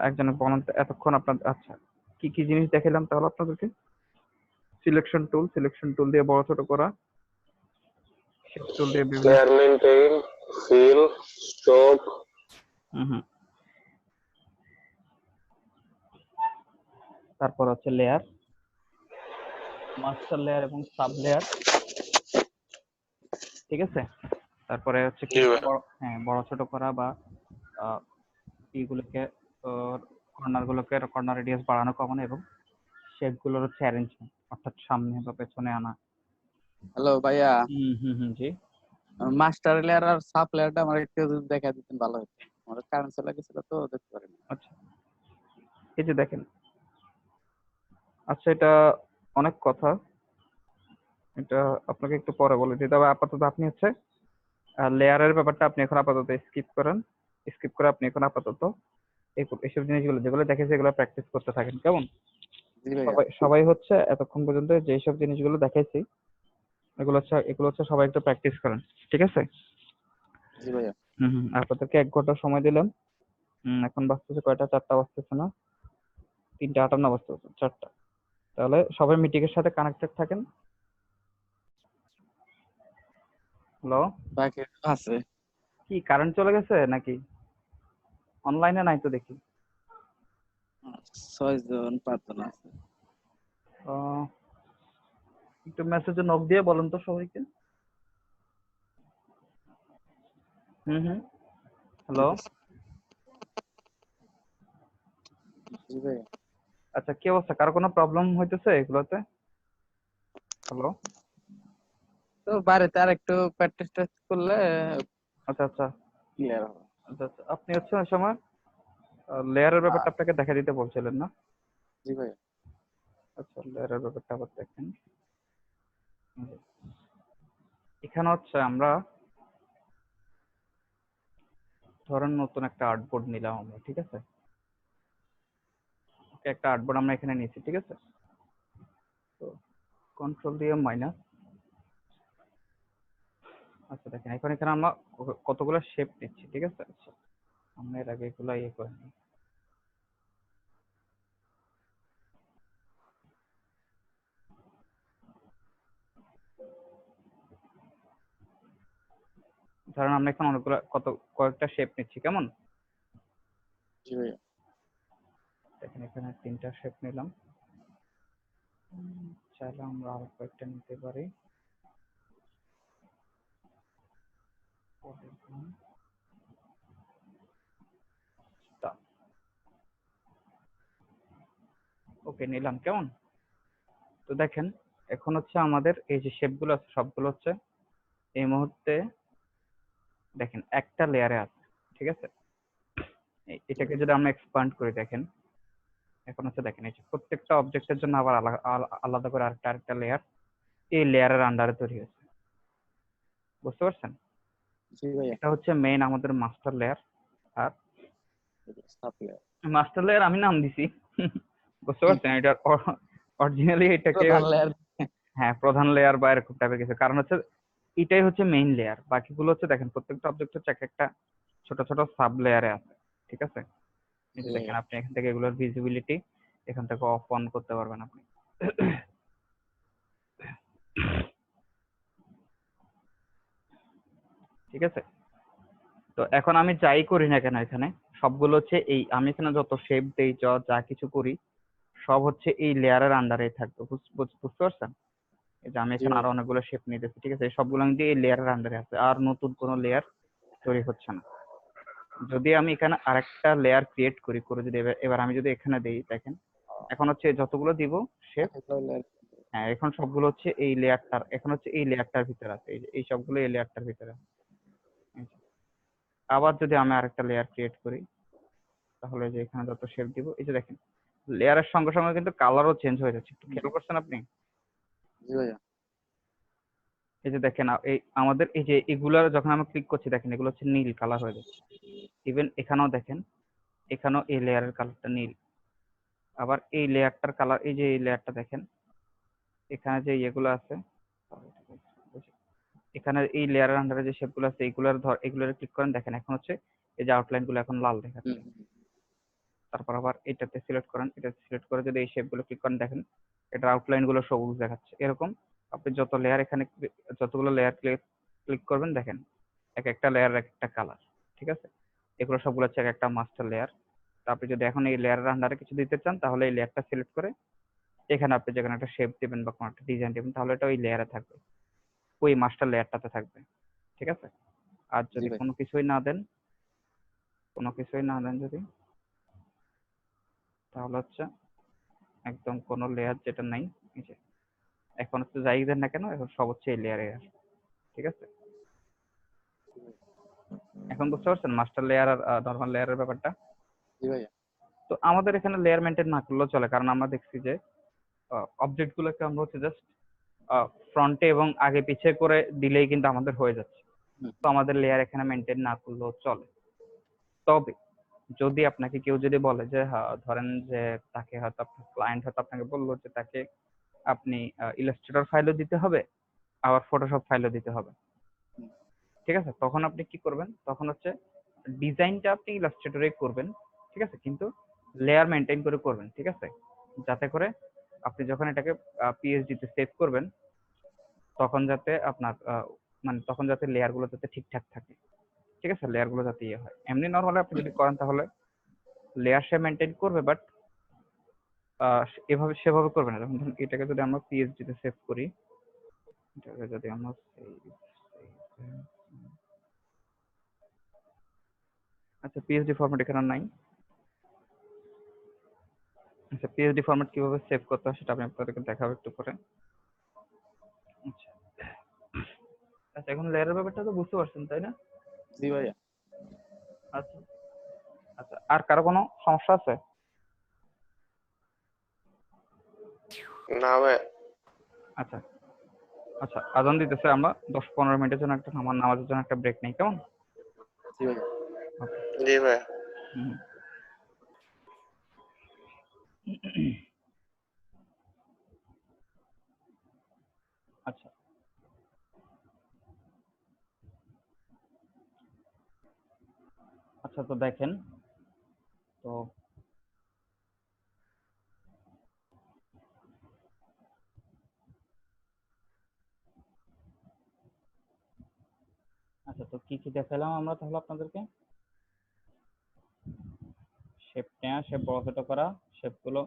একজনের বলুন তো এতক্ষণ আপনার, আচ্ছা কি কি জিনিস দেখালাম তাহলে আপনাদেরকে? সিলেকশন টুল দিয়ে বড় ছোট করা, শেপ টুল দিয়ে বিভিন্ন, লেয়ার মেইনটেইন, ফিল, স্ট্রোক। হুম, তারপর হচ্ছে লেয়ার, মাস্টার লেয়ার এবং সাব লেয়ার, ঠিক আছে? তারপরে হচ্ছে কি হ্যাঁ বড় ছোট করা বা এইগুলোকে কর্নার রেডিয়াস বাড়ানো কমানো, এবং শেপ গুলোর হচ্ছে অ্যারেঞ্জমেন্ট, অর্থাৎ সামনে বা পেছনে আনা। হ্যালো ভাইয়া, জি। মাস্টার লেয়ার আর সাব লেয়ারটা আমার একটু যদি দেখা দিতেন ভালো হতো, আমার কারেন্ট চলে গেছিল তো দেখতে পারিনি। আচ্ছা, এই যে দেখেন, আচ্ছা এটা অনেক কথা, এটা আপনাকে একটু পরে বলে দিই, তবে আপাতত আপনি হচ্ছে লেয়ারের ব্যাপারটা আপনি এখন আপাতত স্কিপ করে আপনি এখন আপাতত এইসব জিনিসগুলো যেগুলো দেখেছি এগুলো প্র্যাকটিস করতে থাকেন, কেমন? জি ভাইয়া। সবাই হচ্ছে এতক্ষণ পর্যন্ত যেসব জিনিসগুলো দেখাইছি এগুলো হচ্ছে সবাই একটু প্র্যাকটিস করেন, ঠিক আছে? জি ভাইয়া। আপনাদেরকে 1 ঘন্টা সময় দিলাম। এখন বাজতেছে কয়টা? 4টা বাজতেছে না, 3:58 বাজতেছে, 4টা। তাহলে সবাই মিটিং এর সাথে কানেক্টেড থাকেন। হ্যালো, বাকি আছে কি কারেন্ট চলে গেছে নাকি? অনলাইনে নাই তো দেখি। 6 জন 5 জন আছে। একটু মেসেজে নক দিয়ে বলেন তো সবাইকে। হ্যালো, জি ভাইয়া। আচ্ছা কি অবস্থা? কারো কোনো প্রবলেম হইতেছে এগুলোতে? হ্যালো, তো বাড়িতে আর একটু প্র্যাকটিস টেস্ট করলে আচ্ছা, ক্লিয়ার হবে। আচ্ছা, আপনি হচ্ছে ওই সময় লেয়ারের ব্যাপারটা আপনাকে দেখা দিতে বলছিলেন না? জি ভাইয়া। আচ্ছা, লেয়ারের ব্যাপারটা আবার দেখেন। এখানে হচ্ছে আমরা ধরেন নতুন একটা আর্টবোর্ড নিলাম আমরা, ঠিক আছে? একটা আর্টবোর্ড আমরা এখানে নিয়েছি, ঠিক আছে? তো কন্ট্রোল দিয়ে মাইনাস। আচ্ছা দেখেন এখন এখানে আমরা কতগুলো শেপ নিচ্ছি, ঠিক আছে? আচ্ছা আমরা এর আগে এগুলো ইয়ে করে নিই। ধরেন আমরা এখানে অনেকগুলো কয়েকটা শেপ নিচ্ছি, কেমন? জি ভাইয়া। দেখেন এখানে 3টা শেপ নিলাম, চাইলে আমরা আরো কয়েকটা নিতে পারি। ওকে নিলাম, কেমন? তো দেখেন এখন হচ্ছে আমাদের এই যে শেপগুলো আছে সবগুলো হচ্ছে এই মুহূর্তে দেখেন একটা লেয়ারে আছে, ঠিক আছে? এটাকে যদি আমরা এক্সপান্ড করি দেখেন এখন হচ্ছে দেখেন এই যে প্রত্যেকটা অবজেক্টের জন্য আবার আলাদা করে আরেকটা লেয়ার এই লেয়ারের আন্ডারে তৈরি হয়েছে, বুঝতে পারছেন? জি ভাইয়া। এটা হচ্ছে মেইন আমাদের মাস্টার লেয়ার। আর সাব লেয়ার, মাস্টার লেয়ার আমি নাম দিছি, বুঝতে পারছেন? এটা অরিজিনালি এটাকে প্রধান লেয়ার। হ্যাঁ প্রধান লেয়ার বা এরকম টাইপের কিছু, কারণ হচ্ছে এটাই হচ্ছে মেইন লেয়ার, বাকিগুলো হচ্ছে দেখেন প্রত্যেকটা অবজেক্ট হচ্ছে একটা ছোট ছোট সাব লেয়ারে আছে, ঠিক আছে? এই যে দেখেন আপনি এখান থেকে এগুলোর ভিজিবিলিটি এখান থেকে অফ অন করতে পারবেন আপনি। ঠিক আছে? তো এখন আমি যাই করি না কেন এখানে সবগুলো হচ্ছে এই আমি এখানে যত শেপ দেই যা কিছু করি সব হচ্ছে এই লেয়ারের আন্ডারে থাকবে, বুঝতে পারছেন? এই যে আমি এখানে আরো অনেকগুলো শেপ নিতেছি, ঠিক আছে? এই সবগুলো কিন্তু এই লেয়ারের আন্ডারে আছে, আর নতুন কোনো লেয়ার তৈরি হচ্ছে না। যদি আমি এখানে আরেকটা লেয়ার ক্রিয়েট করি করে যদি এবার আমি যদি এখানে দেই দেখেন এখন হচ্ছে যতগুলো দিব শেপ, হ্যাঁ এখন সবগুলো হচ্ছে এই লেয়ারটার এখন হচ্ছে এই লেয়ারটার ভিতরে আছে, এই সবগুলো এই লেয়ারটার ভিতরে আছে। আবার যদি আমি আরেকটা লেয়ার ক্রিয়েট করি তাহলে যে এখানে যত শেপ দিব এই যে দেখেন লেয়ারের সঙ্গে সঙ্গে কিন্তু কালারও চেঞ্জ হয়ে যাচ্ছে, একটু খেয়াল করছেন আপনি? জি ভাইয়া। এই যে দেখেন এই আমাদের এই যে এগুলার যখন আমরা ক্লিক করছি দেখেন এগুলো হচ্ছে নীল কালার হয়ে যাচ্ছে। ইভেন এখানেও দেখেন এখানেও এই লেয়ারের কালারটা নীল। আবার এই লেয়ারটার কালার এই যে এই লেয়ারটা দেখেন এখানে যে ইয়েগুলো আছে এখানে এই লেয়ারের আন্ডারে যে শেপগুলো আছে এগুলোর ক্লিক করেন দেখেন এখন হচ্ছে এই যে আউটলাইন গুলো এখন লাল দেখাচ্ছে। তারপর আবার এটাতে সিলেক্ট করেন, এটাতে সিলেক্ট করে যদি এই শেপগুলো ক্লিক করেন দেখেন এটার আউটলাইন গুলো সবুজ দেখাচ্ছে। এরকম আপনি যত লেয়ার এখানে যতগুলো লেয়ার ক্লিক করবেন দেখেন এক একটা লেয়ার এক একটা কালার, ঠিক আছে? এগুলো সবগুলো হচ্ছে এক একটা মাস্টার লেয়ার। আপনি যদি এখন এই লেয়ারের আন্ডারে কিছু দিতে চান তাহলে এই লেয়ারটা সিলেক্ট করে এখানে আপনি যেখানে একটা শেপ দিবেন বা কোনো একটা ডিজাইন দিবেন তাহলে এটা ওই লেয়ারে থাকবে, ওই মাস্টার লেয়ারটাতে থাকবে, ঠিক আছে? আর যদি কোনো কিছুই না দেন যদি তাহলে হচ্ছে একদম কোনো লেয়ার যেটা নাই এই যে এখন হচ্ছে যাই দেন না কেন এখন সব হচ্ছে এই লেয়ারে আসবে, ঠিক আছে? এখন বুঝতে পারছেন মাস্টার লেয়ার আর নরমাল লেয়ারের ব্যাপারটা? জি ভাইয়া। তো আমাদের এখানে লেয়ার মেনটেন না করলেও চলে, কারণ আমরা দেখছি যে অবজেক্ট গুলোকে আমরা হচ্ছে জাস্ট ফ্রন্টে এবং আগে পিছে করে দিলেই কিন্তু আমাদের হয়ে যাচ্ছে। তো আমাদের লেয়ার এখানে মেনটেন না করলেও চলে। তবে যদি আপনাকে কেউ যদি বলে যে ধরেন যে তাকে হয়তো আপনার ক্লায়েন্ট হয়তো আপনাকে বললো যে তাকে আপনি ইলাস্ট্রেটর ফাইলও দিতে হবে আবার ফটোশপ ফাইলও দিতে হবে, ঠিক আছে? তখন আপনি কি করবেন, তখন হচ্ছে ডিজাইনটা আপনি ইলাস্ট্রেটরে করবেন, ঠিক আছে? কিন্তু লেয়ার মেনটেন করে করবেন, ঠিক আছে? যাতে করে আপনি যখন এটাকে পিএইচডি তে সেভ করবেন তখন যাতে আপনার মানে তখন যাতে লেয়ার গুলো যাতে ঠিকঠাক থাকে, ঠিক আছে? লেয়ার গুলো যাতে ইয়ে হয়। এমনি নরমালি আপনি যদি করেন তাহলে লেয়ার সে মেনটেন করবে, বাট এভাবে সেভাবে করবে না। যেমন ধরুন এটাকে যদি আমরা পিএইচডি তে সেভ করি, এটাকে যদি আমরা আচ্ছা পিএইচডি ফরম্যাট এখানে নাই। আচ্ছা পিএইচডি ফরম্যাট কিভাবে সেভ করতে হয় সেটা আমি আপনাদেরকে দেখাবো একটু পরে। আচ্ছা আচ্ছা এখন লেয়ারের ব্যাপারটা তো বুঝতে পারছেন তাই না? জি ভাইয়া। আচ্ছা আচ্ছা আর কারো কোনো সমস্যা আছে? না ভাই। আচ্ছা আচ্ছা, আজান দিতেছে, আমরা 10-15 মিনিটের জন্য একটা নামাজের জন্য একটা ব্রেক নেই, কেমন? জি ভাইয়া। জি ভাই। হুম। আচ্ছা, আচ্ছা, তো দেখেন, তো আচ্ছা, তো কি কি দেখালাম আমরা তাহলে আপনাদেরকে? শেপ নেওয়া, শেপ বড় ছোট করা, শেপগুলো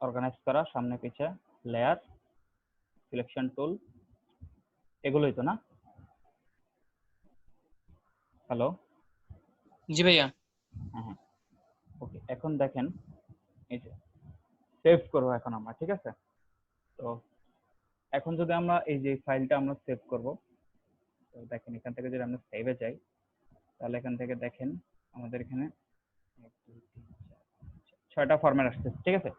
অর্গানাইজ করা, সামনে পিছে, লেয়ার, সিলেকশন টুল, এগুলোই তো না? হ্যালো? জি ভাইয়া। হ্যাঁ, হ্যাঁ, ওকে। এখন দেখেন, এই যে সেভ করবো এখন আমরা, ঠিক আছে? তো এখন যদি আমরা এই যে ফাইলটা আমরা সেভ করব, তো দেখেন এখান থেকে যদি আমরা সেভে যাই, তাহলে এখান থেকে দেখেন আমাদের এখানে 6টা ফরম্যাট আসছে, ঠিক আছে?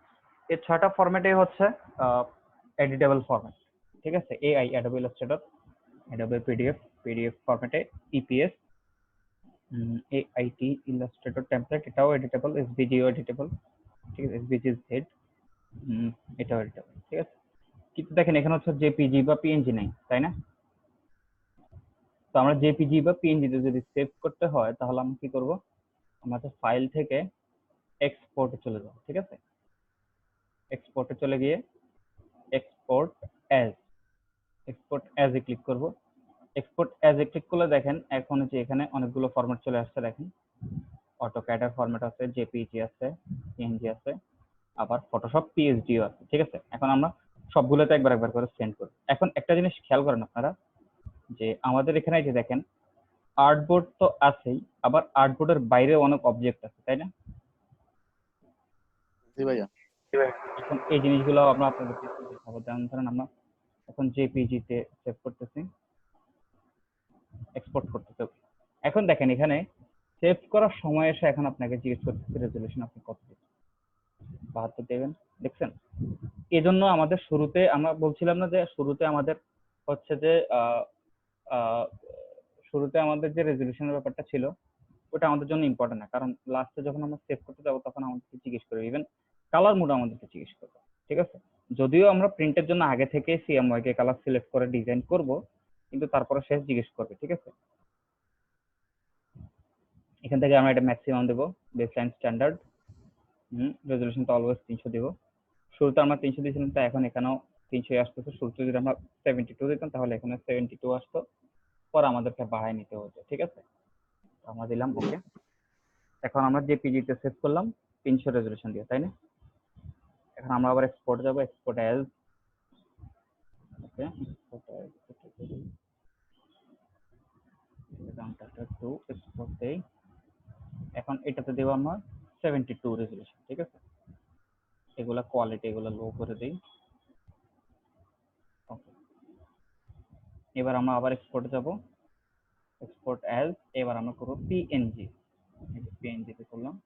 এই 6টা ফরম্যাটই হচ্ছে এডিটেবল ফরম্যাট, ঠিক আছে? AI, Adobe Illustrator, Adobe PDF ফরম্যাটে, ইপিএস, এআইটি ইলাস্ট্রেটর টেমপ্লেট, এটাও এডিটেবল, এসভিজিও এডিটেবল, ঠিক আছে? এসভিজি জেড, এটাও এডিটেবল, ঠিক আছে? কিন্তু দেখেন এখানে হচ্ছে জেপিজি বা পিএনজি নাই, তাই না? তো আমরা জেপিজি বা পিএনজিতে যদি সেভ করতে হয় তাহলে আমরা কি করব? আমাদের ফাইল থেকে এক্সপোর্টে চলে যাব, ঠিক আছে? এক্সপোর্টে চলে গিয়ে এক্সপোর্ট অ্যাজ এ ক্লিক করব। এক্সপোর্ট অ্যাজ এ ক্লিক করলে দেখেন এখন হচ্ছে এখানে অনেকগুলো ফরম্যাট চলে আসছে। দেখেন অটোক্যাডের ফরম্যাট আছে, জেপিজি আছে, পিএনজি আছে, আবার ফটোশপ পিএসডিও আছে, ঠিক আছে? এখন আমরা সবগুলোতে একবার একবার করে সেন্ড করব। এখন একটা জিনিস খেয়াল করেন আপনারা, যে আমাদের এখানে যে দেখেন আর্টবোর্ড তো আছেই, আবার আর্টবোর্ডের বাইরে অনেক অবজেক্ট আছে, তাই না? জি ভাইয়া। এখন এই জিনিসগুলো আমরা আপনাদেরকে দেখাবো। যেমন ধরেন আমরা এখন জেপিজি তে সেভ করতেছি, এক্সপোর্ট করতেছি। এখন দেখেন এখানে সেভ করার সময় এসে এখন আপনাকে জিজ্ঞেস করতেছে রেজলিউশন আপনি কত দিবেন, 72 দেবেন, দেখছেন? এই জন্য আমাদের শুরুতে আমরা বলছিলাম না যে শুরুতে আমাদের হচ্ছে যে শুরুতে আমাদের যে রেজলিউশনের ব্যাপারটা ছিল ওটা আমাদের জন্য ইম্পর্টেন্ট না, কারণ লাস্টে যখন আমরা সেভ করতে যাবো তখন আমাদেরকে জিজ্ঞেস করবে, ইভেন কালার মোড আমাদেরকে জিজ্ঞেস করবে, ঠিক আছে? যদিও আমরা প্রিন্টের জন্য আগে থেকে সিএমওয়াই কে কালার সিলেক্ট করে ডিজাইন করব, কিন্তু তারপরে শেষ জিজ্ঞেস করবে, ঠিক আছে? এখান থেকে আমরা এটা ম্যাক্সিমাম দেবো, বেসলাইন স্ট্যান্ডার্ড, রেজলিউশন তো অলওয়েজ 300 দেবো। শুরুতে আমরা 300 দিয়েছিলাম, তাই এখন এখানেও 300 আসতেছে। শুরুতে যদি আমরা 72 দিতাম তাহলে এখানে 72 আসতো, পরে আমাদেরকে বাড়ায় নিতে হতো, ঠিক আছে? আমরা দিলাম ওকে। এখন আমরা জেপিজি তে সেভ করলাম 300 রেজলিউশন দিয়ে, তাই না? এখন আমরা আবার এক্সপোর্ট যাব, export as, okay, export as to export দেই। এখন এটাতে দেব আমরা 72 রেজলিউশন, ঠিক আছে? এগুলা কোয়ালিটি, এগুলা লো করে দেই, ওকে। এবার আমরা আবার এক্সপোর্ট যাব, এক্সপোর্ট অ্যাজ, এবার আমরা করব পিএনজি, পিএনজি তে করলাম,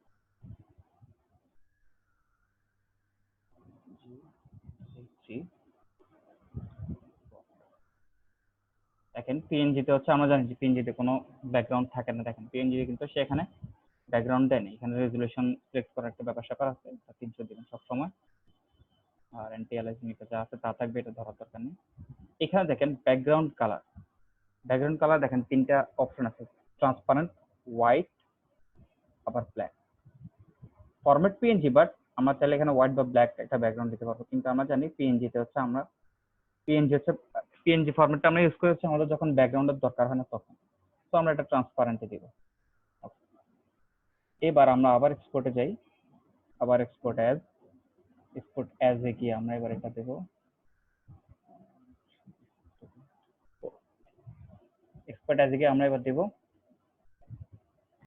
দেখেন পিএনজি তে হচ্ছে আমরা জানি যে পিএনজি তে কোনো ব্যাকগ্রাউন্ড থাকে না। দেখেন পিএনজি কিন্তু সেখানে ব্যাকগ্রাউন্ড দেয়নি, এখানে রেজলিউশন সিলেক্ট করার একটা ব্যাপার স্যাপার আছে, 300 দিবেন সবসময়, আর এন্টি অ্যালাইজিং এটা যা আছে তা থাকবে, এটা ধরার দরকার নেই। এখানে দেখেন ব্যাকগ্রাউন্ড কালার দেখেন 3টা অপশন আছে, ট্রান্সপারেন্ট, হোয়াইট, আবার ব্ল্যাক। ফরম্যাট পিএনজি, বাট আমরা চাইলে এখানে হোয়াইট বা ব্ল্যাক একটা ব্যাকগ্রাউন্ড দিতে পারবো, কিন্তু আমরা জানি পিএনজি তে হচ্ছে আমরা পিএনজি ফরম্যাটটা আমরা ইউজ করেছি আমাদের যখন ব্যাকগ্রাউন্ডের দরকার হয় না তখন, তো আমরা এটা ট্রান্সপারেন্টে দিব। এবার আমরা আবার এক্সপোর্টে যাই, আবার এক্সপোর্ট অ্যাজ এ গিয়ে আমরা এবার এটা দেব, এক্সপোর্ট অ্যাজ এ গিয়ে আমরা এবার দেব